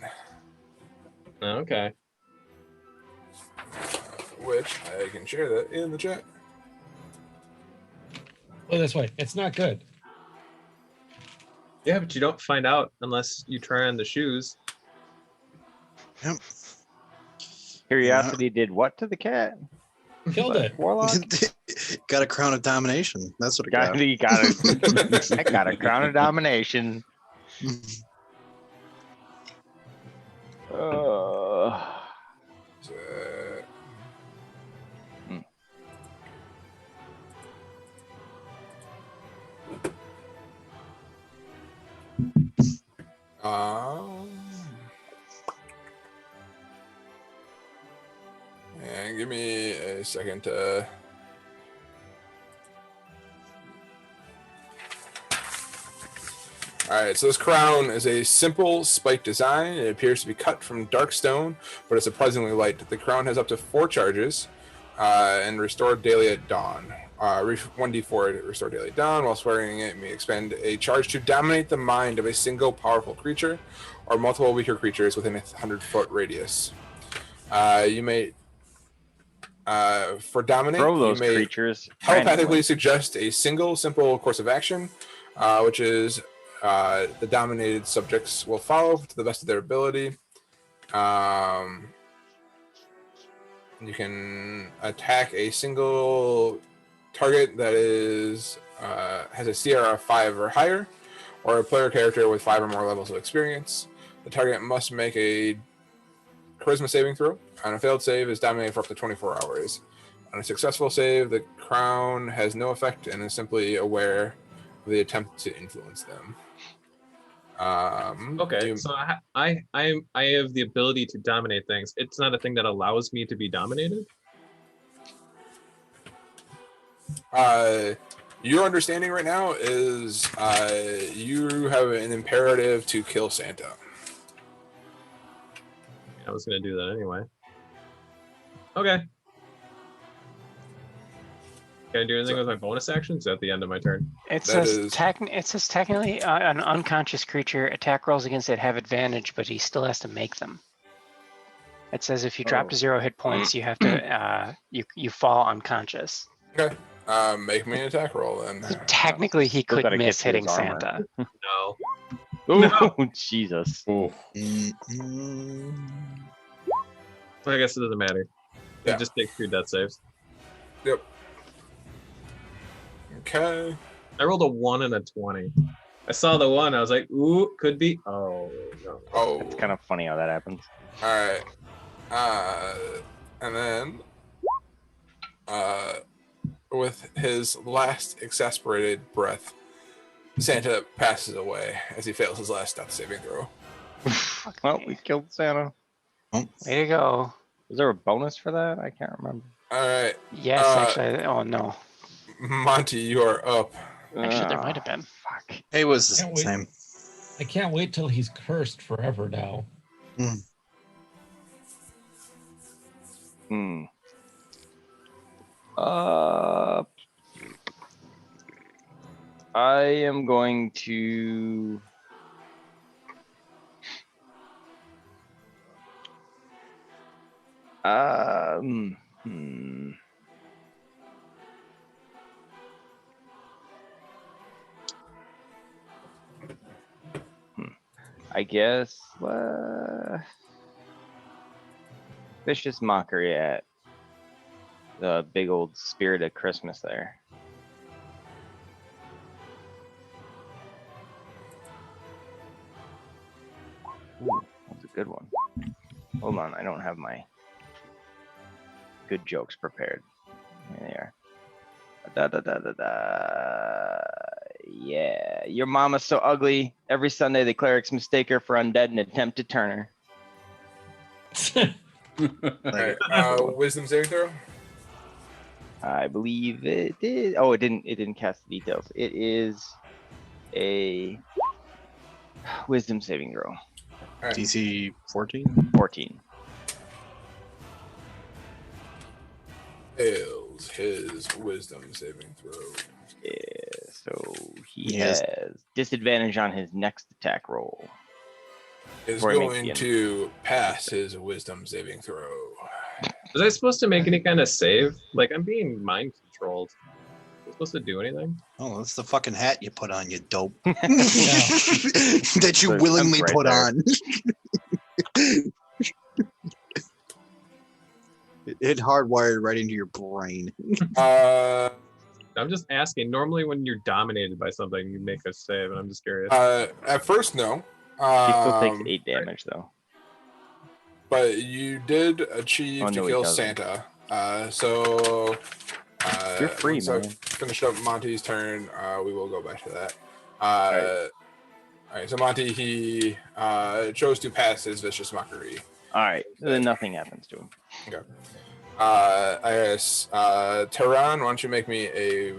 Okay. which I can share that in the chat. Oh, this way. It's not good. Yeah, but you don't find out unless you try on the shoes. Yep. Curiosity did what to the cat? Killed it. Warlock? Got a crown of domination. That's what it got, got. he got it. I got a crown of domination. Uh, And give me a second to. All right, so this crown is a simple spike design. It appears to be cut from dark stone, but it's surprisingly light. The crown has up to 4 charges and restored daily at dawn. 1d4 restored daily at dawn. While wearing it, may expend a charge to dominate the mind of a single powerful creature or multiple weaker creatures within a 100-foot radius. You may, for dominate, Throw those you may creatures telepathically randomly. suggest a single simple course of action, which is the dominated subjects will follow to the best of their ability. You can attack a single target that is has a CR of 5 or higher, or a player character with 5 or more levels of experience. The target must make a charisma saving throw. On a failed save, is dominated for up to 24 hours. On a successful save, the crown has no effect and is simply aware of the attempt to influence them. Okay, so I have the ability to dominate things. It's not a thing that allows me to be dominated. Your understanding right now is you have an imperative to kill Santa. I was gonna do that anyway. Okay. Can I do anything with my bonus actions at the end of my turn? It That says, is- technically an unconscious creature, attack rolls against it have advantage, but he still has to make them. It says if you drop to 0 hit points, you have to you fall unconscious. Okay. Make me an attack roll then. So technically, he Still could gotta get miss to hitting his armor. Santa. No. Oh, Jesus. Oh, I guess it doesn't matter. Yeah. It just takes 2 death saves. Yep. Okay. I rolled a 1 and a 20. I saw the 1. I was like, ooh, could be. Oh, no. Oh. It's kind of funny how that happens. All right. And then, with his last exasperated breath, Santa passes away as he fails his last death saving throw. Well, we killed Santa. Way to go. Was there a bonus for that? I can't remember. All right, Yes, actually. Oh, no. Monty, you are up. Actually, there Ah, might have been. Fuck. It was the Can't wait. same. I can't wait till he's cursed forever now. Hmm. I am going to. Hmm. I guess. Vicious mockery at the big old spirit of Christmas there. Ooh, that's a good one. Hold on, I don't have my good jokes prepared. Here they are. Da da da da da. Yeah, your mama's so ugly. Every Sunday, the clerics mistake her for undead and attempt to turn her. All right, wisdom saving throw. I believe it did. Oh, it didn't. It didn't cast the details. It is a wisdom saving throw. All right. DC 14. 14. Fails his wisdom saving throw. Yeah, so he Yes. has disadvantage on his next attack roll. Is Before he makes going the to pass his wisdom saving throw. Was I supposed to make any kind of save? Like, I'm being mind controlled. Was I supposed to do anything? Oh, that's the fucking hat you put on, you dope. Yeah. That you So, willingly right put there. on. It hardwired right into your brain. I'm just asking. Normally, when you're dominated by something, you make a save, and I'm just curious. At first, no. He still takes 8 damage though. But you did achieve Oh, to no, he kill doesn't. Santa. So You're free, once I've man. finished up Monty's turn, we will go back to that. Alright. All right, so Monty, he chose to pass his vicious mockery. All right, then nothing happens to him. I guess, Tehran, why don't you make me a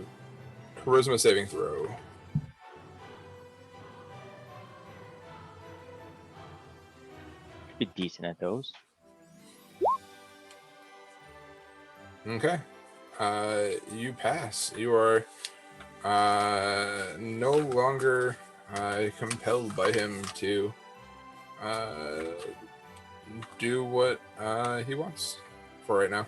charisma saving throw? Be decent at those. Okay. You pass. You are no longer compelled by him to do what he wants for right now.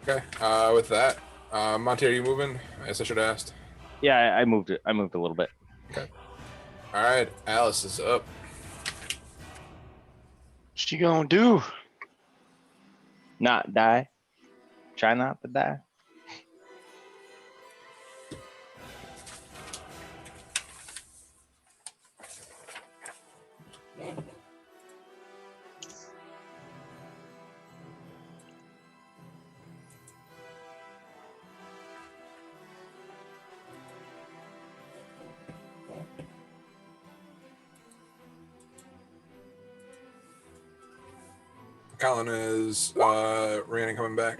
Okay. With that, Monty, are you moving? I guess I should have asked. Yeah, I moved it. I moved a little bit. Okay. All right. Alice is up. She gonna do? Not die. Try not to die. Colin, is Rhiannon coming back?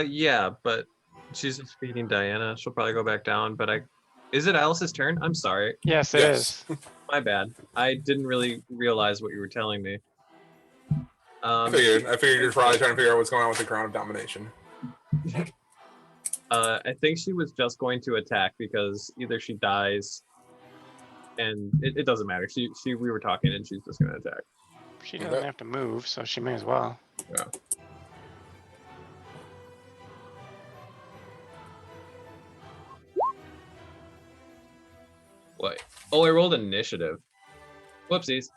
Yeah, but she's just feeding Diana. She'll probably go back down. But is it Alice's turn? I'm sorry. Yes, it is. My bad. I didn't really realize what you were telling me. I figured you're probably trying to figure out what's going on with the Crown of Domination. I think she was just going to attack because either she dies, and it doesn't matter. We were talking, and she's just going to attack. She doesn't have to move, so she may as well. Yeah. What? Oh, I rolled initiative. Whoopsies.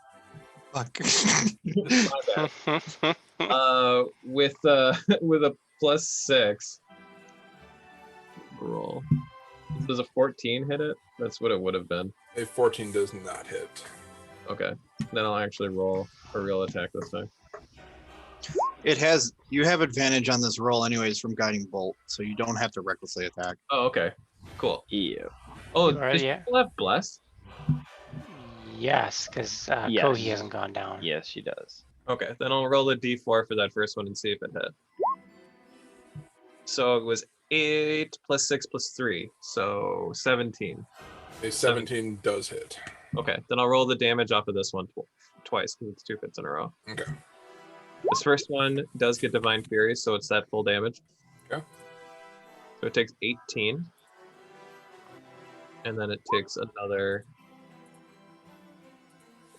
Fuck. My bad. With a +6 roll. Does a 14 hit it? That's what it would have been. A 14 does not hit. Okay. Then I'll actually roll a real attack this time. You have advantage on this roll anyways from guiding bolt, so you don't have to recklessly attack. Oh, okay. Cool. Yeah. Oh, You already- does she still have bless? Yes, because Yes. Kohi hasn't gone down. Yes, she does. Okay, then I'll roll a d4 for that first one and see if it hit. So it was 8 + 6 + 3, so 17. A 17 does hit. Okay, then I'll roll the damage off of this one twice because it's 2 hits in a row. Okay. This first one does get Divine Fury, so it's that full damage. Okay. So it takes 18. And then it takes another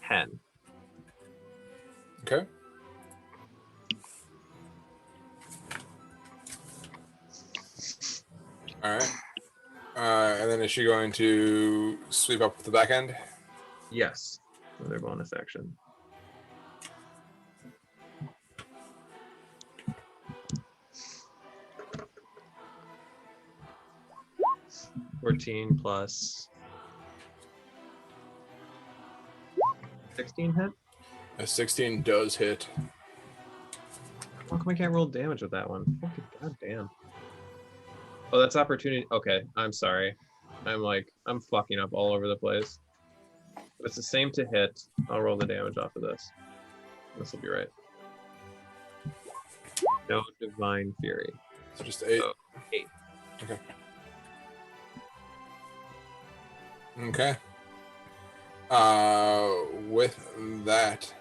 10. Okay. All right. And then is she going to sweep up the back end? Yes. Another bonus action. (14 plus 16 hit? A 16 does hit. How come I can't roll damage with that one? Fucking goddamn. Oh, that's opportunity. Okay, I'm sorry. I'm fucking up all over the place. But it's the same to hit. I'll roll the damage off of this. This will be right. No Divine Fury. So just 8. Oh, 8. Okay. Okay. With that,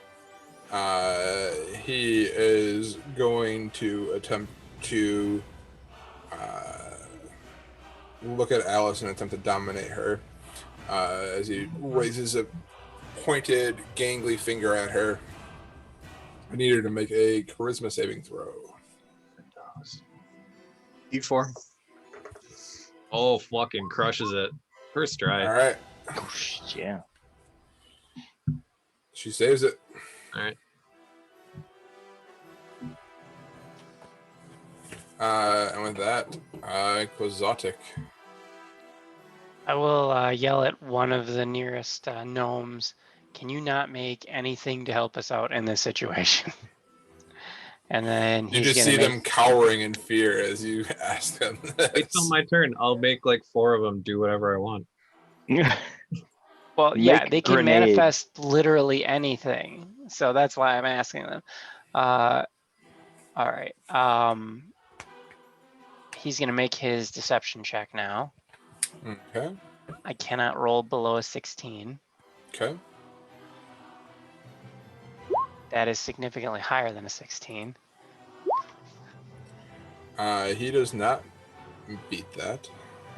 he is going to attempt to look at Alice and attempt to dominate her as he raises a pointed, gangly finger at her. I need her to make a charisma saving throw. D4. Oh, fucking crushes it. First try. All right. Yeah. She saves it. All right. And with that, Quixotic. I will yell at one of the nearest gnomes. Can you not make anything to help us out in this situation? And then You he's just gonna see them cowering in fear as you ask them this. Wait till my turn. I'll make like 4 of them do whatever I want. Well, yeah, Make they can grenades. manifest literally anything. So that's why I'm asking them. All right. He's gonna make his deception check now. Okay. I cannot roll below a 16. Okay. That is significantly higher than a 16. He does not beat that.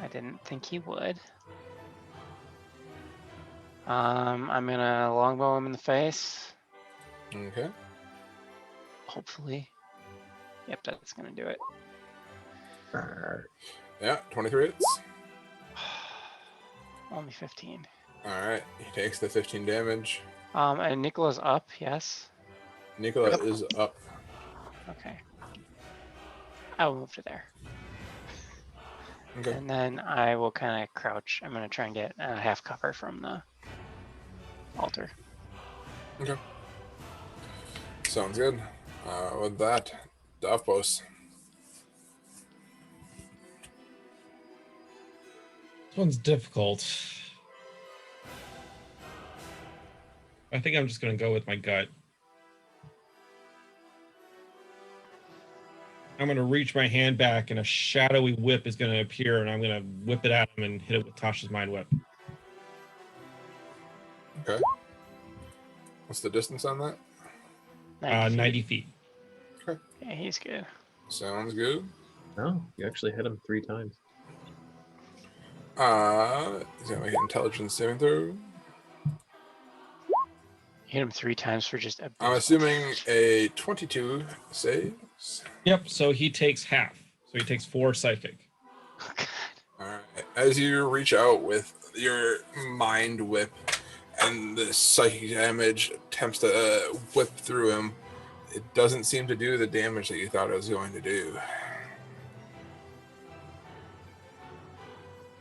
I didn't think he would. I'm gonna longbow him in the face. Okay. Hopefully. Yep, that's gonna do it. Yeah, 23 hits. Only 15. All right. He takes the 15 damage. And Nicola's up, yes? Nicola is up. Okay. I will move to there. Okay. And then I will kind of crouch. I'm gonna try and get half cover from the altar. Okay. Sounds good. With that, Davos. This one's difficult. I think I'm just going to go with my gut. I'm going to reach my hand back and a shadowy whip is going to appear and I'm going to whip it at him and hit it with Tasha's Mind Whip. Okay. What's the distance on that? 90 feet. Okay. Yeah, he's good. Sounds good. Oh, you actually hit him 3 times. He's gonna make an intelligence saving throw. Hit him 3 times for just a I'm assuming a 22 saves. Yep, so he takes half. So he takes 4 psychic. All right. As you reach out with your mind whip, and the psychic damage attempts to whip through him, it doesn't seem to do the damage that you thought it was going to do.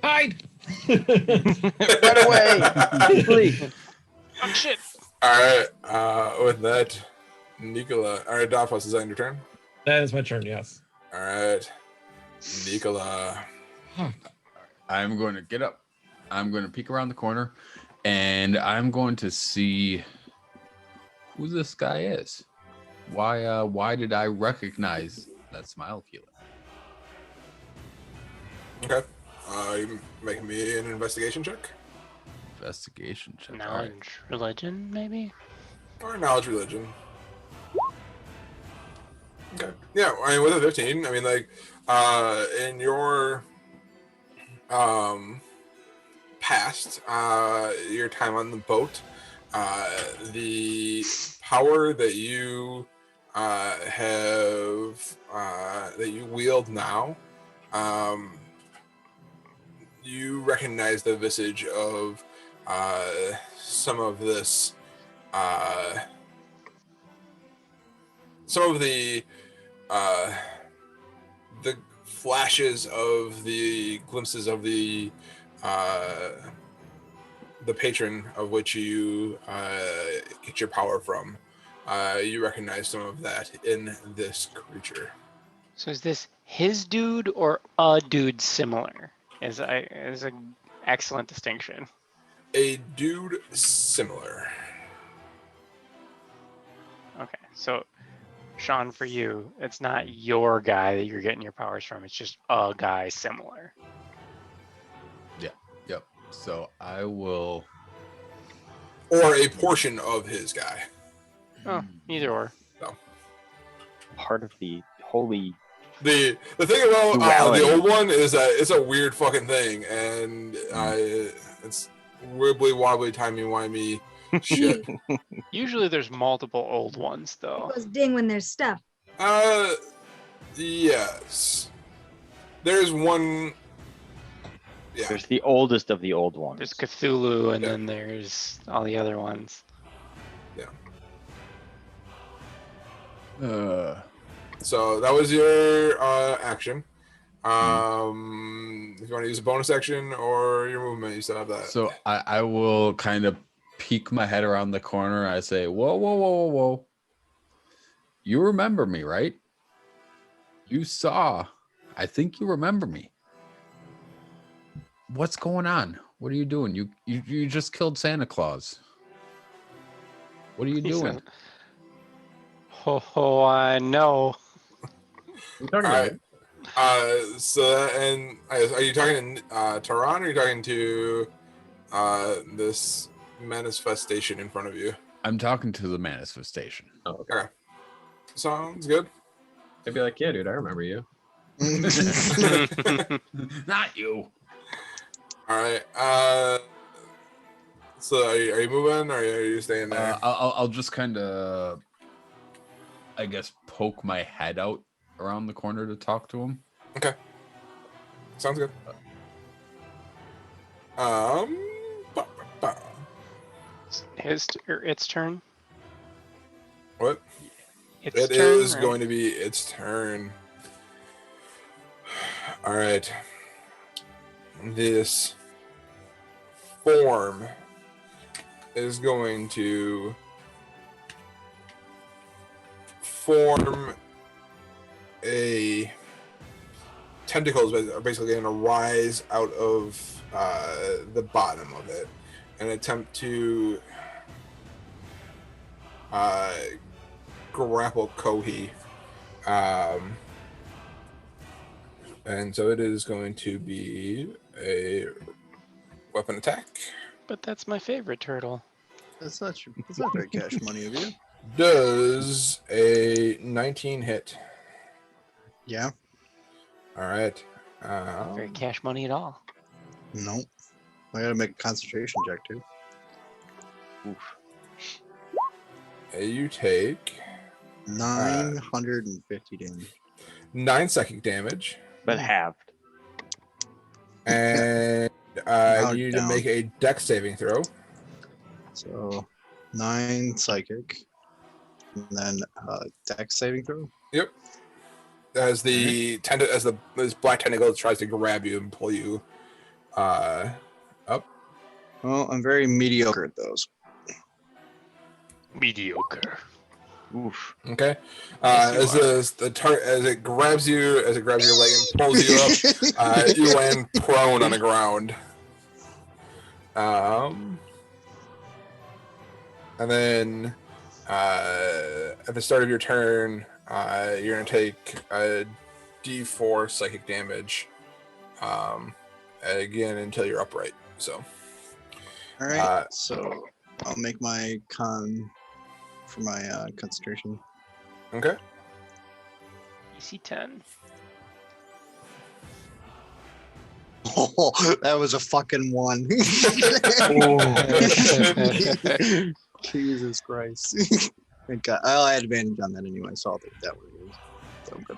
Hide! Right away! Please. Oh shit! All right. With that, Nicola, all right, Davos, is that your turn? That is my turn, yes. All right, Nicola. I'm going to get up. I'm going to peek around the corner, and I'm going to see who this guy is. Why did I recognize that smile healer? Okay. You making me an investigation check? Investigation check. All Knowledge, right. religion, maybe? Or knowledge religion. Okay. Yeah, I mean with a 15, I mean like in your past your time on the boat, the power that you have that you wield now, you recognize the visage of some of this some of the flashes of the glimpses of the patron of which you get your power from. You recognize some of that in this creature. So is this his dude or a dude similar? Is an excellent distinction. A dude similar. Okay, so Sean, for you, it's not your guy that you're getting your powers from. It's just a guy similar. Yep. So I will. Or a portion of his guy. Oh, either or. Part of the holy. The thing about Duality. the old one is that it's a weird fucking thing, and it's wibbly wobbly timey wimey shit. Usually there's multiple old ones though. It goes ding when there's stuff. Yes. There's one. Yeah. There's the oldest of the old ones. There's Cthulhu and Yeah. then there's all the other ones. So that was your action. If you want to use a bonus action or your movement, you still have that. So I will kind of peek my head around the corner. I say, whoa. You remember me, right? You saw. I think you remember me. What's going on? What are you doing? You just killed Santa Claus. What are you He doing? said, ho, I know. What are you talking All about? right. Are you talking to Tehran, or are you talking to this manifestation in front of you? I'm talking to the manifestation. Oh, okay. Sounds good. I'd be like, yeah, dude, I remember you. Not you. All right. So are you moving, or are you staying there? I'll just kind of, I guess, poke my head out around the corner to talk to him. Okay. Sounds good. Ba, ba, ba. Its turn. What? Its It turn, is right? going to be its turn. All right. This form is going to form a tentacles are basically going to rise out of the bottom of it and attempt to grapple Kohi. And so it is going to be a weapon attack. But that's my favorite turtle. That's not very cash money of you. Does a 19 hit? Yeah. All right. Very cash money at all. No. I gotta make a concentration check too. Oof. You take 950 damage. 9 psychic damage, But halved. and Knocked you need to down. make a dex saving throw. So 9 psychic. And then dex saving throw. As the this black tentacle tries to grab you and pull you up. Well, I'm very mediocre at those. Mediocre. Oof. Okay. Yes, you As it grabs your leg and pulls you up, you land prone on the ground. And then at the start of your turn, you're gonna take a D4 psychic damage. Again until you're upright. So. All right. So I'll make my con for my concentration. Okay. EC 10. Oh, that was a fucking 1. Jesus Christ. Thank God. I had advantage on that anyway, so I'll take that one. So I'm good.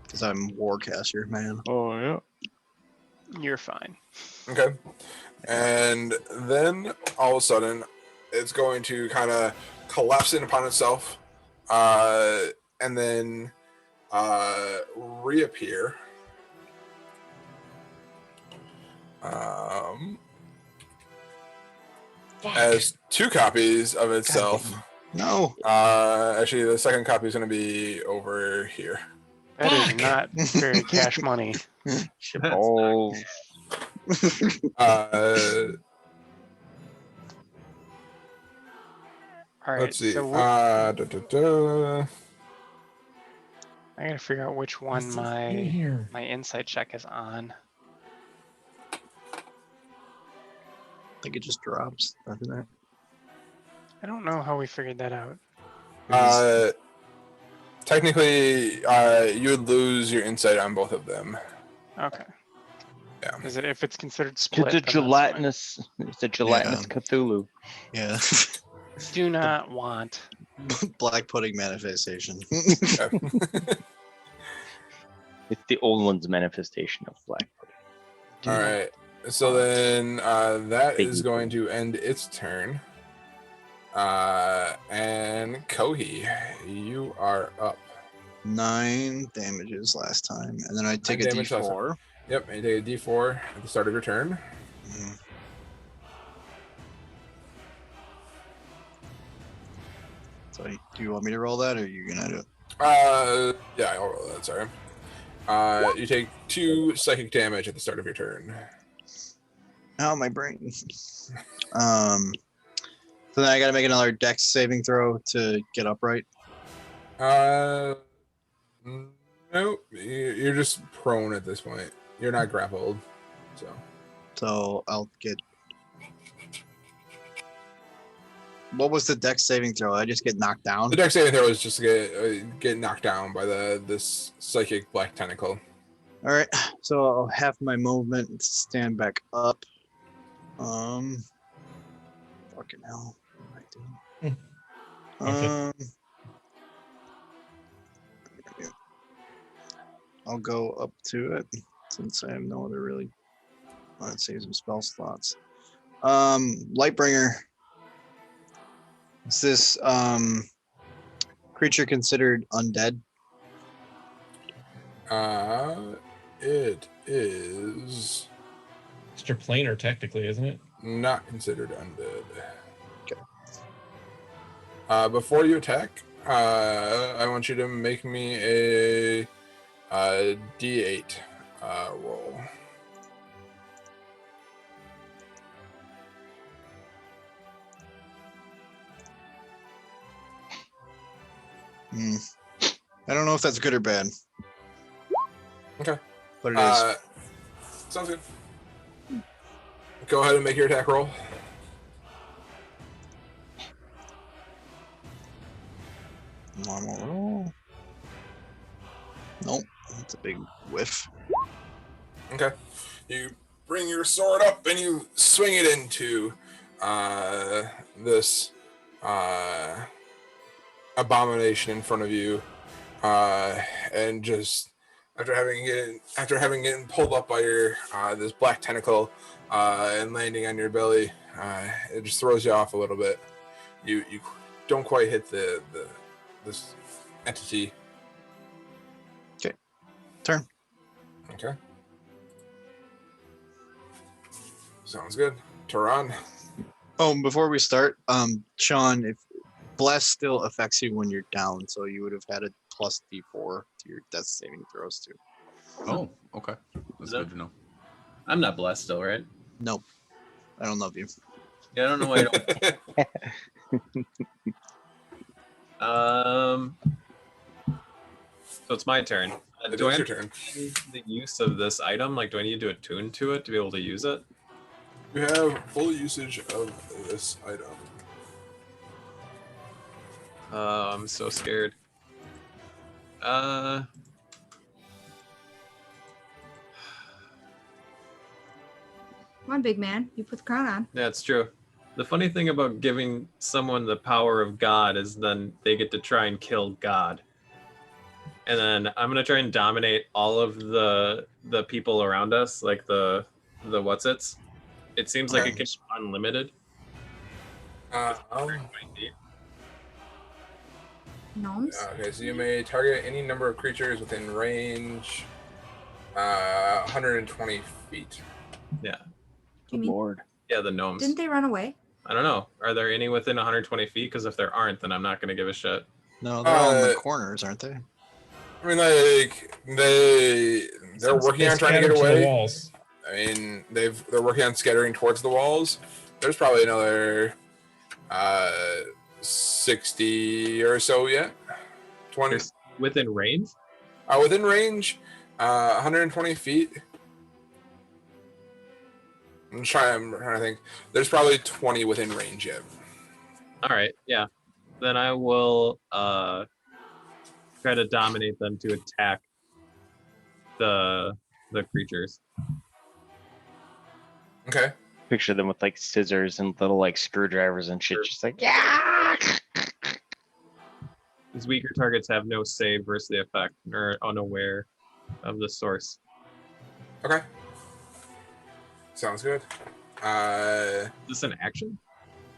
Because I'm Warcaster, man. Oh, yeah. You're fine. Okay. And then all of a sudden, it's going to kind of collapse in upon itself, and then reappear. As 2 copies of itself. No. Actually, the second copy is going to be over here. That is not very cash money. Oh, All right. Let's see. So I I gotta figure out which one my insight check is on. I think it just drops, doesn't it? I don't know how we figured that out. Technically, you would lose your insight on both of them. Okay. Yeah. Is it if it's considered split? it's a then that's fine. gelatinous. It's a gelatinous Yeah. Cthulhu. Yeah. Do not want. Black pudding manifestation. Okay. It's the old one's manifestation of black pudding. Do All not- right. So then that is Biggie. going to end its turn. And Kohi, you are up. 9 damages last time. And then I take a 9 damage last D4. Yep, and you take a D4 at the start of your turn. Mhm. So do you want me to roll that, or are you gonna do it? Yeah, I'll roll that. Sorry. You take 2 psychic damage at the start of your turn. Oh, my brain. So then I gotta make another dex saving throw to get upright. Uh, Nope, you're just prone at this point. You're not grappled, so. So I'll get. What was the dex saving throw? I just get knocked down. The dex saving throw is just to get knocked down by this psychic black tentacle. All right, so I'll have my movement and stand back up. Fucking hell. What am I doing? I'll go up to it since I have no other really. Let's save some spell slots. Lightbringer. Is this creature considered undead? It is It's your planar, technically, isn't it? not considered undead. Okay. Before you attack, I want you to make me a D8 roll. I don't know if that's good or bad. Okay. But it is. Sounds good. Go ahead and make your attack roll. Normal roll. Nope, that's a big whiff. Okay. You bring your sword up and you swing it into this abomination in front of you, and just after having it pulled up by your this black tentacle and landing on your belly, it just throws you off a little bit. You don't quite hit this entity. Turn. Okay. Sounds good. Tehran. Oh, and before we start, Sean, if bless still affects you when you're down, so you would have had a plus D4 to your death saving throws too. Oh, okay. That's So- good to know. I'm not blessed still, right? Nope, I don't love you. Yeah, I don't know why I don't. So it's my turn. It Do I is your understand turn. the use of this item? Like, do I need to attune to it to be able to use it? You have full usage of this item. I'm so scared. Come on, big man. You put the crown on. Yeah, it's true. The funny thing about giving someone the power of God is then they get to try and kill God. And then I'm gonna try and dominate all of the people around us, like the what's-its. It seems like it can be unlimited. Gnomes? Okay, so you may target any number of creatures within range 120 feet. Yeah. You mean, Lord. Yeah, the gnomes. didn't they run away? I don't know. Are there any within 120 feet? Because if there aren't, then I'm not gonna give a shit. No, they're all in the Uh, corners, aren't they? I mean, like they're working on trying to Scattered get the away. walls. I mean, they're working on scattering towards the walls. There's probably another 60 or so yet. 20 There's within range. within range, 120 feet. I'm trying to think. There's probably 20 within range yet. All right. Yeah. Then I will try to dominate them to attack the creatures. Okay. Picture them with like scissors and little like screwdrivers and shit. Just like, yeah. These weaker targets have no save versus the effect or are unaware of the source. Okay. Sounds good. Is this an action?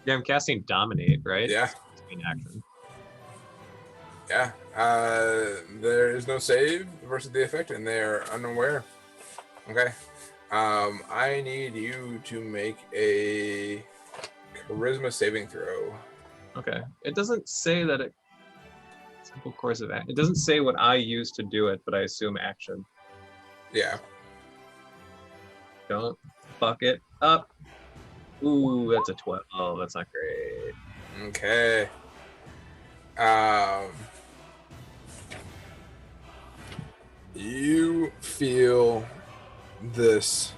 Yeah, I'm casting dominate, right? Yeah. It's an action. Yeah. There is no save versus the effect, and they're unaware. Okay. I need you to make a charisma saving throw. Okay. It doesn't say that it. Simple course of action. It doesn't say what I use to do it, but I assume action. Yeah. Don't fuck it up. Ooh, that's a 12. Oh, that's not great. you feel this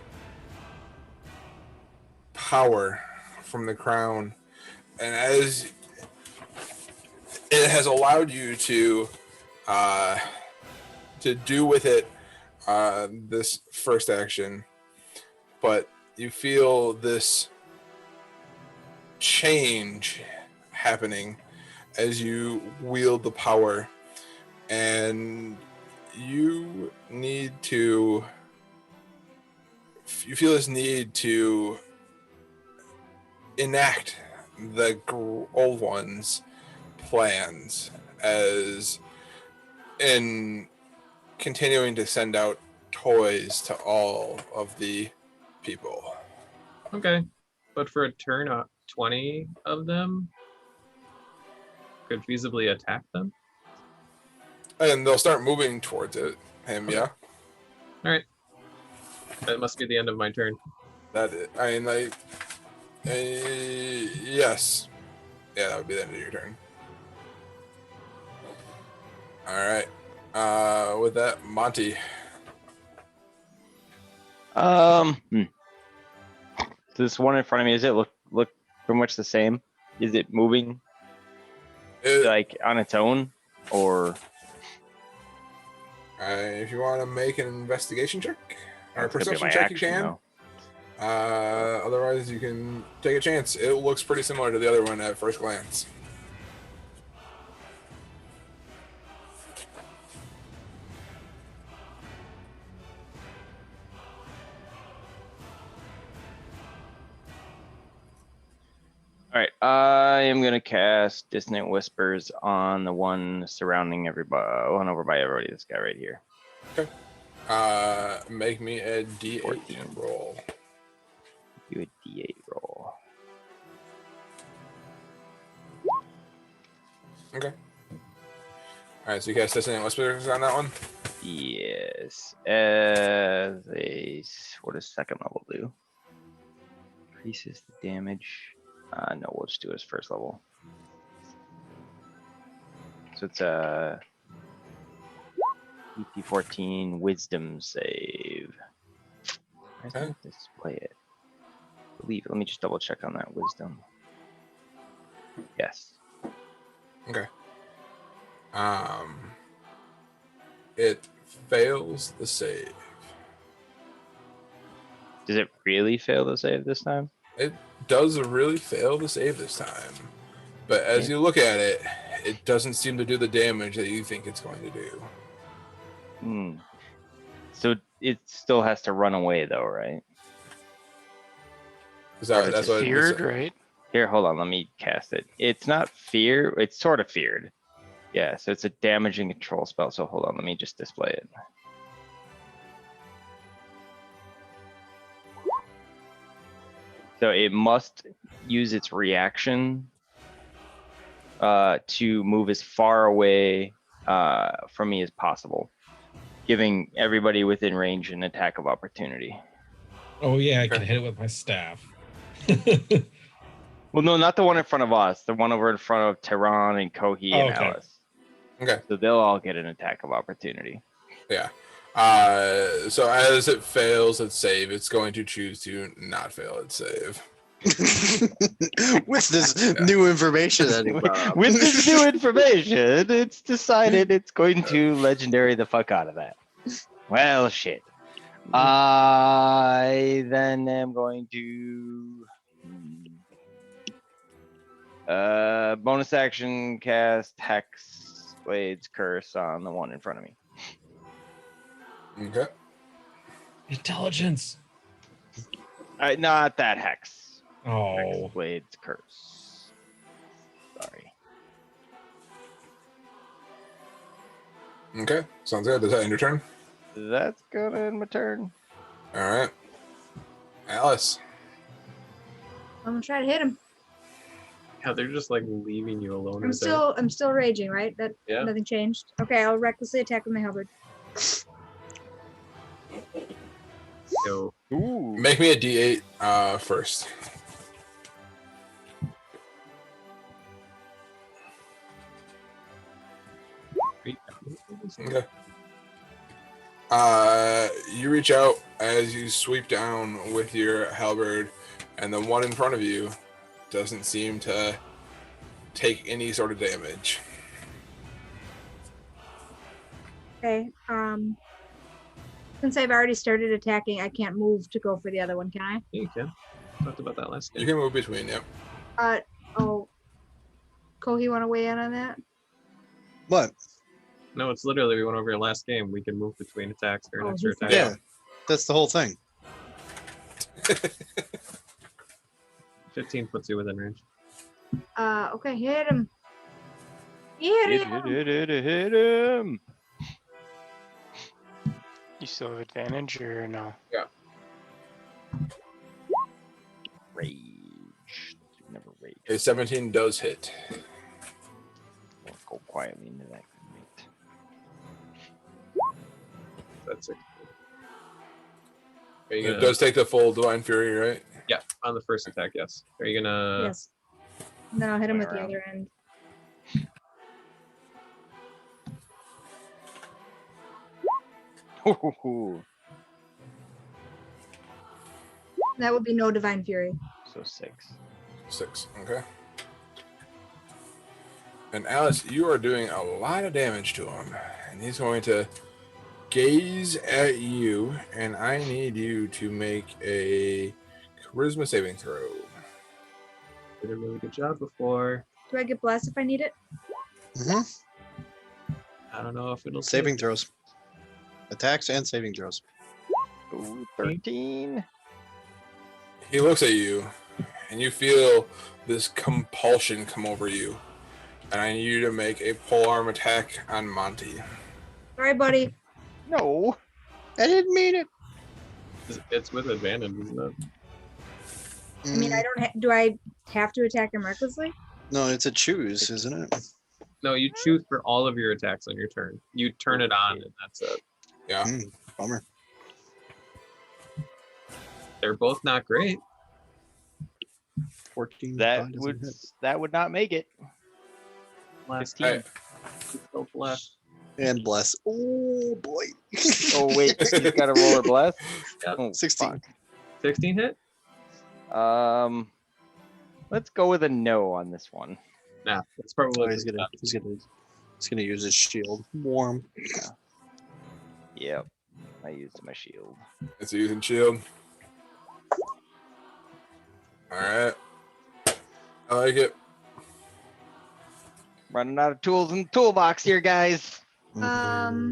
power from the crown, and as it has allowed you to do with it this first action, but you feel this change happening as you wield the power, and you feel this need to enact the old one's plans, as in continuing to send out toys to all of the people. Okay, but for a turn, 20 of them could feasibly attack them. And they'll start moving towards it. Him, Okay. yeah. All right, that must be the end of my turn. Yes. Yeah, that would be the end of your turn. All right. With that, Monty. This one in front of me, does it look pretty much the same? Is it moving like on its own, or? If you want to make an investigation check or a That's gonna be perception my check, action, you can. though. Otherwise, you can take a chance. It looks pretty similar to the other one at first glance. All right, I am gonna cast Dissonant Whispers on the one surrounding everybody, one over by everybody. This guy right here. Make me a D8 14. roll. Do a D8 roll. Okay. All right, so you cast Dissonant Whispers on that one. Yes. What does second level do? Increases the damage. No, we'll just do his first level. So it's a EP 14 Wisdom save. I Okay. think display it. Let me just double check on that Wisdom. Yes. Okay. It fails the save. Does it really fail the save this time? It does really fail the save this time, but as Yeah. you look at it, it doesn't seem to do the damage that you think it's going to do. So it still has to run away though, right? That's what Feared, it right? Here, hold on, let me cast it. It's not fear, it's sort of feared. Yeah, so it's a damaging control spell. So hold on, let me just display it. So it must use its reaction to move as far away from me as possible, giving everybody within range an attack of opportunity. Oh yeah, I Okay. can hit it with my staff. Well, no, not the one in front of us. The one over in front of Tehran and Kohi and Okay. Alice. Okay. So they'll all get an attack of opportunity. Yeah. So as it fails its save, it's going to choose to not fail its save. With this new information that he brought up. With this new information, it's decided it's going to legendary the fuck out of that. Well, shit. I then am going to bonus action cast Hex Blade's Curse on the one in front of me. Okay. Intelligence. Not that Hex. Oh, Hex Blade's Curse. Sorry. Okay. Sounds good. Does that end your turn? That's gonna end my turn. All right. Alice. I'm gonna try to hit him. Yeah, they're just like leaving you alone. I'm still raging, right? That Yeah. nothing changed. Okay, I'll recklessly attack with my halberd. So Ooh. Make me a D8 first. Okay. You reach out as you sweep down with your halberd, and the one in front of you doesn't seem to take any sort of damage. Okay. Since I've already started attacking, I can't move to go for the other one, can I? Yeah, you can. Talked about that last You game. can move between, yep. Oh. Kohi, want to weigh in on that? What? No, it's literally we went over your last game. We can move between attacks or an Oh, extra he attack. said- Yeah, that's the whole thing. 15 puts you within range. Okay, hit him. Hit him. Hit him. You still have advantage or no? Rage. Never rage. A 17 does hit. We'll go quietly into that. Mate. That's it. It Yeah. does take the full Divine Fury, right? Yeah, on the first attack, yes. Are you gonna? Yes. And then I'll hit him with Swing the around. other end. That would be no Divine Fury. So 6. 6, okay. And Alice, you are doing a lot of damage to him. And he's going to gaze at you, and I need you to make a charisma saving throw. Did a really good job before. Do I get blessed if I need it? Hmm. I don't know if it'll Saving throws. Attacks and saving throws. Ooh, 13. He looks at you, and you feel this compulsion come over you. And I need you to make a polearm attack on Monty. Sorry, buddy. No. I didn't mean it. It's with advantage, isn't it? I mean, I don't. Do I have to attack him recklessly? No, it's a choose, isn't it? No, you choose for all of your attacks on your turn. You turn it on, and that's it. Yeah. Bummer. They're both not great. 14. That probably doesn't would hit. not make it. Last 15. Hey, so blessed. And bless. Oh boy. Oh wait, he's got a roller bless. Yep. Oh, 16. fuck. 16 hit? Let's go with a no on this one. Nah, it's probably. Oh, he's gonna use his shield. Warm. Yep. I used my shield. it's a using shield. Alright. I like it. Running out of tools in the toolbox here, guys. I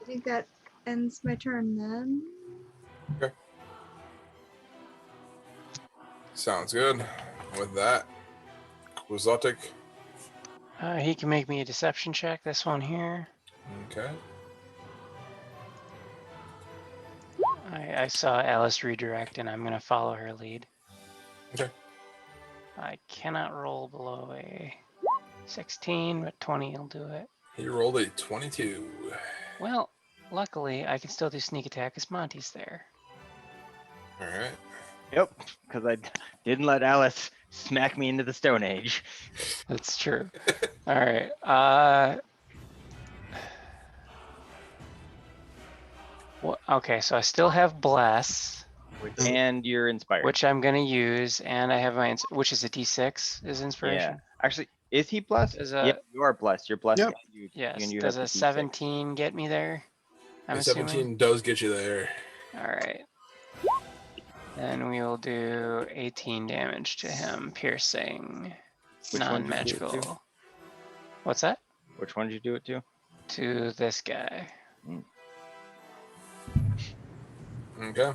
think that ends my turn then. Sounds good. With that, Quixotic. He can make me a deception check. This one here. Okay. I saw Alice redirect, and I'm gonna follow her lead. Okay. I cannot roll below a 16, but 20 will do it. He rolled a 22. Well, luckily, I can still do sneak attack as Monty's there. Alright. Yep, because I didn't let Alice smack me into the Stone Age. That's true. All right. Well, okay, so I still have bless, And you're inspired. which I'm gonna use, and I have my which is a D6 is yeah. inspiration. Actually, is he blessed? Is Yeah, you are blessed. You're blessed. Yep. You, Yes. and you Does have a the D6. 17 get me there? I'm A assuming. 17 does get you there. All right. Then we will do 18 damage to him, piercing, Which one did you do it to? non-magical. What's that? Which one did you do it to? To this guy. Okay.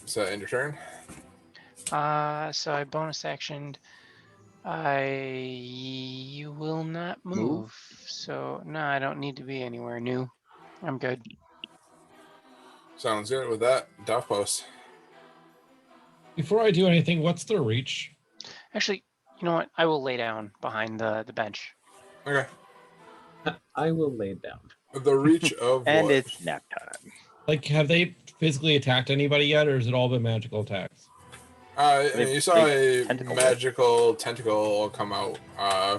So end your turn. So I bonus actioned. You will not move. Move? So no, I don't need to be anywhere new. I'm good. Sounds good. With that, Doff Post. Before I do anything, what's the reach? Actually, you know what? I will lay down behind the bench. Okay. I will lay down. The reach of And what? it's nap time. Like, have they physically attacked anybody yet, or has it all been magical attacks? I mean, you saw a tentacle. magical tentacle come out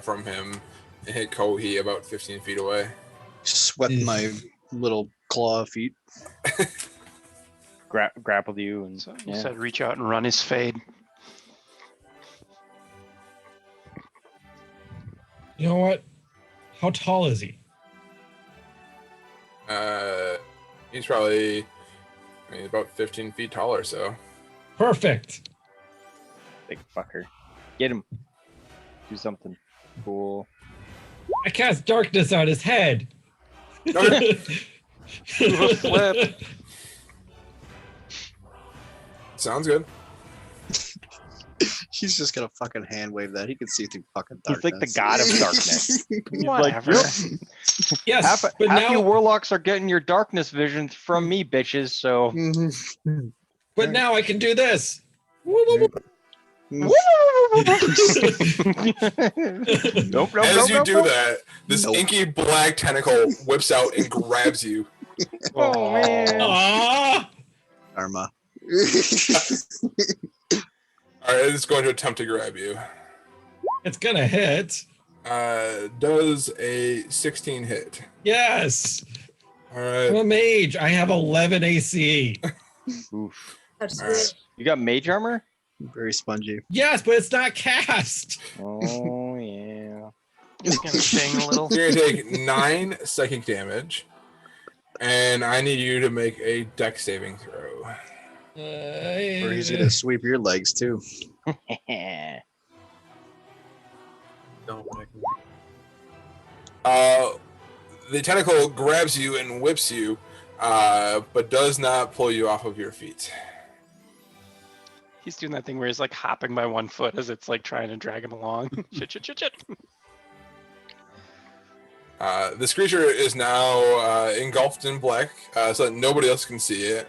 from him, and hit Kohi about 15 feet away. Swept my little claw feet. Grappled you and So you said reach out and run his fade. You know what? How tall is he? He's probably about 15 feet tall or so. Perfect. big fucker. Get him. Do something cool. I cast darkness on his head. Okay. Do a flip. Sounds good. He's just gonna fucking hand wave that. He can see through fucking He's darkness. like the god of darkness. Whatever. Yes, half but half you now, warlocks are getting your darkness visions from me, bitches. So but now I can do this. nope, nope, As you nope, do nope. that, this Nope. inky black tentacle whips out and grabs you. Oh man. Ah! Karma. All right, it's going to attempt to grab you. It's gonna hit. Does a 16 hit? Yes. All I'm right. a mage. I have 11 AC. Oof. That's All right. sweet. You got mage armor? Very spongy. Yes, but it's not cast. Oh yeah. It's gonna sting a little. You're gonna take 9 psychic damage, and I need you to make a dex saving throw. Or he's gonna sweep your legs too. The tentacle grabs you and whips you, but does not pull you off of your feet. He's doing that thing where he's like hopping by one foot as it's like trying to drag him along. Shit, shit, shit, shit. This creature is now engulfed in black, so that nobody else can see it.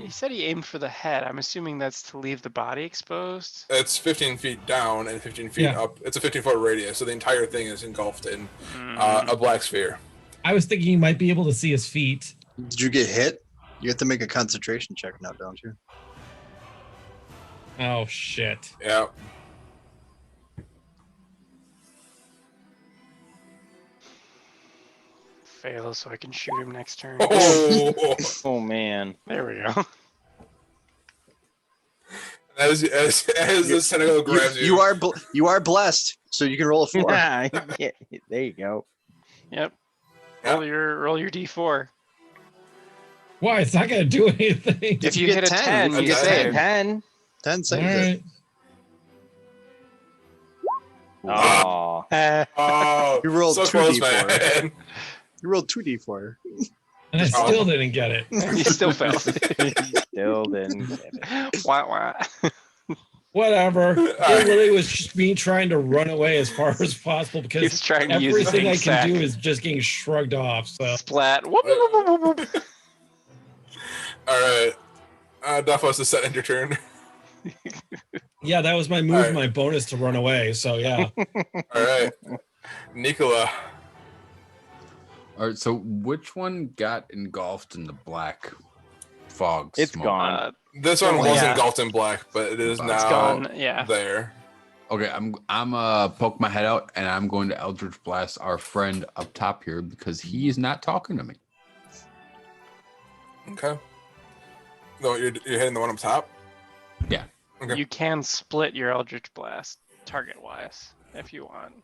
He said he aimed for the head. I'm assuming that's to leave the body exposed. It's 15 feet down and 15 feet Yeah. up. It's a 15-foot radius, so the entire thing is engulfed in a black sphere. I was thinking you might be able to see his feet. Did you get hit? You have to make a concentration check now, don't you? Oh shit. Yeah. Fail so I can shoot him next turn. Oh, Oh man. There we go. as this tentacle grabs you, You are blessed, so you can roll a 4. Yeah, there you go. Yep. Yeah. Roll your d4. Why? It's not gonna do anything. If you You get hit a 10, you You get say 10. 10. 10 All saves it. right. Oh. oh, You rolled so 2d4. close, man. You rolled 2d4. And I still didn't get it. You still failed. Still didn't get it. Wah, wah. Whatever. It right. literally was just me trying to run away as far as possible He's because trying to use his everything I sack. can do is just getting shrugged off. So Splat. Whoop, whoop, whoop, whoop, whoop. All right. Duffos is set end your turn. yeah, that was my move, All right. my bonus to run away. So yeah. All right. Nicola. All right, so which one got engulfed in the black fog? It's smoke? gone. This one was Yeah. engulfed in black, but it is It's now It's gone. Yeah. there. Okay, I'm poke my head out and I'm going to Eldritch Blast our friend up top here because he is not talking to me. Okay. No, you're hitting the one up top? Yeah. Okay. You can split your Eldritch Blast target wise if you want.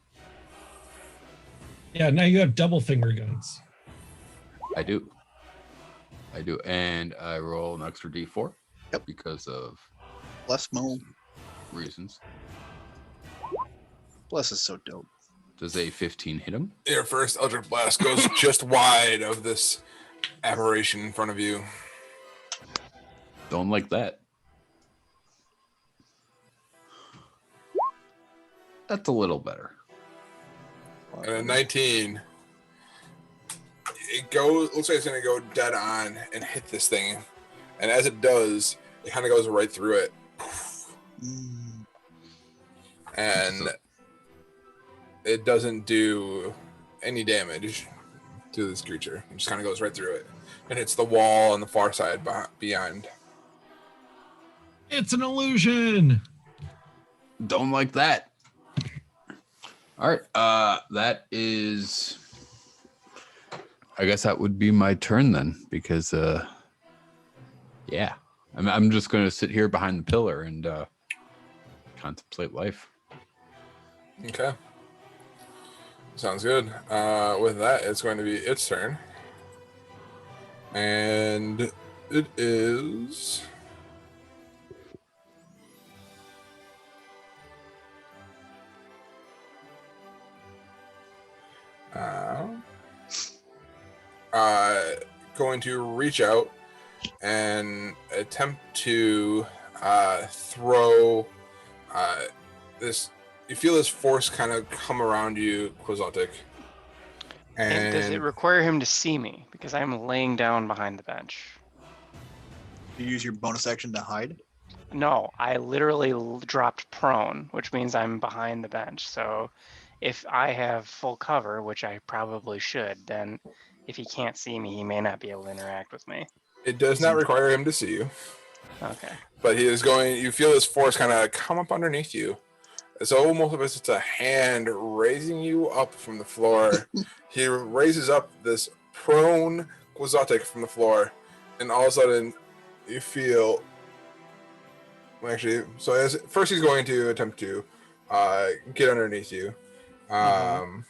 Yeah, now you have double finger guns. I do. And I roll an extra D4. Yep. Because of Bless Mo. reasons. Bless is so dope. Does a 15 hit him? Your first Eldritch Blast goes just wide of this aberration in front of you. Don't like that. That's a little better. And a 19. It goes. Looks like it's gonna go dead on and hit this thing. And as it does, it kind of goes right through it. And it doesn't do any damage to this creature. It just kind of goes right through it. And hits the wall on the far side beyond. It's an illusion. Don't like that. All right. That is. I guess that would be my turn then, because yeah, I'm just going to sit here behind the pillar and contemplate life. Okay. Sounds good. With that, it's going to be its turn. And it is... going to reach out and attempt to throw this. You feel this force kind of come around you, Quixotic. And does it require him to see me? Because I'm laying down behind the bench. You use your bonus action to hide. No, I literally dropped prone, which means I'm behind the bench. So if I have full cover, which I probably should, then if he can't see me, he may not be able to interact with me. It does not require him to see you. Okay. But he is going, you feel this force kind of come up underneath you. It's almost as it's a hand raising you up from the floor. He raises up this prone Quixotic from the floor, and all of a sudden you feel, actually, so first he's going to attempt to get underneath you. So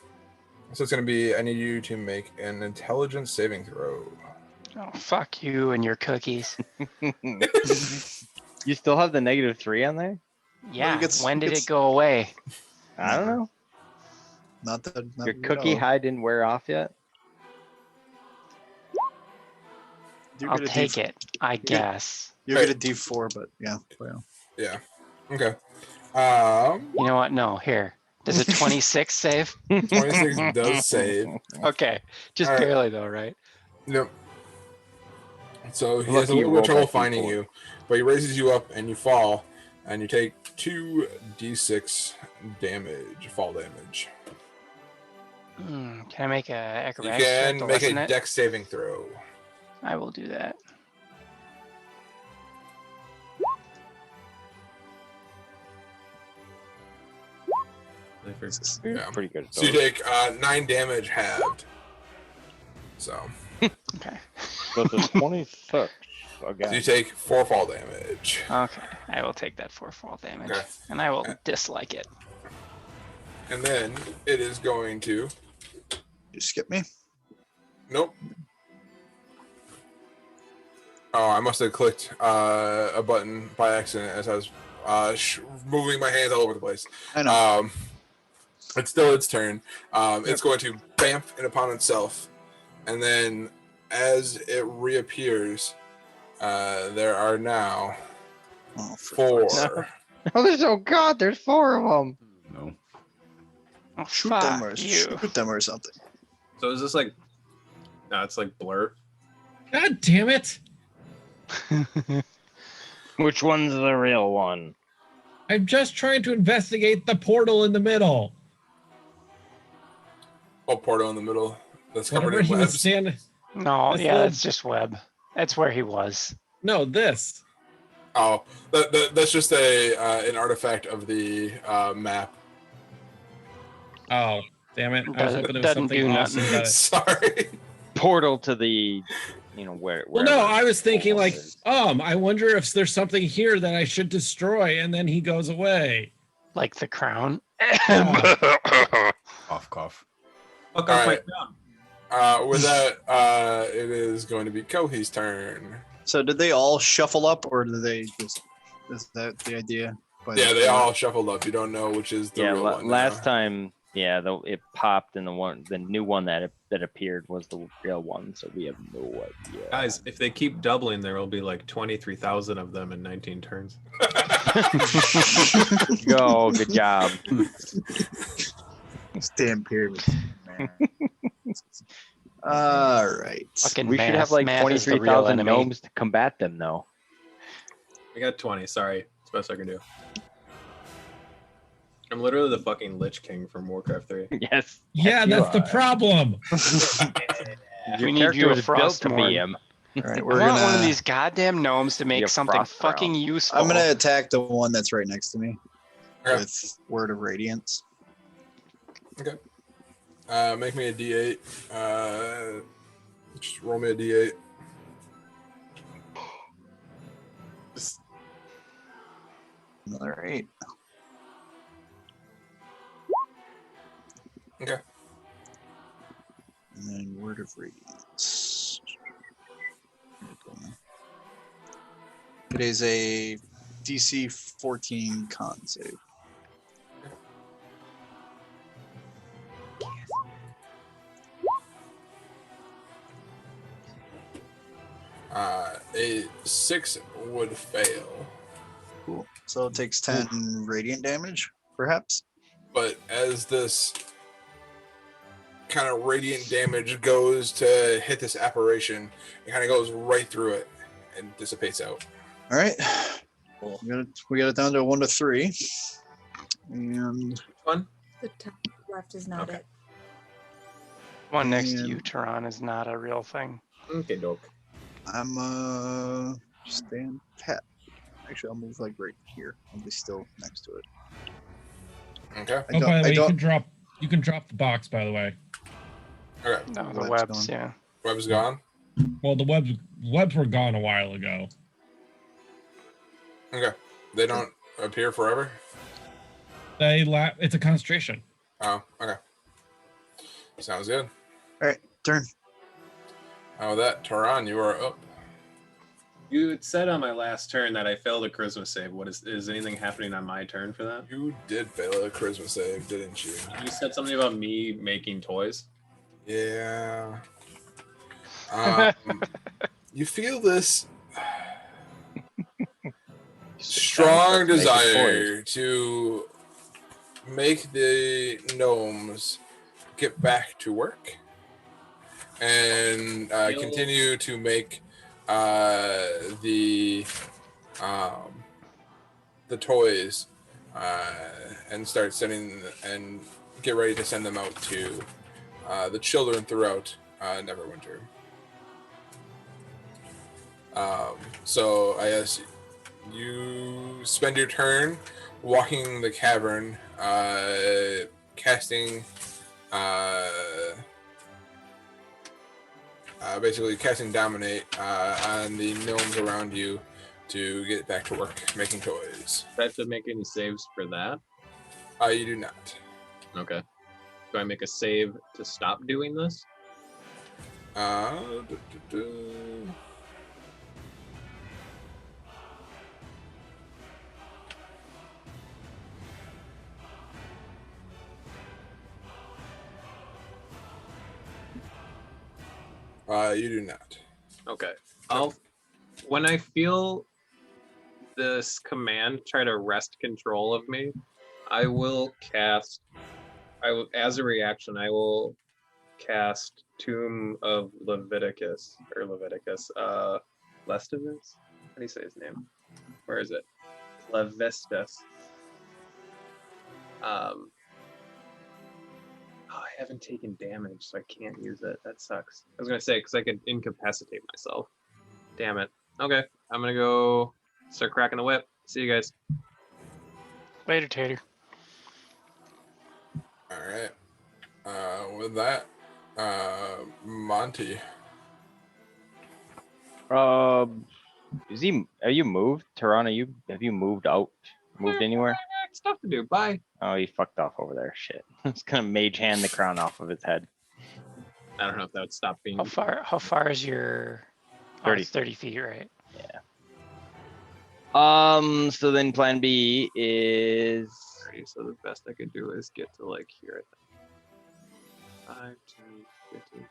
it's going to be, I need you to make an intelligence saving throw. Oh, fuck you and your cookies. You still have the -3 on there? Yeah, when did it go away? I don't know. Not that Your cookie high didn't wear off yet? I'll take it, I guess. You get a D4, but yeah. Well. Yeah. Okay. You know what? No, here. Does a 26 save? 26 does save. Okay. Just All right. barely though, right? Yep. So he Lucky has a you little bit of trouble rolled that finding D4. you, but he raises you up and you fall, and you take 2d6 damage, fall damage. Can I make a You acrobatics check can to make lessen a it? dex saving throw. I will do that. Yeah. Pretty good. So you take 9 damage halved. So Okay. So it's 26 So again. you take 4 fall damage. Okay. I will take that for fall damage. Okay. And I will dislike it. And then it is going to... You skip me? Nope. Oh, I must have clicked a button by accident as I was moving my hands all over the place. I know. It's still its turn. It's going to bamf it upon itself. And then as it reappears, there are now Oh, for fuck's sake. 4. Oh, there's 4 of them. No. Oh, Shoot fuck them or you. shoot them or something. So is this like? No, it's like Blur. God damn it! Which one's the real one? I'm just trying to investigate the portal in the middle. Oh, portal in the middle. That's covered Whatever in he was webs. standing. No, That's yeah, the- that's just web. That's where he was. No, this. Oh, that's just an artifact of the map. Oh, damn it! I was Doesn't- hoping there was doesn't something do awesome nothing. about it. Sorry. Portal to the, where? Well, no, wherever I was thinking portal like, is. I wonder if there's something here that I should destroy, and then he goes away. Like the crown. Cough, cough. Fuck All off my right. crown. With that, it is going to be Kohi's turn. So did they all shuffle up, or do they just? Is that the idea? By Yeah, the- they all shuffled up. You don't know which is the Yeah, real one. last now. time, it popped, and the new one that appeared was the real one. So we have no idea. Guys, if they keep doubling, there will be like 23,000 of them in 19 turns. Go, good job. This damn pyramid. Man. All right. Fucking We should math. have like Math is the real 23,000 enemy. gnomes to combat them, though. I got 20. Sorry, it's the best I can do. I'm literally the fucking Lich King from Warcraft 3. Yes. Yeah, you that's the are. problem. Your We need character you a was built to Frostmourne. be him. All right, I we're want one of gonna. these goddamn gnomes to make Be a something frost brown. fucking useful. I'm gonna attack the one that's right next to me Okay. with Word of Radiance. Okay. Make me a D8. Just roll me a D8. Another 8. Okay. And then Word of Radiance. It is a DC 14 con save. A 6 would fail, Cool. So it takes 10 radiant damage, perhaps. but as this kind of radiant damage goes to hit this apparition, it kind of goes right through it and dissipates out. All right. We got it down to a 1 to 3. And One. The top left is not Okay. it. One next to And- you, Tehran, is not a real thing. Okay, doke. I'm stand pat. Actually, I'll move like right here. I'll be still next to it. Okay. I Oh, by the I way, you can drop the box. By the way, Okay. No, the Web's webs, gone. yeah. Web's gone. well, the webs were gone a while ago. Okay. They don't appear forever. It's a concentration. Oh, okay. Sounds good. All right, turn. With that, Tehran, you are up. You had said on my last turn that I failed a charisma save. What is anything happening on my turn for that? You did fail a charisma save, didn't you? You said something about me making toys. Yeah. You feel this strong desire to make the gnomes get back to work and continue to make the toys and start sending and get ready to send them out to the children throughout Neverwinter. So I guess you spend your turn walking the cavern, casting, basically casting Dominate on the gnomes around you to get back to work making toys. Do I have to make any saves for that? You do not. Okay. Do I make a save to stop doing this? Du- du- du. You do not. Okay. When I feel this command try to wrest control of me, I will cast. As a reaction, I will cast Tomb of Leviticus or Leviticus. Lestivus? How do you say his name? Where is it? Levistus. I haven't taken damage, so I can't use it. That sucks. I was gonna say because I could incapacitate myself. Damn it. Okay, I'm gonna go start cracking the whip. See you guys. Later, Tater. All right. With that, Monty. Is he? Are you moved, Tehran? Have you moved out? Moved anywhere? Stuff to do. Bye. Oh, he fucked off over there. Shit. It's gonna mage hand the crown off of his head. I don't know if that would stop being. How far is your 30. it's 30 feet, right? So then plan B is Alright, so the best I could do is get to like here. I think. 5, 10, 15,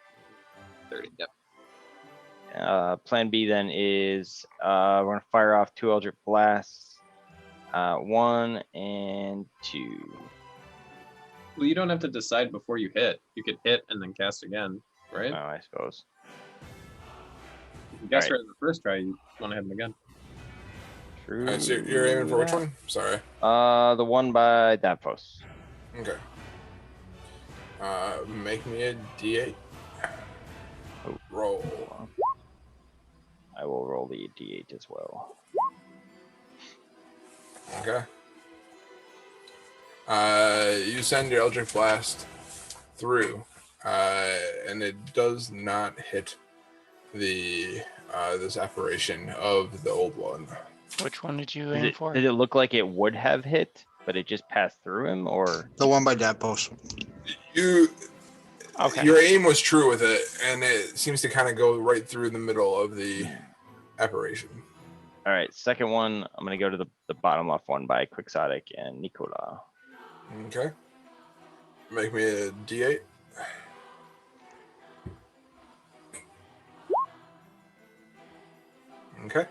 30. Yep. plan B then is we're gonna fire off 2 Eldritch Blasts. 1 and 2. Well, you don't have to decide before you hit. You could hit and then cast again, right? Oh, I suppose. If you cast Alright. right in the first try, you want to hit them again. True. All right, so you're aiming for which one? Sorry. The one by Davos. Okay. Make me a D8. Oh. Roll. I will roll the D8 as well. Okay. You send your Eldritch Blast through, and it does not hit the this apparition of the old one. Which one did you Did aim it, for? did it look like it would have hit, but it just passed through him, or? The one by Dad Post. Okay. Your aim was true with it, and it seems to kind of go right through the middle of the apparition. All right, second one, I'm gonna go to the bottom left one by Quixotic and Nicola. Okay. Make me a D8. Okay.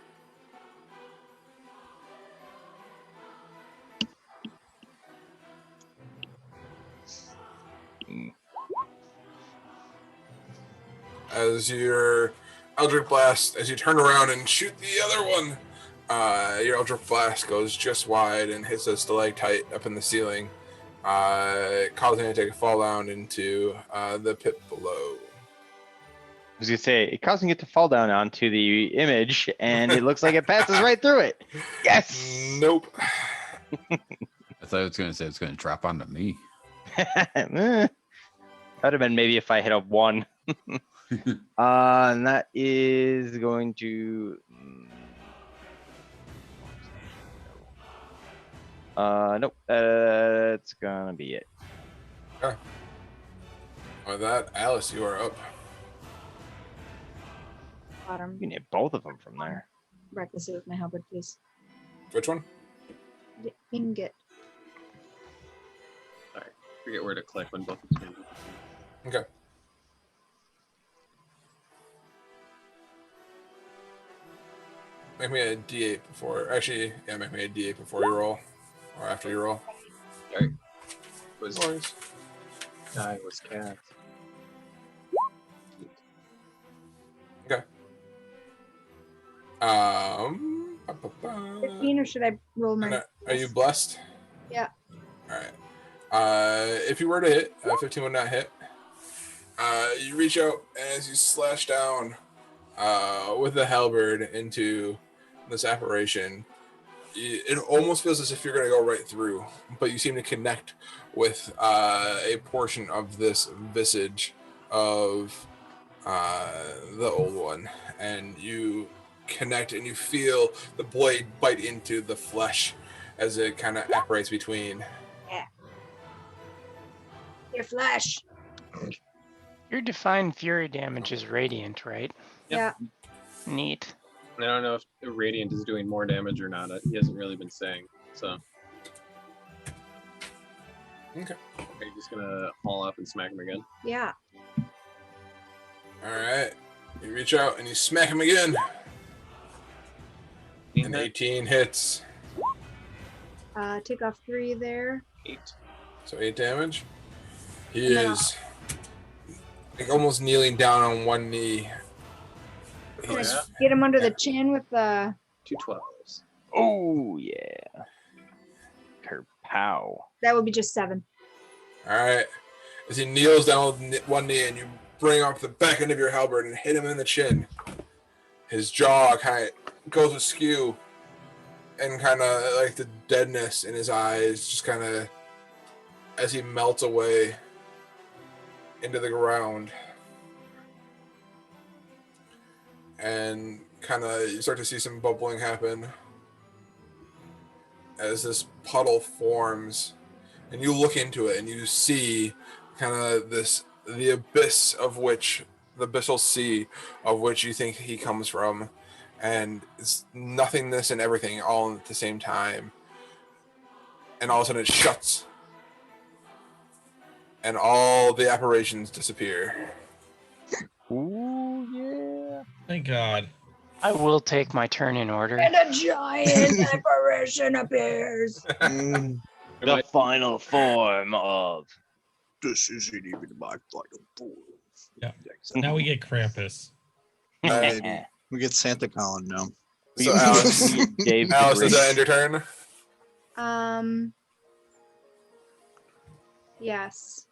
As your Eldritch Blast, as you turn around and shoot the other one, your Eldritch Blast goes just wide and hits a stalactite up in the ceiling, causing it to take a fall down into the pit below. I was gonna say, it causing it to fall down onto the image, and it looks like it passes right through it. Yes! Nope. I thought it was gonna say it's gonna drop onto me. That'd have been maybe if I hit a 1. And that is going to. Nope. That's gonna be it. With that, Alice, you are up. Bottom. You can hit both of them from there. Recklessly with my halberd, please. Which one? The ingot. Forget where to click when both of them. Okay. Make me a D8 before. Actually, yeah, make me a D8 before you roll, or after you roll. Was No worries. die was cast. Okay. 15, or should I roll my? Are you blessed? Yeah. All right. If you were to hit, 15 would not hit. You reach out, and as you slash down with the halberd into this apparition, it almost feels as if you're going to go right through, but you seem to connect with a portion of this visage of the old one, and you connect and you feel the blade bite into the flesh as it kind of apparates between. Your flesh. Your Divine Fury damage is radiant, right? Yep. Yeah. Neat. I don't know if the Radiant is doing more damage or not. He hasn't really been saying. So. Okay. Are you just gonna haul up and smack him again? Yeah. All right. You reach out and you smack him again. And 18 hits. Take off 3 there. 8. So 8 damage. He No. is like almost kneeling down on one knee. Oh, He's- yeah? Get him under the chin with the. 2 12s. Oh yeah. Kerpow. That would be just 7. All right. As he kneels down with one knee and you bring up the back end of your halberd and hit him in the chin, his jaw kind of goes askew, and kind of like the deadness in his eyes just kind of as he melts away into the ground. And kind of you start to see some bubbling happen as this puddle forms, and you look into it and you see kind of the abyss of which the abyssal sea of which you think he comes from, and it's nothingness and everything all at the same time, and all of a sudden it shuts and all the apparitions disappear. Ooh yeah. Thank God. I will take my turn in order. And a giant apparition appears. The final form of. This isn't even my final form. Yeah. Now we get Krampus. Maybe. We get Santa Colin now. So Alice, Dave Alice, does Grinch. that end your turn? Yes.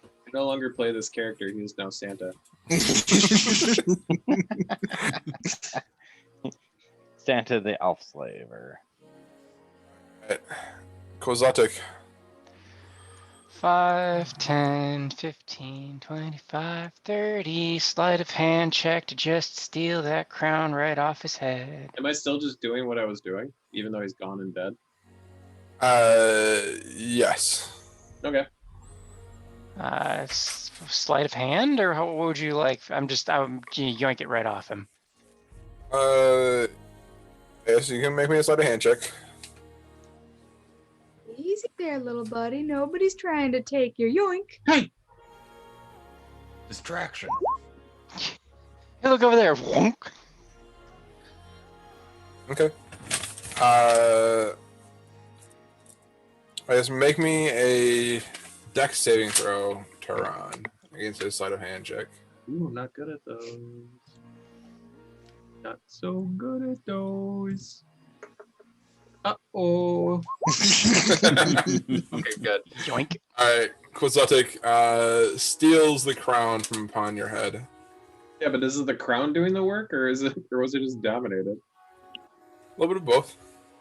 I no longer play this character. He's now Santa. Santa the elf slaver. Kozatic. 5, 10, 15, 25, 30. Sleight of hand check to just steal that crown right off his head. Am I still just doing what I was doing, even though he's gone and dead? Yes. Okay. Sleight of hand, or what would you like? I'm yoink it right off him. Yes, you can make me a sleight of hand check. Easy there, little buddy. Nobody's trying to take your yoink. Hey! Distraction. Hey, look over there. Wonk. Okay. I guess make me a dex saving throw, Tehran, against his sleight of hand check. Ooh, I'm not good at those. Not so good at those. Uh-oh. Okay, good. Yoink. Alright, Quixotic steals the crown from upon your head. Yeah, but is it the crown doing the work, or was it just dominated? A little bit of both.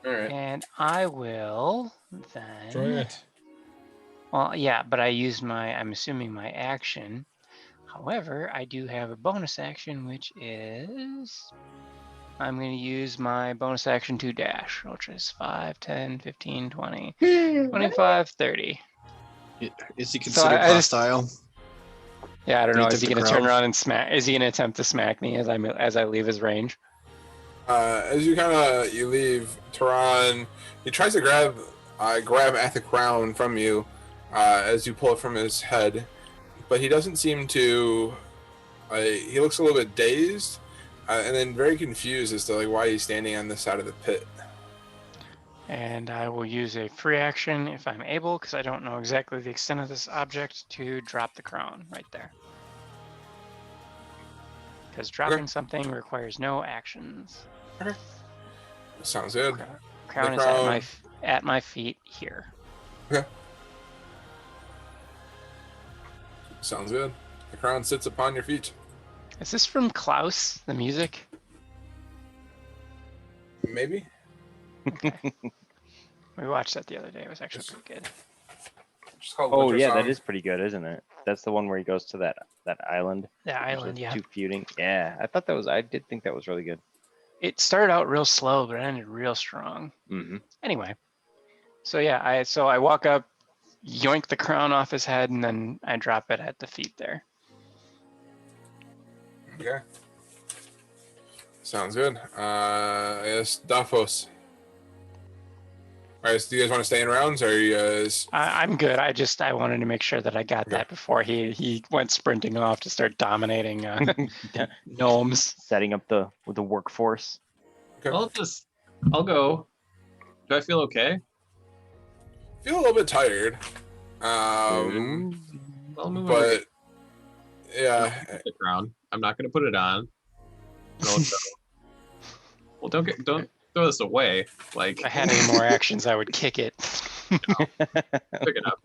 All right. And I will Try then. it. Well, yeah, but I use I'm assuming my action. However, I do have a bonus action, which is I'm going to use my bonus action to dash, which is 5, 10, 15, 20, 25, 30. Is he considered I just- hostile? Yeah, I don't Did he know. tip Is he the going to turn crowd? around and smack? Is he going to attempt to smack me as I leave his range? As you leave, Tehran, he tries to grab at the crown from you as you pull it from his head, but he doesn't seem to. He looks a little bit dazed, and then very confused as to why he's standing on this side of the pit. And I will use a free action if I'm able, because I don't know exactly the extent of this object, to drop the crown right there. Because dropping something requires no actions. Sounds good. Crown is crown- at my feet here. Sounds good. The crown sits upon your feet. Is this from Klaus, the music? Maybe. We watched that the other day. It was actually pretty good. Just called Oh Winter yeah, Song. that is pretty good, isn't it? That's the one where he goes to that island. The There's island, those yeah. Two feuding. Yeah, I did think that was really good. It started out real slow, but it ended real strong. Mm-hmm. Anyway, so yeah, I walk up, yoink the crown off his head, and then I drop it at the feet there. Okay. Sounds good. I guess Davos. Alright, so do you guys want to stay in rounds, or are you guys? I'm good. I wanted to make sure that I got that before he went sprinting off to start dominating gnomes. Setting up the workforce. I'll go. Do I feel okay? Feel a little bit tired. I'll move over But yeah, the crown. I'm not gonna put it on. No, no. Well, don't throw this away. Like, If I had any more actions, I would kick it. pick it up.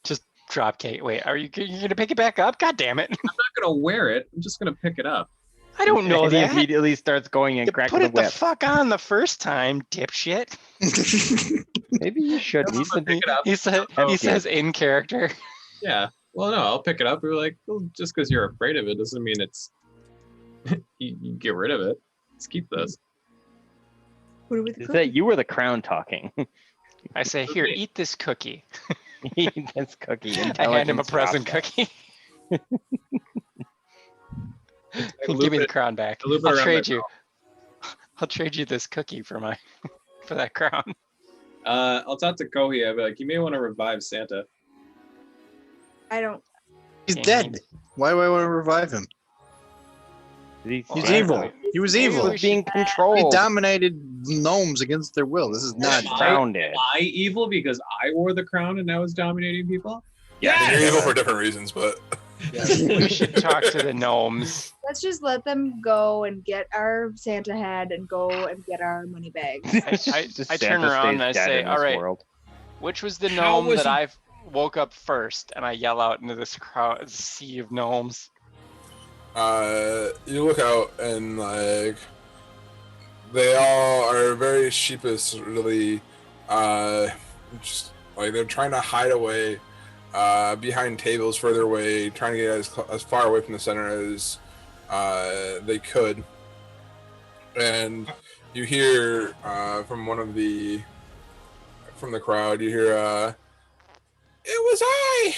Just drop kick. Wait, are you gonna pick it back up? God damn it! I'm not gonna wear it. I'm just gonna pick it up. I don't know And he that. immediately starts going and You cracking put the it the whip. fuck on the first time, dipshit. Maybe you should. I'm He's gonna the pick it up. He Okay. says in character. Yeah. Well, no, I'll pick it up. We're like, well, just because you're afraid of it doesn't mean it's you get rid of it. Let's keep this. Put it with the Is cookie. that you or the crown talking? I say, here, Okay. eat this cookie. Eat this cookie. I hand him a Intelligence present drops cookie. Give loop me the it- crown back. I loop it I'll around trade my you. I'll trade you this cookie for for that crown. I'll talk to Kohi. I'll be like, you may want to revive Santa. I don't. He's Yeah, dead. Why do I want to revive him? He's He's Well, evil. He was maybe evil. we being He controlled. dominated gnomes against their will. This is not. Am Crown did. I evil because I wore the crown and I was dominating people? you're evil for different reasons, but We should talk to the gnomes. Let's just let them go and get our Santa hat and go and get our money bags. I turn Santa around and stays I dead say, in all this right, world. which was the How gnome was that he- I woke up first? And I yell out into this crowd, sea of gnomes. you look out and they all are very sheepish, really. Just they're trying to hide away behind tables further away, trying to get as far away from the center as they could. And you hear from the crowd, you hear, "It was I!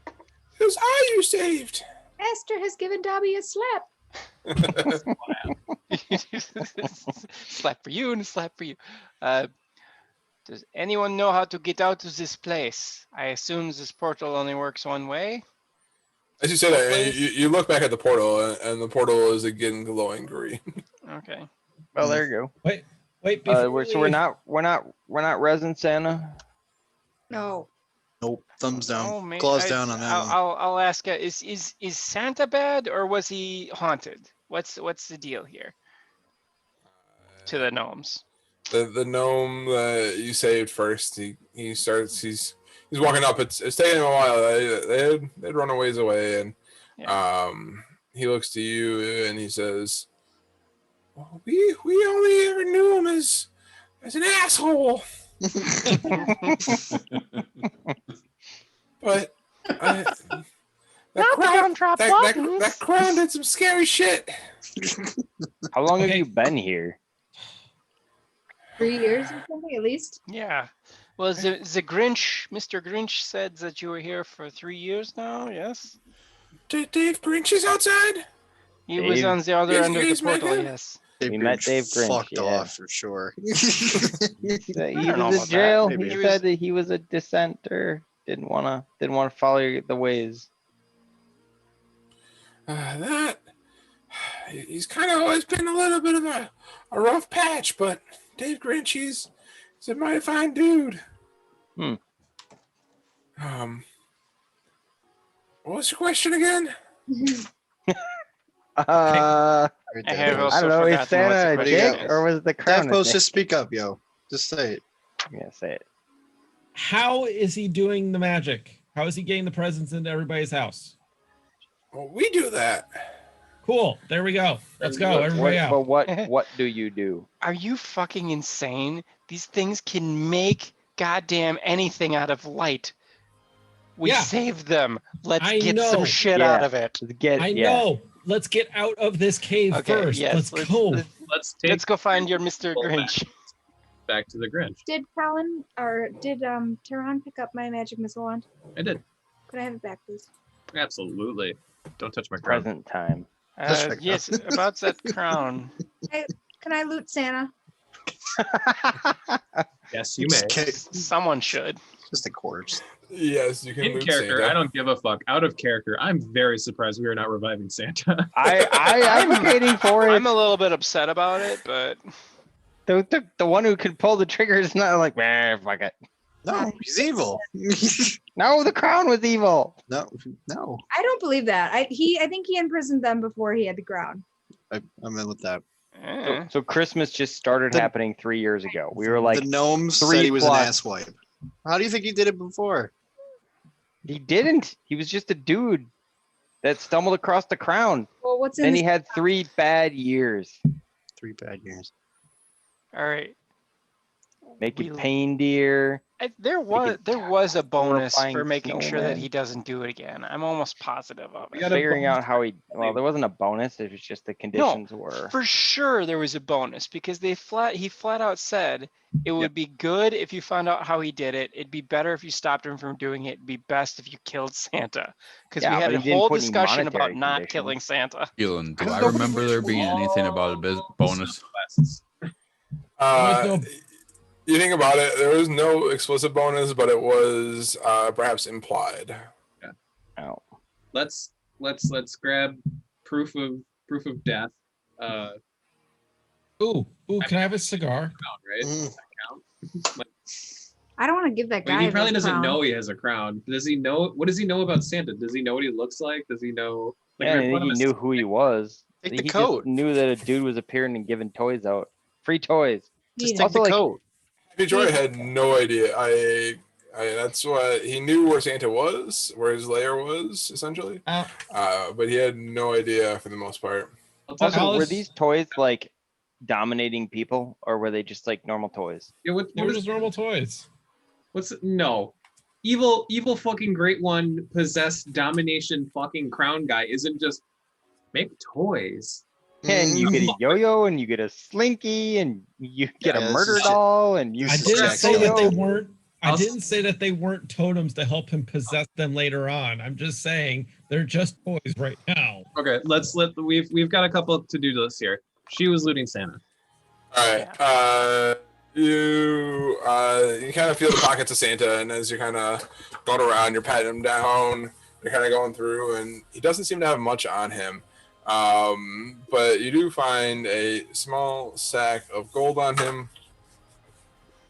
It was I you saved!" Esther has given Dobby a slap. Slap for you and a slap for you. Does anyone know how to get out of this place? I assume this portal only works one way. As you say that, you look back at the portal, and the portal is again glowing green. Okay. Well, there you go. Wait. Before So we're not resin Santa. No. Nope. Thumbs down. Oh, man, Claws down on that one. I'll ask. Is Santa bad or was he haunted? What's the deal here? To the gnomes. The gnome that you saved first, he's walking up. It's taking him a while. They'd run a ways away, and he looks to you and he says, "Well, we only ever knew him as an asshole." But that crown did some scary shit. How long have you been here? 3 years or something at least. Yeah. Well, the Grinch, Mr. Grinch said that you were here for 3 years now. Yes. Dave Grinch is outside. He was Dave- on the other end of the Guys met portal. him? Yes. We met Dave Grinch, Fucked yeah. off for sure. He don't know was about in jail. that. He Maybe. said that he was a dissenter. Didn't want to follow the ways. He's kind of always been a little bit of a rough patch, but Dave Grinch, he's a mighty fine dude. What was your question again? I have I also don't know. Is forgotten what the Santa a question dick is. or was the crown? a Davos, dick? just speak up, yo. Just say it. Yeah, say it. How is he doing the magic? How is he getting the presents into everybody's house? Well, we do that. Cool. There we go. Let's go. Everybody out. But what do you do? Are you fucking insane? These things can make goddamn anything out of light. We Yeah. saved them. Let's I get know. some shit Yeah. out of it. I know. Let's get out of this cave Okay, first. yes, Let's go. Let's go find your Mr. Well, Grinch. back to the Grinch. Did Colin or did Tehran pick up my magic missile wand? I did. Could I have it back, please? Absolutely. Don't touch my crown. Present time. Yes, about that crown. Can I loot Santa? Yes, you may. Someone should. Just a corpse. Yes, you can. In loot character, Santa. I don't give a fuck. Out of character, I'm very surprised we are not reviving Santa. I'm waiting for it. I'm a little bit upset about it, but The one who could pull the trigger is not like, man, fuck it. No, he's evil. No, the crown was evil. No. I don't believe that. I think he imprisoned them before he had the crown. I'm in with that. So Christmas just started happening 3 years ago. We were like, the gnomes said 3 he was an plus. asswipe. How do you think he did it before? He didn't. He was just a dude that stumbled across the crown. Well, what's in Then this- he had 3 bad years. 3 bad years. all right. Making pain deer. There was a bonus horrifying for making sure that snowman. he doesn't do it again. I'm almost positive of it. Figuring out how he. Well, there wasn't a bonus. It was just the conditions were. For sure there was a bonus because he flat out said it would be good if you found out how he did it. It'd be better if you stopped him from doing it. It'd be best if you killed Santa. Because Yeah, we had but a he didn't whole put any discussion about monetary not conditions. killing Santa. Elon, do I remember there being anything about a bonus? You think about it, there was no explicit bonus, but it was perhaps implied. Yeah. Oh. Let's grab proof of death. Ooh, can I have a cigar? Right? Does that count? Like, I don't want to give that guy. he probably the doesn't crown. know he has a crown. Does he know? What does he know about Santa? Does he know what he looks like? Does he know? Like, Yeah, right, and one of he us- knew who he was. Take He the just coat. knew that a dude was appearing and giving toys out. Free toys. Just Yeah. take Also, the like- coat. Joy had no idea. I that's what he knew where Santa was, where his lair was, essentially. But he had no idea for the most part. I'll tell Also, you- were Alice- these toys like dominating people, or were they just like normal toys? Yeah, They were just normal toys. what's no? evil fucking great one possessed domination fucking crown guy isn't just make toys. And you get a yo-yo, and you get a slinky, and you get a Yeah, this murder is- doll, and you I This didn't Jack say that they yo-yo. weren't. I I'll s- didn't say that they weren't totems to help him possess them later on. I'm just saying they're just toys right now. Okay, we've got a couple to do lists here. She was looting Santa. All right. You kind of feel the pockets of Santa, and as you're kind of going around, you're patting him down. You're kind of going through, and he doesn't seem to have much on him. But you do find a small sack of gold on him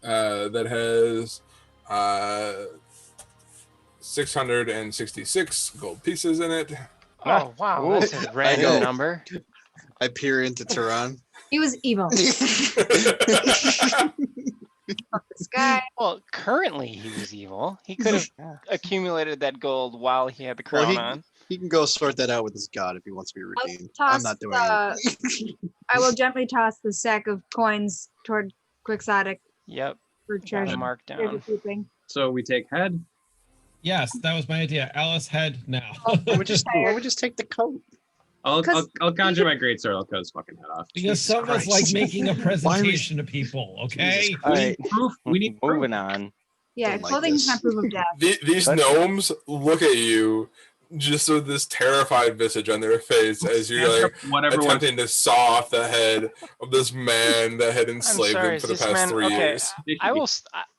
that has 666 gold pieces in it. Oh wow, that's a random know. number. I peer into Tehran. He was evil. Fuck this guy. Well, currently he was evil. He could have accumulated that gold while he had the Well, crown he- on. He can go sort that out with his god if he wants to be I'll redeemed. toss I'm not doing the- it. I will gently toss the sack of coins toward Quixotic Yep, for got treasure, him marked treasure down. keeping. So we take head. Yes, that was my idea. Alice head now. Why would just take the coat? I'll 'Cause conjure my great sword. I'll cut his fucking head off. Because Jesus some of us like Christ. making a Why presentation to people, okay? Jesus All We right, need proof. We need proof. moving on. Yeah, Don't like clothing is this. not proof of death. These But- gnomes look at you just with this terrified visage on their face as you're like Whatever. attempting to saw off the head of this man that had I'm enslaved sorry, them is for the this past man 3 okay? years.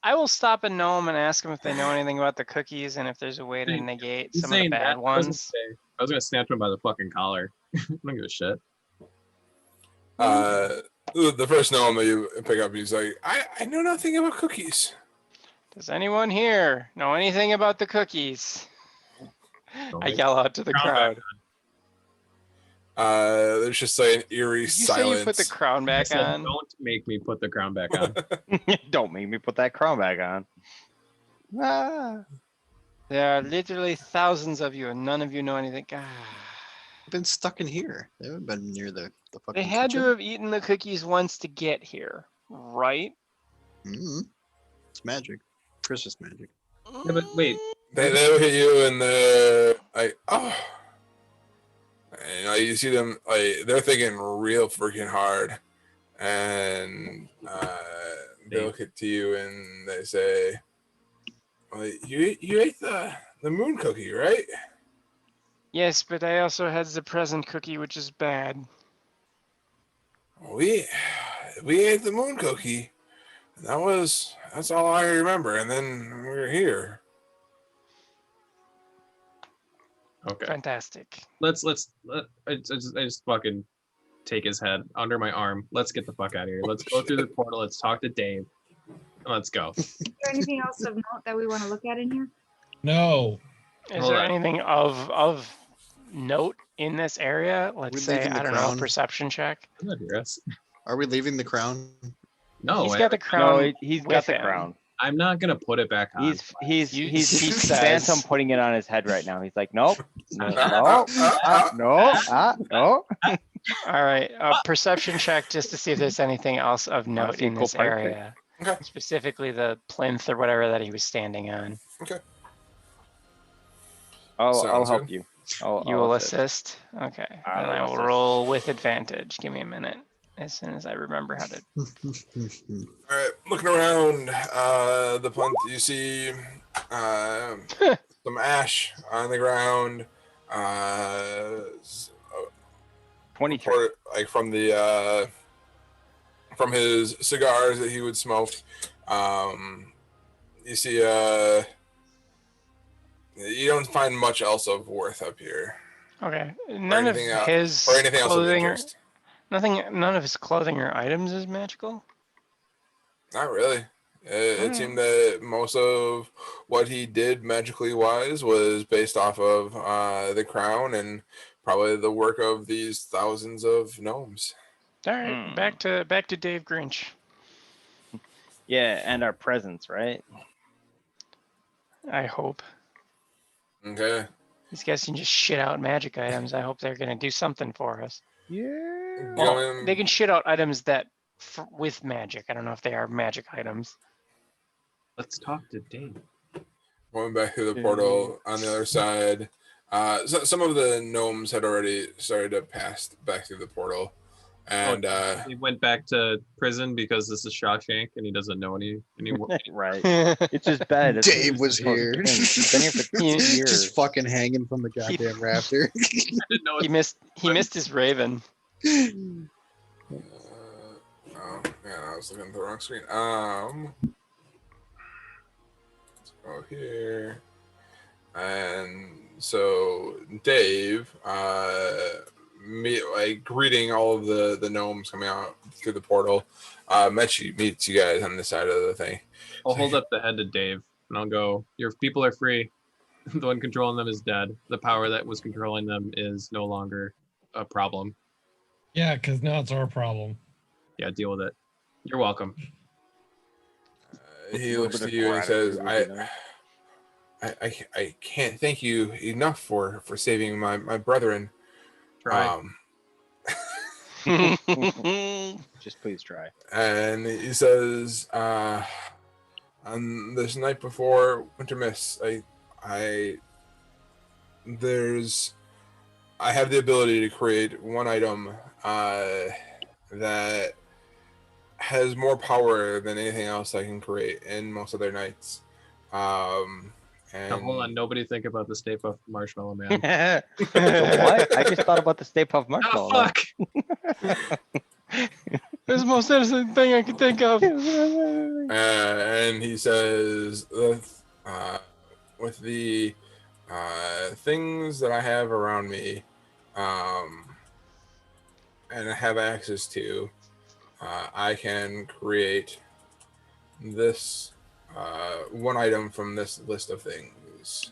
I will stop a gnome and ask them if they know anything about the cookies and if there's a way to negate He's some of the saying bad that. I was gonna ones. say- I was gonna snatch him by the fucking collar. I don't give a shit. The first gnome that you pick up, he's like, I know nothing about cookies. Does anyone here know anything about the cookies? I Don't yell out to the Crown back crowd. There's just like an eerie Did you silence. say you put the crown I back said, on? don't make me put the crown back on. Don't make me put that crown back on. Ah. There are literally thousands of you, and none of you know anything. Ah. Been stuck in here. They haven't been near the fucking. They had to kitchen. have eaten the cookies once to get here, right? Mhm. It's magic. Christmas magic. Yeah, but wait. They look at you and they're like, oh. And you see them, like, they're thinking real freaking hard. And they look at you and they say, well, you ate the moon cookie, right? Yes, but I also had the present cookie, which is bad. We ate the moon cookie. And that's all I remember. And then we were here. Okay. Fantastic. I just fucking take his head under my arm. Let's get the fuck out of here. Let's go through the portal. Let's talk to Dave. Let's go. Is there anything else of note that we want to look at in here? No. Is Hold there on. anything of note in this area? Let's We say, leaving the I don't know, crown? perception check. I'm not here, us. Are we leaving the crown? No, He's I- got the No, crown. he's with got the him. crown. I'm not gonna put it back on. He's You- he's he phantom says- putting it on his head right now. He's like, nope, no, no, Ah, no. All right, perception check just to see if there's anything else of note see a in cool this pipe area. Okay. Specifically the plinth or whatever that he was standing on. I'll Sounds help good. you. You I'll will assist. assist? Okay. I And I will will assist. roll with advantage. Give me a minute. As soon as I remember how to. All right, looking around the plinth, you see some ash on the ground. 23. Like from the from his cigars that he would smoke. You see you don't find much else of worth up here, Okay. None of anything else- his or anything else of clothing or interest. none of his clothing or items is magical. Not really. It seemed that most of what he did magically wise was based off of the crown and probably the work of these thousands of gnomes. All right, back to Dave Grinch. Yeah, and our presents, right? I hope Okay. these guys can just shit out magic items. I hope they're gonna do something for us. Yeah. Well, Going- they can shit out items that with magic. I don't know if they are magic items. Let's talk to Dave. going back through the portal on the other side. So some of the gnomes had already started to pass back through the portal, and He went back to prison because this is Shawshank and he doesn't know anymore. Right. It's just bad. It's Dave was here. He's been here for 10 years. Just fucking hanging from the goddamn rafter. I didn't know He missed his raven. oh yeah, I was looking at the wrong screen. Let's go here, and so Dave, greeting all of the gnomes coming out through the portal. Meets you guys on this side of the thing. I'll hold up the head to Dave and I'll go, your people are free. The one controlling them is dead. The power that was controlling them is no longer a problem. Yeah, because now it's our problem. Yeah, deal with it. You're welcome. He looks to you and says, I can't thank you enough for saving my brethren. Try. Just please try. And he says, on this night before Wintermiss, I have the ability to create one item that has more power than anything else I can create in most other nights. And Now, hold on, nobody think about the Stay Puft Marshmallow Man. What? I just thought about the Stay Puft Marshmallow. Oh, fuck! That's the most innocent thing I could think of. and he says, with the things that I have around me, and I have access to, I can create this one item from this list of things.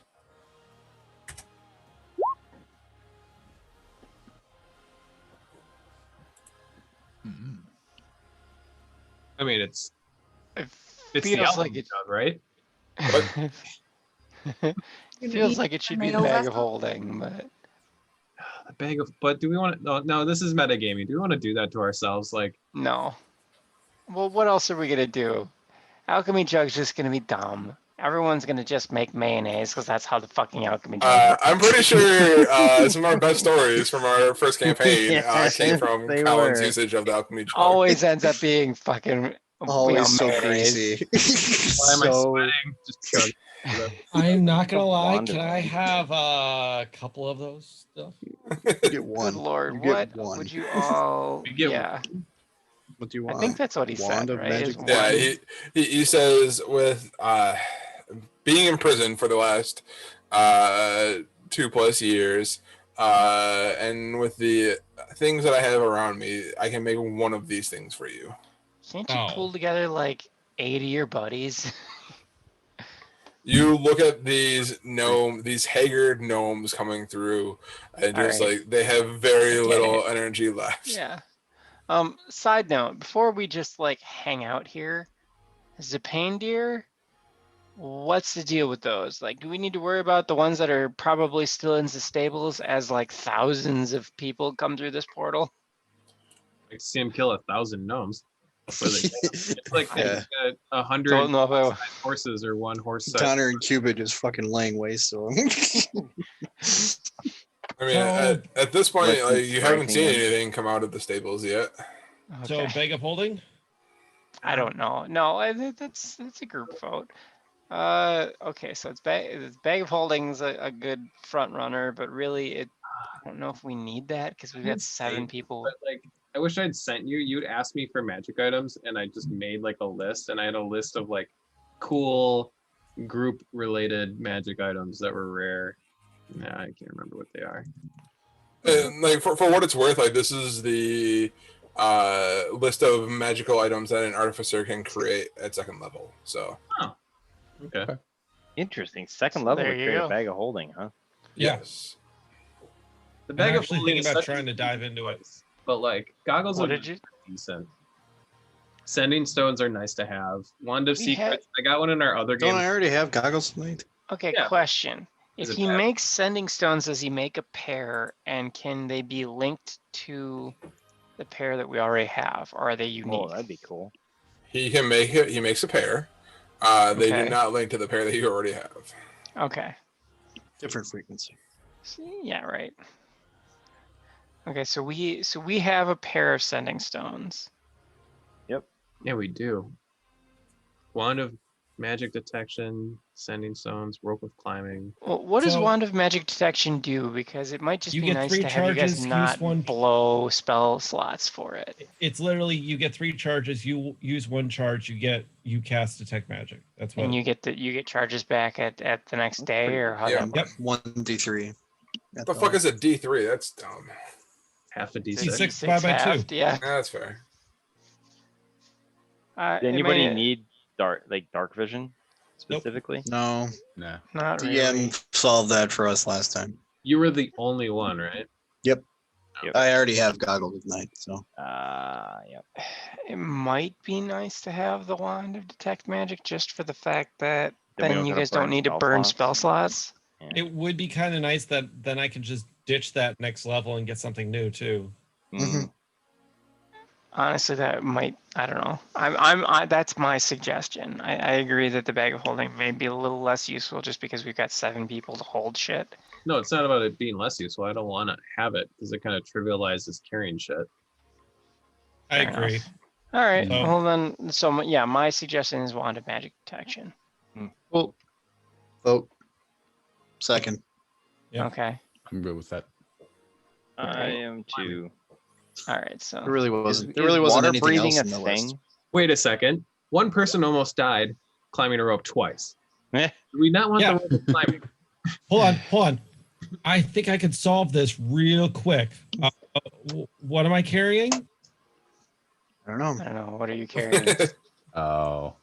I mean, it's It the feels album like it. dog, right? Feels like it should be the Tomato bag of vessel? holding, but A bag of, but do we want to? No, this is metagaming. Do we want to do that to ourselves? Like, no. Well, what else are we gonna do? Alchemy Jug's just gonna be dumb. Everyone's gonna just make mayonnaise because that's how the fucking alchemy jug works. I'm pretty sure some of our best stories from our first campaign Yeah, came from they Colin's were. usage of the alchemy jug. Always ends up being fucking Always so mayonnaise. greasy. why am I So- sweating? Just chug. I'm not gonna lie. Wanda Can I thing. have a couple of those stuff? Get Good one. lord, You get what one. would you all? You get yeah, What do you I want? think that's what he Wand said, of right? magic? Is Yeah, one- he says with being in prison for the last 2+ years, and with the things that I have around me, I can make one of these things for you. Can't you Oh. pull together like 80 of your buddies? You look at these haggard gnomes coming through, and just Alright. like they have very I get little energy left. Yeah. Side note, before we just like hang out here, Zapane deer, what's the deal with those? Like, do we need to worry about the ones that are probably still in the stables as like thousands of people come through this portal? I see him kill 1,000 gnomes. It's like Yeah. 100 Don't know if I. horses or one horse size. Connor and Cupid just fucking laying waste to him. I mean, So- at this point, Like, like, you haven't breaking seen in. anything come out of the stables yet. So Okay. bag of holding. I don't know. No, I think that's a group vote. Okay, so it's bag of holding's a good front runner, but really, I don't know if we need that because we've got I'd 7 say, people. But like, I wish I'd sent you. You'd asked me for magic items, and I just made like a list, and I had a list of like cool group-related magic items that were rare. Nah, I can't remember what they are. And like for what it's worth, like this is the list of magical items that an artificer can create at 2nd level. So Okay. Interesting. Second level There to you create a go. bag of holding, huh? Yeah. yes. The I'm bag of actually holding thinking is about such a trying to dive into it. choice, but like goggles What are did you? decent. Sending stones are nice to have. Wand of We had- Secrets. I got one in our other Don't game. I already have goggles tonight? Okay, Yeah. question. Is If it he bad? makes sending stones, does he make a pair, and can they be linked to the pair that we already have, or are they unique? Oh, that'd be cool. He can make it. He makes a pair. They Okay. do not link to the pair that you already have. Okay. Different frequency. Yeah, right. Okay, so we have a pair of sending stones. Yeah, we do. Wand of magic detection, sending stones, rope of climbing. Well, what does So- Wand of Magic Detection do? Because it might just You be get nice 3 to have you guys charges, use not 1 blow spell slots for it. It's literally you get 3 charges. You use 1 charge. You cast detect magic. That's what. And you get charges back at the next day, pretty or good. how Yeah. that Yep. 1d3. The fuck is a D3? That's dumb. Half a It's D6. D6 D6 divided by 2. halved, Yeah. That's fair. Did I anybody mean, need dark vision specifically? No, Nah. Not DM really. solved that for us last time. You were the only one, right? I already have Goggle of Night, so Yep. It might be nice to have the Wand of Detect Magic just for the fact that Then we then don't you gotta guys don't burn need to spell burn slots. spell slots. It would be kind of nice that then I can just ditch that next level and get something new too. Mm, Honestly, that might, I don't know. That's my suggestion. I agree that the bag of holding may be a little less useful just because we've got 7 people to hold shit. No, it's not about it being less useful. I don't want to have it because it kind of trivializes carrying shit. I Fair agree. enough. All right, So- well then, so yeah, my suggestion is Wand of Magic Detection. Well, vote. Second. Yep. Okay, I'm good with that. I am too. all right, so. There really Is, wasn't. There really is wasn't water anything breathing else a in the list. thing? wait a second. One person almost died climbing a rope twice. Eh. Do we not want Yeah. the rope of climbing? Hold on. I think I could solve this real quick. What am I carrying? I don't know. I don't know, what are you carrying? Oh.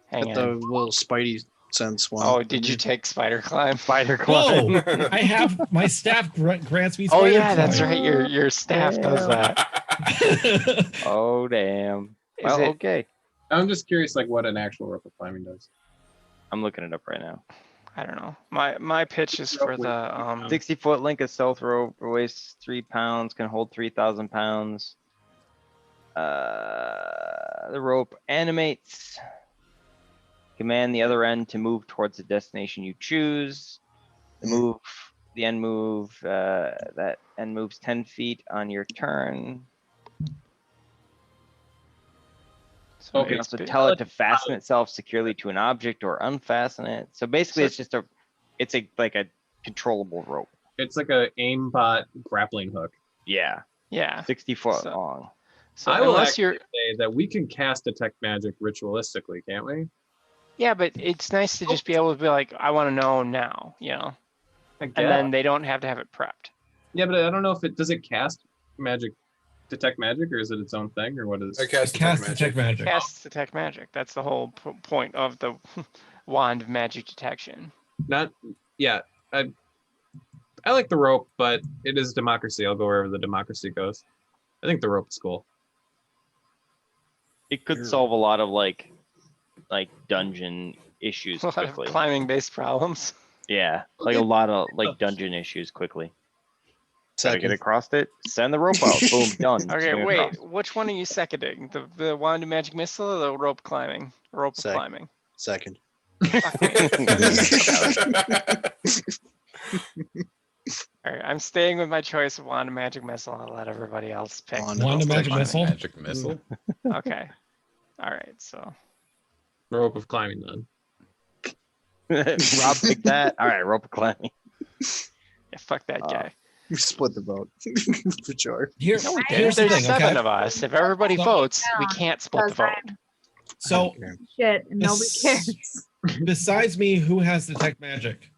Hang Get the on. little Spidey sense one. Oh, did you take Spider Climb? Spider No, climb. I have my staff grants me. Oh spider yeah, that's climb. right, your staff does that. Oh damn. Is Well, it- okay. I'm just curious, like what an actual rope of climbing does. I'm looking it up right now. I don't know. My pitch is for the 60-foot link of stealth rope, weighs 3 pounds, can hold 3,000 pounds. The rope animates. Command the other end to move towards the destination you choose. The end move, that end moves 10 feet on your turn. so You can it's also bi- tell it to fasten itself securely to an object or unfasten it. So basically, So- it's like a controllable rope. It's like a aimbot grappling hook. Yeah, yeah. 60 foot So- long. So I will unless actually you're say that we can cast detect magic ritualistically, can't we? yeah, but it's nice to just be able to be like, I want to know now, you know, I and then they don't have to have it prepped. yeah, but I don't know if it does it cast magic, detect magic, or is it its own thing, or what is? I cast Cast detect detect magic. Cast detect magic. That's the whole point of the Wand of Magic Detection. Not yeah. I like the rope, but it is democracy. I'll go wherever the democracy goes. I think the rope is cool. It could solve a lot of like dungeon issues A lot of quickly. climbing based problems. Yeah, like a lot of like dungeon issues quickly. Gotta get Second. across it. Send the rope out. Boom, done. Okay, Swing wait. across. Which one are you seconding? The Wand of Magic Missile or the rope climbing? Rope of Sec. climbing. Second. Fuck me. All right, I'm staying with my choice of Wand of Magic Missile. I'll let everybody else pick. Wand Wand of I'll Magic take Missile. Magic missile. Okay. All right, so Rope of climbing then. Rob picked that. All right, rope climbing. yeah, fuck that guy. We split the vote for sure. Here's There's the thing. 7 Okay. of us. If everybody So- votes, we Yeah, can't split the vote. doesn't. So Shit, and nobody This- cares. besides me, who has detect magic?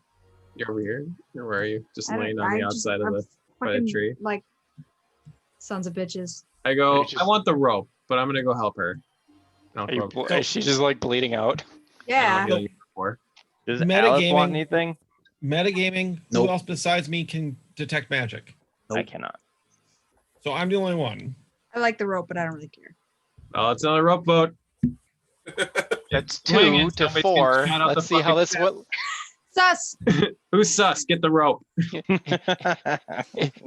You're over here. Or where are you? Just I don't- laying on the I just- outside of I'm the by the fucking, tree. Like, sons of bitches. I go. You're just- I want the rope, but I'm gonna go help her. No, Are you, rope. is she just like bleeding out? Yeah. Heal you before. Does Metagaming- Alice want anything? Metagaming, Nope. who else besides me can detect magic? I Nope. cannot. So I'm the only one. I like the rope, but I don't really care. Oh, it's another rope boat. That's Swing 2 it, to somebody's 4. gonna shout out the Let's see how this fucking what Sus! Who's sus? Get the rope.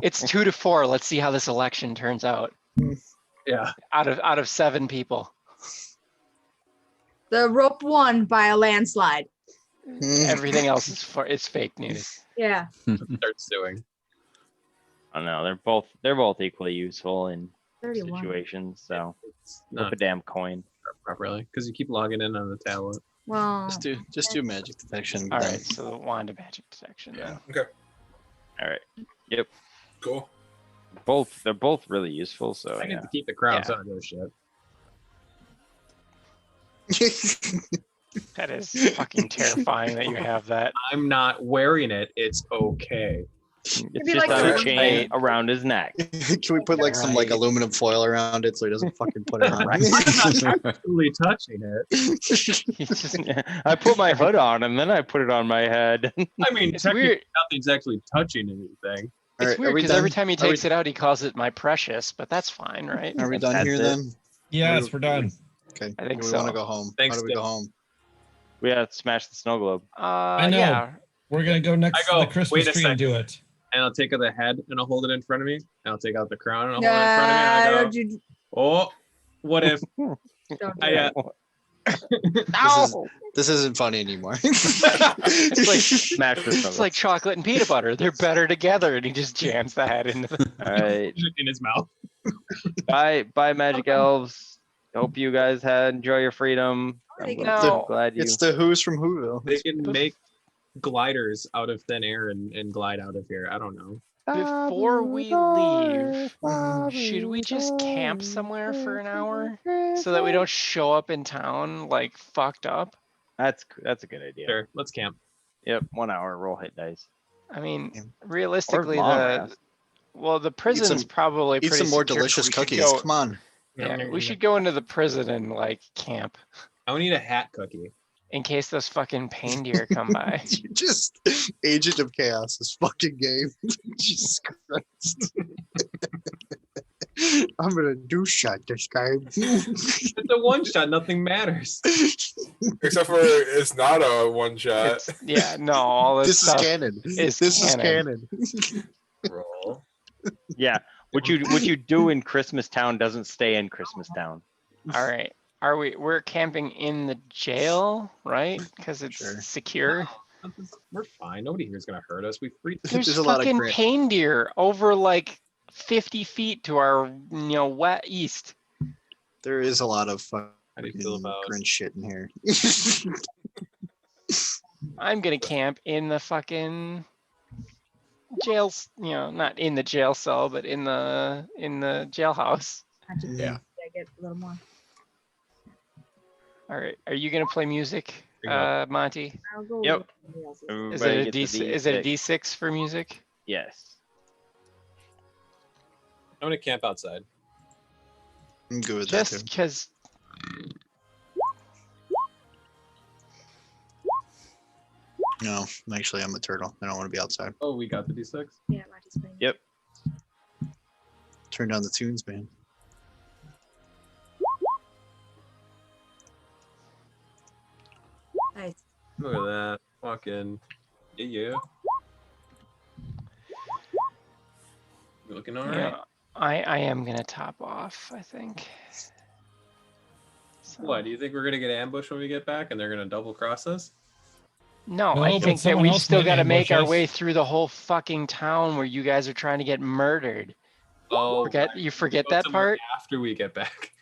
it's 2 to 4. Let's see how this election turns out. Yeah. Out of 7 people. The rope won by a landslide. Everything else is fake news. Yeah. Start suing. I don't know. They're both equally useful in 31. situations. So It's flip not a damn coin. properly because you keep logging in on the tablet. Well, Just do magic detection. All then. right, so the wand of magic detection. Yeah. Then. Okay. All right. Cool. They're both really useful. So I yeah. get to keep the crown, Yeah. so I don't give a shit. That is fucking terrifying that you have that. I'm not wearing it. It's okay. It's be just like on a a- chain around his neck. Can we put like some like Right. aluminum foil around it so he doesn't fucking put it on? Right. I'm not actually touching it. He's just, I put my hood on and then I put it on my head. I mean, It's technically, weird. nothing's actually touching anything. All It's right, are weird we because every done? time he Are we- takes it out, he calls it my precious, but that's fine, right? Are we That's done here it. then? Yes, we're done. Okay. I think we so. want to go home. Thanks, How do we Dave. go home? We have to smash the snow globe. I know. Yeah. We're gonna go next I to go, the Christmas "Wait a tree and do second." it. And I'll take out the head and I'll hold it in front of me. And I'll take out the crown and I'll hold it in front of me. And I don't go, you oh, what if don't do I it. No! This isn't funny anymore. It's like Smash the snow it's like chocolate and peanut butter. They're better together, and he just jams the head into the. All right. in his mouth? Bye, magic elves. Hope you guys enjoy your freedom. I'm No. glad you. It's the Who's from Whoville. They can make gliders out of thin air and glide out of here. I don't know. Before we leave, should we just camp somewhere for an hour so that we don't show up in town like fucked up? That's a good idea. Sure, let's camp. Yep, 1 hour. Roll hit dice. I mean, Yeah. realistically, long the rest. well, the prison's probably Eat pretty some more secure, but delicious we should cookies. go- Come on. Yeah, we should go into the prison and like camp I would need a hat cookie. in case those fucking pain deer come by. You just Agent of Chaos, this fucking game. Jesus Christ. I'm gonna do shot this guy. It's a one shot. Nothing matters. Except for it's not a one shot. It's, yeah, no, all this, This is stuff. canon. is This is canon. canon. Roll. Yeah. What you do in Christmas Town doesn't stay in Christmas Town. All right, we're camping in the jail, right? Because it's Sure. secure. We're fine. Nobody here is gonna hurt us. We freed. There's a lot of fucking grit. pain deer over like 50 feet to our, wet east. There is a lot of fucking How do you feel about? Grinch shit in here. I'm gonna camp in the fucking jails, not in the jail cell, but in the jailhouse. Yeah. I get a little more. All right, are you gonna play music, Bring it up. Monty? I'll go Yep. with somebody else's. Is Everybody it a gets D? a Is it a D6. D6 for music? Yes. I'm gonna camp outside. I'm good with that Just too. because. No, actually, I'm a turtle. I don't want to be outside. Oh, we got the D6. Yeah, Monty's playing. Yep. Turn down the tunes, man. Nice. Look at that. Fucking. Yeah. You looking alright? Yeah, I am gonna top off, I think. So- What? Do you think we're gonna get ambushed when we get back, and they're gonna double cross us? No, No, I but think that someone we else still might got to make our ambush us. way through the whole fucking town where you guys are trying to get murdered. Oh, You forget go that somewhere part? after we get back.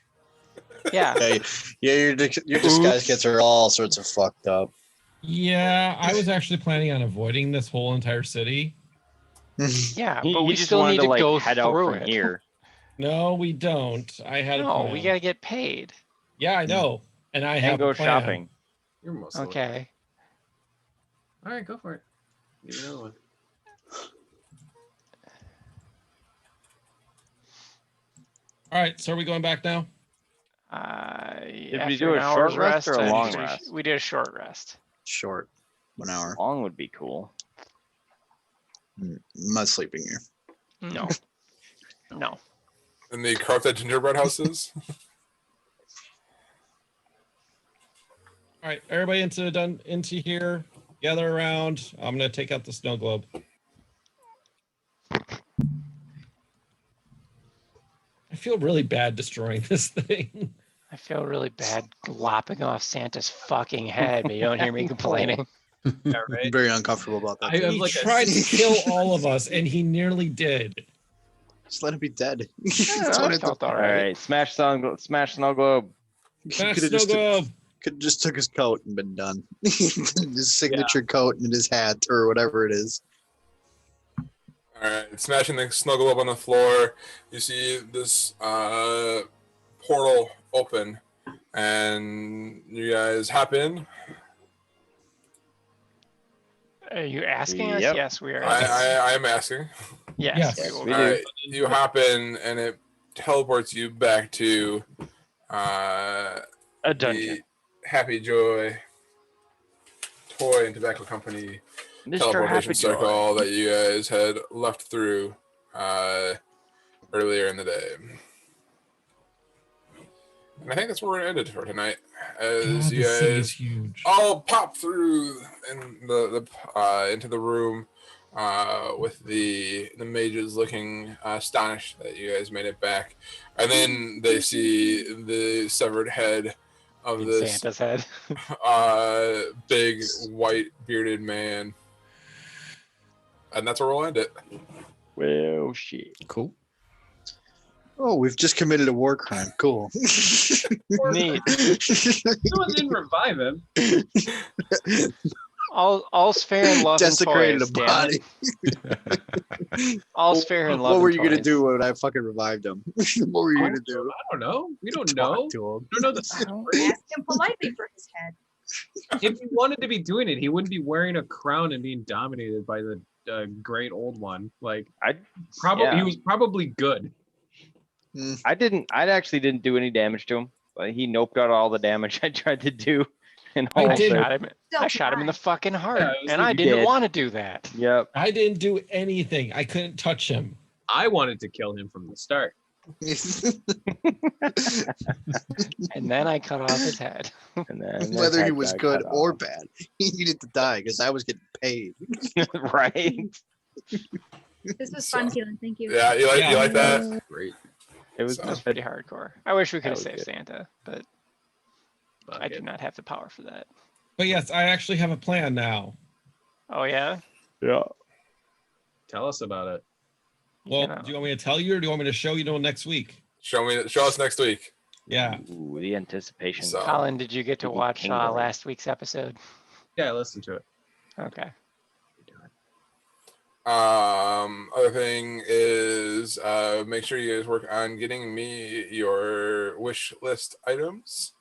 Yeah. Yeah, your disguise kits are all sorts of fucked up. Yeah, I was actually planning on avoiding this whole entire city. Yeah, He, but he we just still wanted need to like go head out through from it. here. No, we don't. I had a No, plan. we gotta get paid. Yeah, I know. And I have And go a plan. shopping. You're most Okay. All right, go for it. Give me another one. All right, so are we going back now? Did we do a short rest or a long rest? We did a short rest. Short. 1 hour. Long would be cool. I'm not sleeping here. No. No. In the corrupted gingerbread houses. All right, everybody into here. Gather around. I'm gonna take out the snow globe. I feel really bad destroying this thing. I feel really bad lopping off Santa's fucking head, but you don't hear me complaining. Yeah, right. I'm very uncomfortable about that. I have He like a- tried to kill all of us, and he nearly did. Just let him be dead. Yeah, That's I what I felt thought. all All right. right, smash snow globe. Smash Could have snow globe. just took his coat and been done. His signature coat and his hat or whatever it is. All right, smashing the snuggle up on the floor. You see this portal open, and you guys hop in. Are you asking us? Yep. Yes, we are. I am asking. Yes, Yes, we will. we All do. right, you hop in, and it teleports you back to A the dungeon. Happy Joy Toy and Tobacco Company Mr. teleportation Happy Joy. circle that you guys had left through earlier in the day. And I think that's where we're ended for tonight. As God, you the city is guys huge. all pop through in the into the room with the mages looking astonished that you guys made it back, and then they see the severed head of In this Santa's head. big white bearded man, and that's where we'll end it. Well, shit. Cool. Oh, we've just committed a war crime. Cool. Neat. No one didn't revive him. All's fair in love and Desecrated toys. a Damn body. it. All's fair in love. What were and you gonna toys. do when I fucking revived him? What were you gonna do? I don't know. We don't know. Talk to him. We don't know the story. Ask him politely for his head. If he wanted to be doing it, he wouldn't be wearing a crown and being dominated by the great old one. Like I he was probably good. I actually didn't do any damage to him. But he noped out all the damage I tried to do. And I all I did. the- shot him. I shot him in the fucking heart, Yeah, it was and like I you didn't did. want to do that. Yep. I didn't do anything. I couldn't touch him. I wanted to kill him from the start. And then I cut off his head. And then their Whether he head was got good cut or off. bad, he needed to die because I was getting paid. Right. This was fun, So- Keelan. Thank you. Yeah, you like that? Great. It was So- That's pretty hardcore. I wish we could have was saved good. Santa, but Fuck I it. do not have the power for that. But yes, I actually have a plan now. Oh yeah. Yeah. Tell us about it. Well, You know. do you want me to tell you, or do you want me to show you next week? Show us next week. Yeah. Ooh, the anticipation. So- Colin, did you get to Ooh, watch tingling. last week's episode? Yeah, listen to it. Okay. Other thing is make sure you guys work on getting me your wish list items.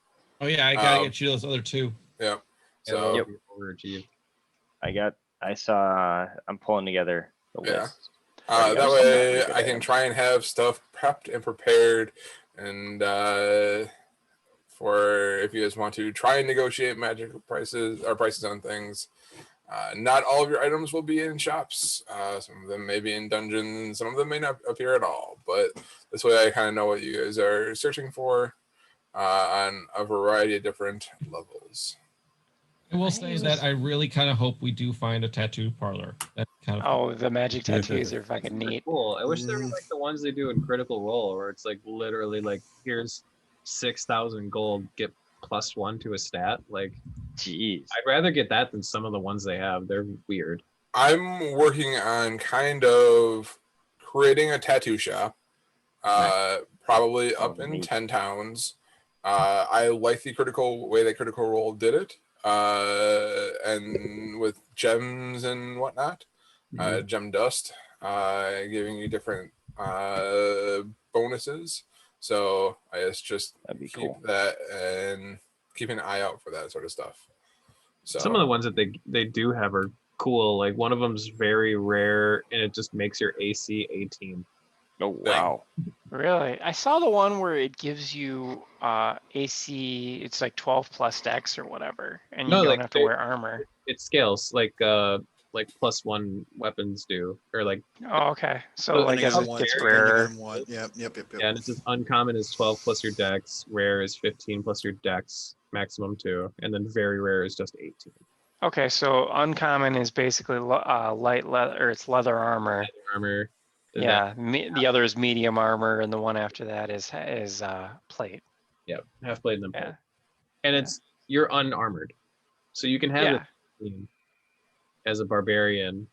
Oh yeah, I gotta Um, get you those other two. Yep. So So Yep. overachieved. I'm pulling together the Yeah. list. that Yeah, way something I can try and have stuff prepped and prepared, and for if you guys want to try and negotiate magic prices or prices on things. Not all of your items will be in shops. Some of them may be in dungeons. Some of them may not appear at all. But this way, I kind of know what you guys are searching for on a variety of different levels. I will say that I really kind of hope we do find a tattoo parlor. That's kind of Oh, the magic tattoos are fucking They're neat. cool. I wish they were like the ones they do in Critical Role, where it's like literally like here's 6,000 gold, get +1 to a stat. Like Jeez. I'd rather get that than some of the ones they have. They're weird. I'm working on kind of creating a tattoo shop, probably up in neat. 10 towns. I like the way that Critical Role did it, and with gems and whatnot, gem dust, giving you different bonuses. So I just That'd be keep cool. that and keep an eye out for that sort of stuff. So Some of the ones that they do have are cool. Like one of them's very rare, and it just makes your AC 18. Oh wow. Really? I saw the one where it gives you AC, it's like 12 plus dex or whatever, and you No, don't like have to they- wear armor. It scales like +1 weapons do, or like Oh, okay. So Well, like depending as on it what- gets depending rarer. Yep. yeah, and it's just uncommon is 12 plus your dex, rare is 15 plus your dex, maximum 2, and then very rare is just 18. Okay, so uncommon is basically light leather, or it's leather armor. Armor. and Yeah, the other is medium armor, and the one after that is plate. Yep, half blade and then Yeah. plate. And it's you're unarmored, so you can have Yeah. it. as a barbarian,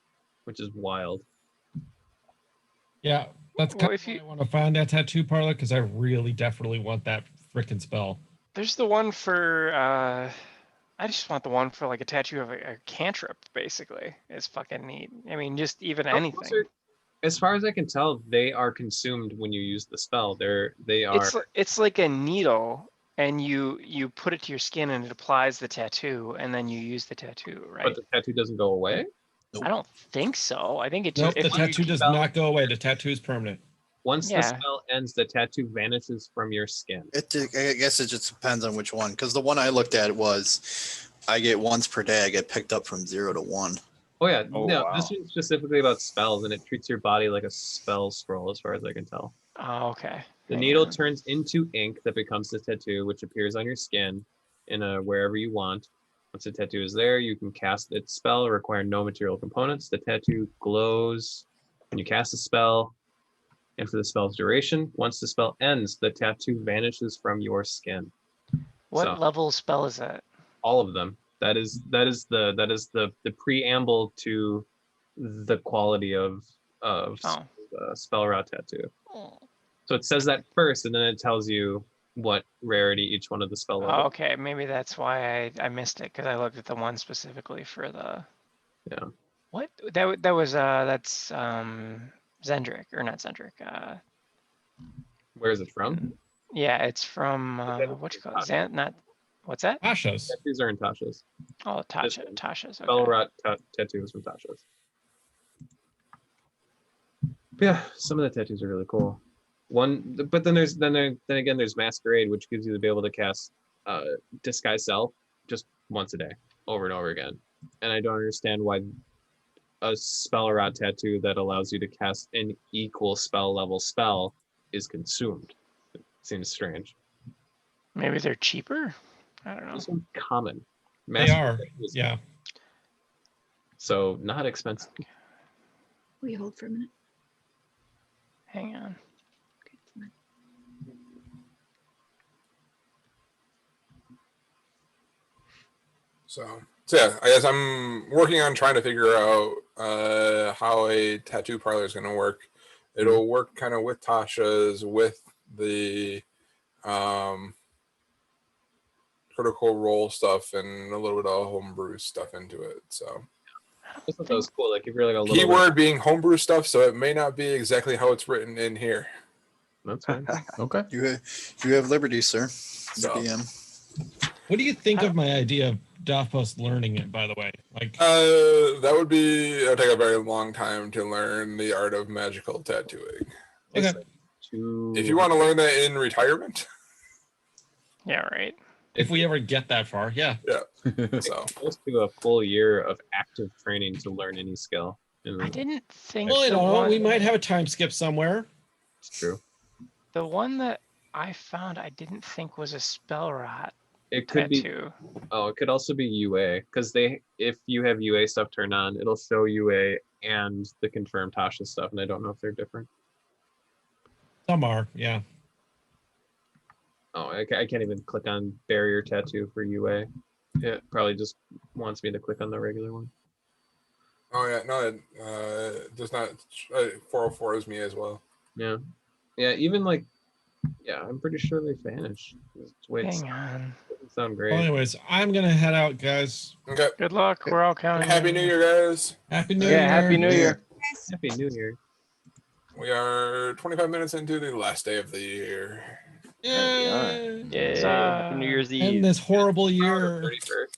which is wild. Yeah, that's Well, kind if of why you- I want to find that tattoo parlor because I really definitely want that freaking spell. There's the one for I just want the one for like a tattoo of a cantrip, basically. It's fucking neat. I mean, just even Oh, those anything. are- as far as I can tell, they are consumed when you use the spell. They are. It's like a needle, and you put it to your skin, and it applies the tattoo, and then you use the tattoo, But right? the tattoo doesn't go away. I don't think so. I think it Nope, just the tattoo does spell- not go away. The tattoo is permanent. Once the Yeah. spell ends, the tattoo vanishes from your skin. I guess it just depends on which one. Because the one I looked at was, I get once per day. I get picked up from 0 to 1. Oh yeah, Oh, no, wow. this is specifically about spells, and it treats your body like a spell scroll, as far as I can tell. Oh, okay. The Hang needle on. turns into ink that becomes the tattoo, which appears on your skin in wherever you want. Once the tattoo is there, you can cast its spell, require no material components. The tattoo glows when you cast the spell and for the spell's duration. Once the spell ends, the tattoo vanishes from your skin. What So- level spell is that? All of them. That is the preamble to the quality of Oh. spell rot tattoo. So it says that first, and then it tells you what rarity each one of the spell Oh, levels. okay, maybe that's why I missed it, because I looked at the one specifically for the. Yeah. What that was that's Zendrick, or not Zendrick. Where is it from? Yeah, it's from what you call it? Not what's that? Tasha's. Tattoos are in Tasha's. Oh, This one. Tasha's. Spell Okay. rot tattoos from Tasha's. Yeah, some of the tattoos are really cool. But then again there's Masquerade, which gives you to be able to cast Disguise Self just once a day, over and over again. And I don't understand why a spell rot tattoo that allows you to cast an equal spell level spell is consumed. It seems strange. Maybe they're cheaper. I don't know. This one's common. They are. Masquerade is- Yeah. So not expensive. Will you hold for a minute? Hang on. Okay, fine. So yeah, I guess I'm working on trying to figure out how a tattoo parlor is going to work. It'll work kind of with Tasha's, with the critical role stuff, and a little bit of homebrew stuff into it. So I thought that was cool. Like if you're like a little keyword being homebrew stuff, so it may not be exactly how it's written in here. That's fine. Okay. You have liberty, sir. So, PM. What do you think of my idea of Dothos learning it, by the way? Like, that would take a very long time to learn the art of magical tattooing. okay. If you want to learn that in retirement, Yeah, right. If we ever get that far, yeah. so close to a full year of active training to learn any skill. I didn't think. Well, you the know, we one- might have a time skip somewhere. It's true. The one that I found, I didn't think was a spell rot It could be. tattoo. Oh, it could also be UA because if you have UA stuff turned on, it'll show UA and the confirmed Tasha stuff, and I don't know if they're different. Some are, yeah. Oh, I can't even click on barrier tattoo for UA. It probably just wants me to click on the regular one. oh yeah, no, it does not. 404 is me as well. Yeah, yeah. Even like, yeah, I'm pretty sure they vanish. Wait, it Hang on. doesn't sound great. Well, anyways, I'm gonna head out, guys. Okay, Good luck. We're all counting. Happy on New you. Year, guys. Happy New Yeah, Year. Happy New Year. Happy New Year. We are 25 minutes into the last day of the year. Yay. Yeah. Happy New Year's End Eve. this horrible Or year. 31st.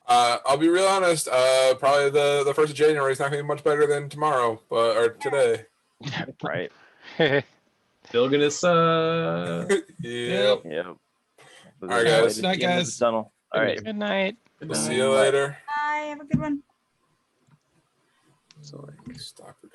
I'll be real honest. Probably the 1st of January is not going to be much better than tomorrow, or today. Right. Still gonna suck. Yep. Yep. All right, guys. Night, guys. Tunnel. All right. Good night. See you later. Bye. Have a good one. So stop recording.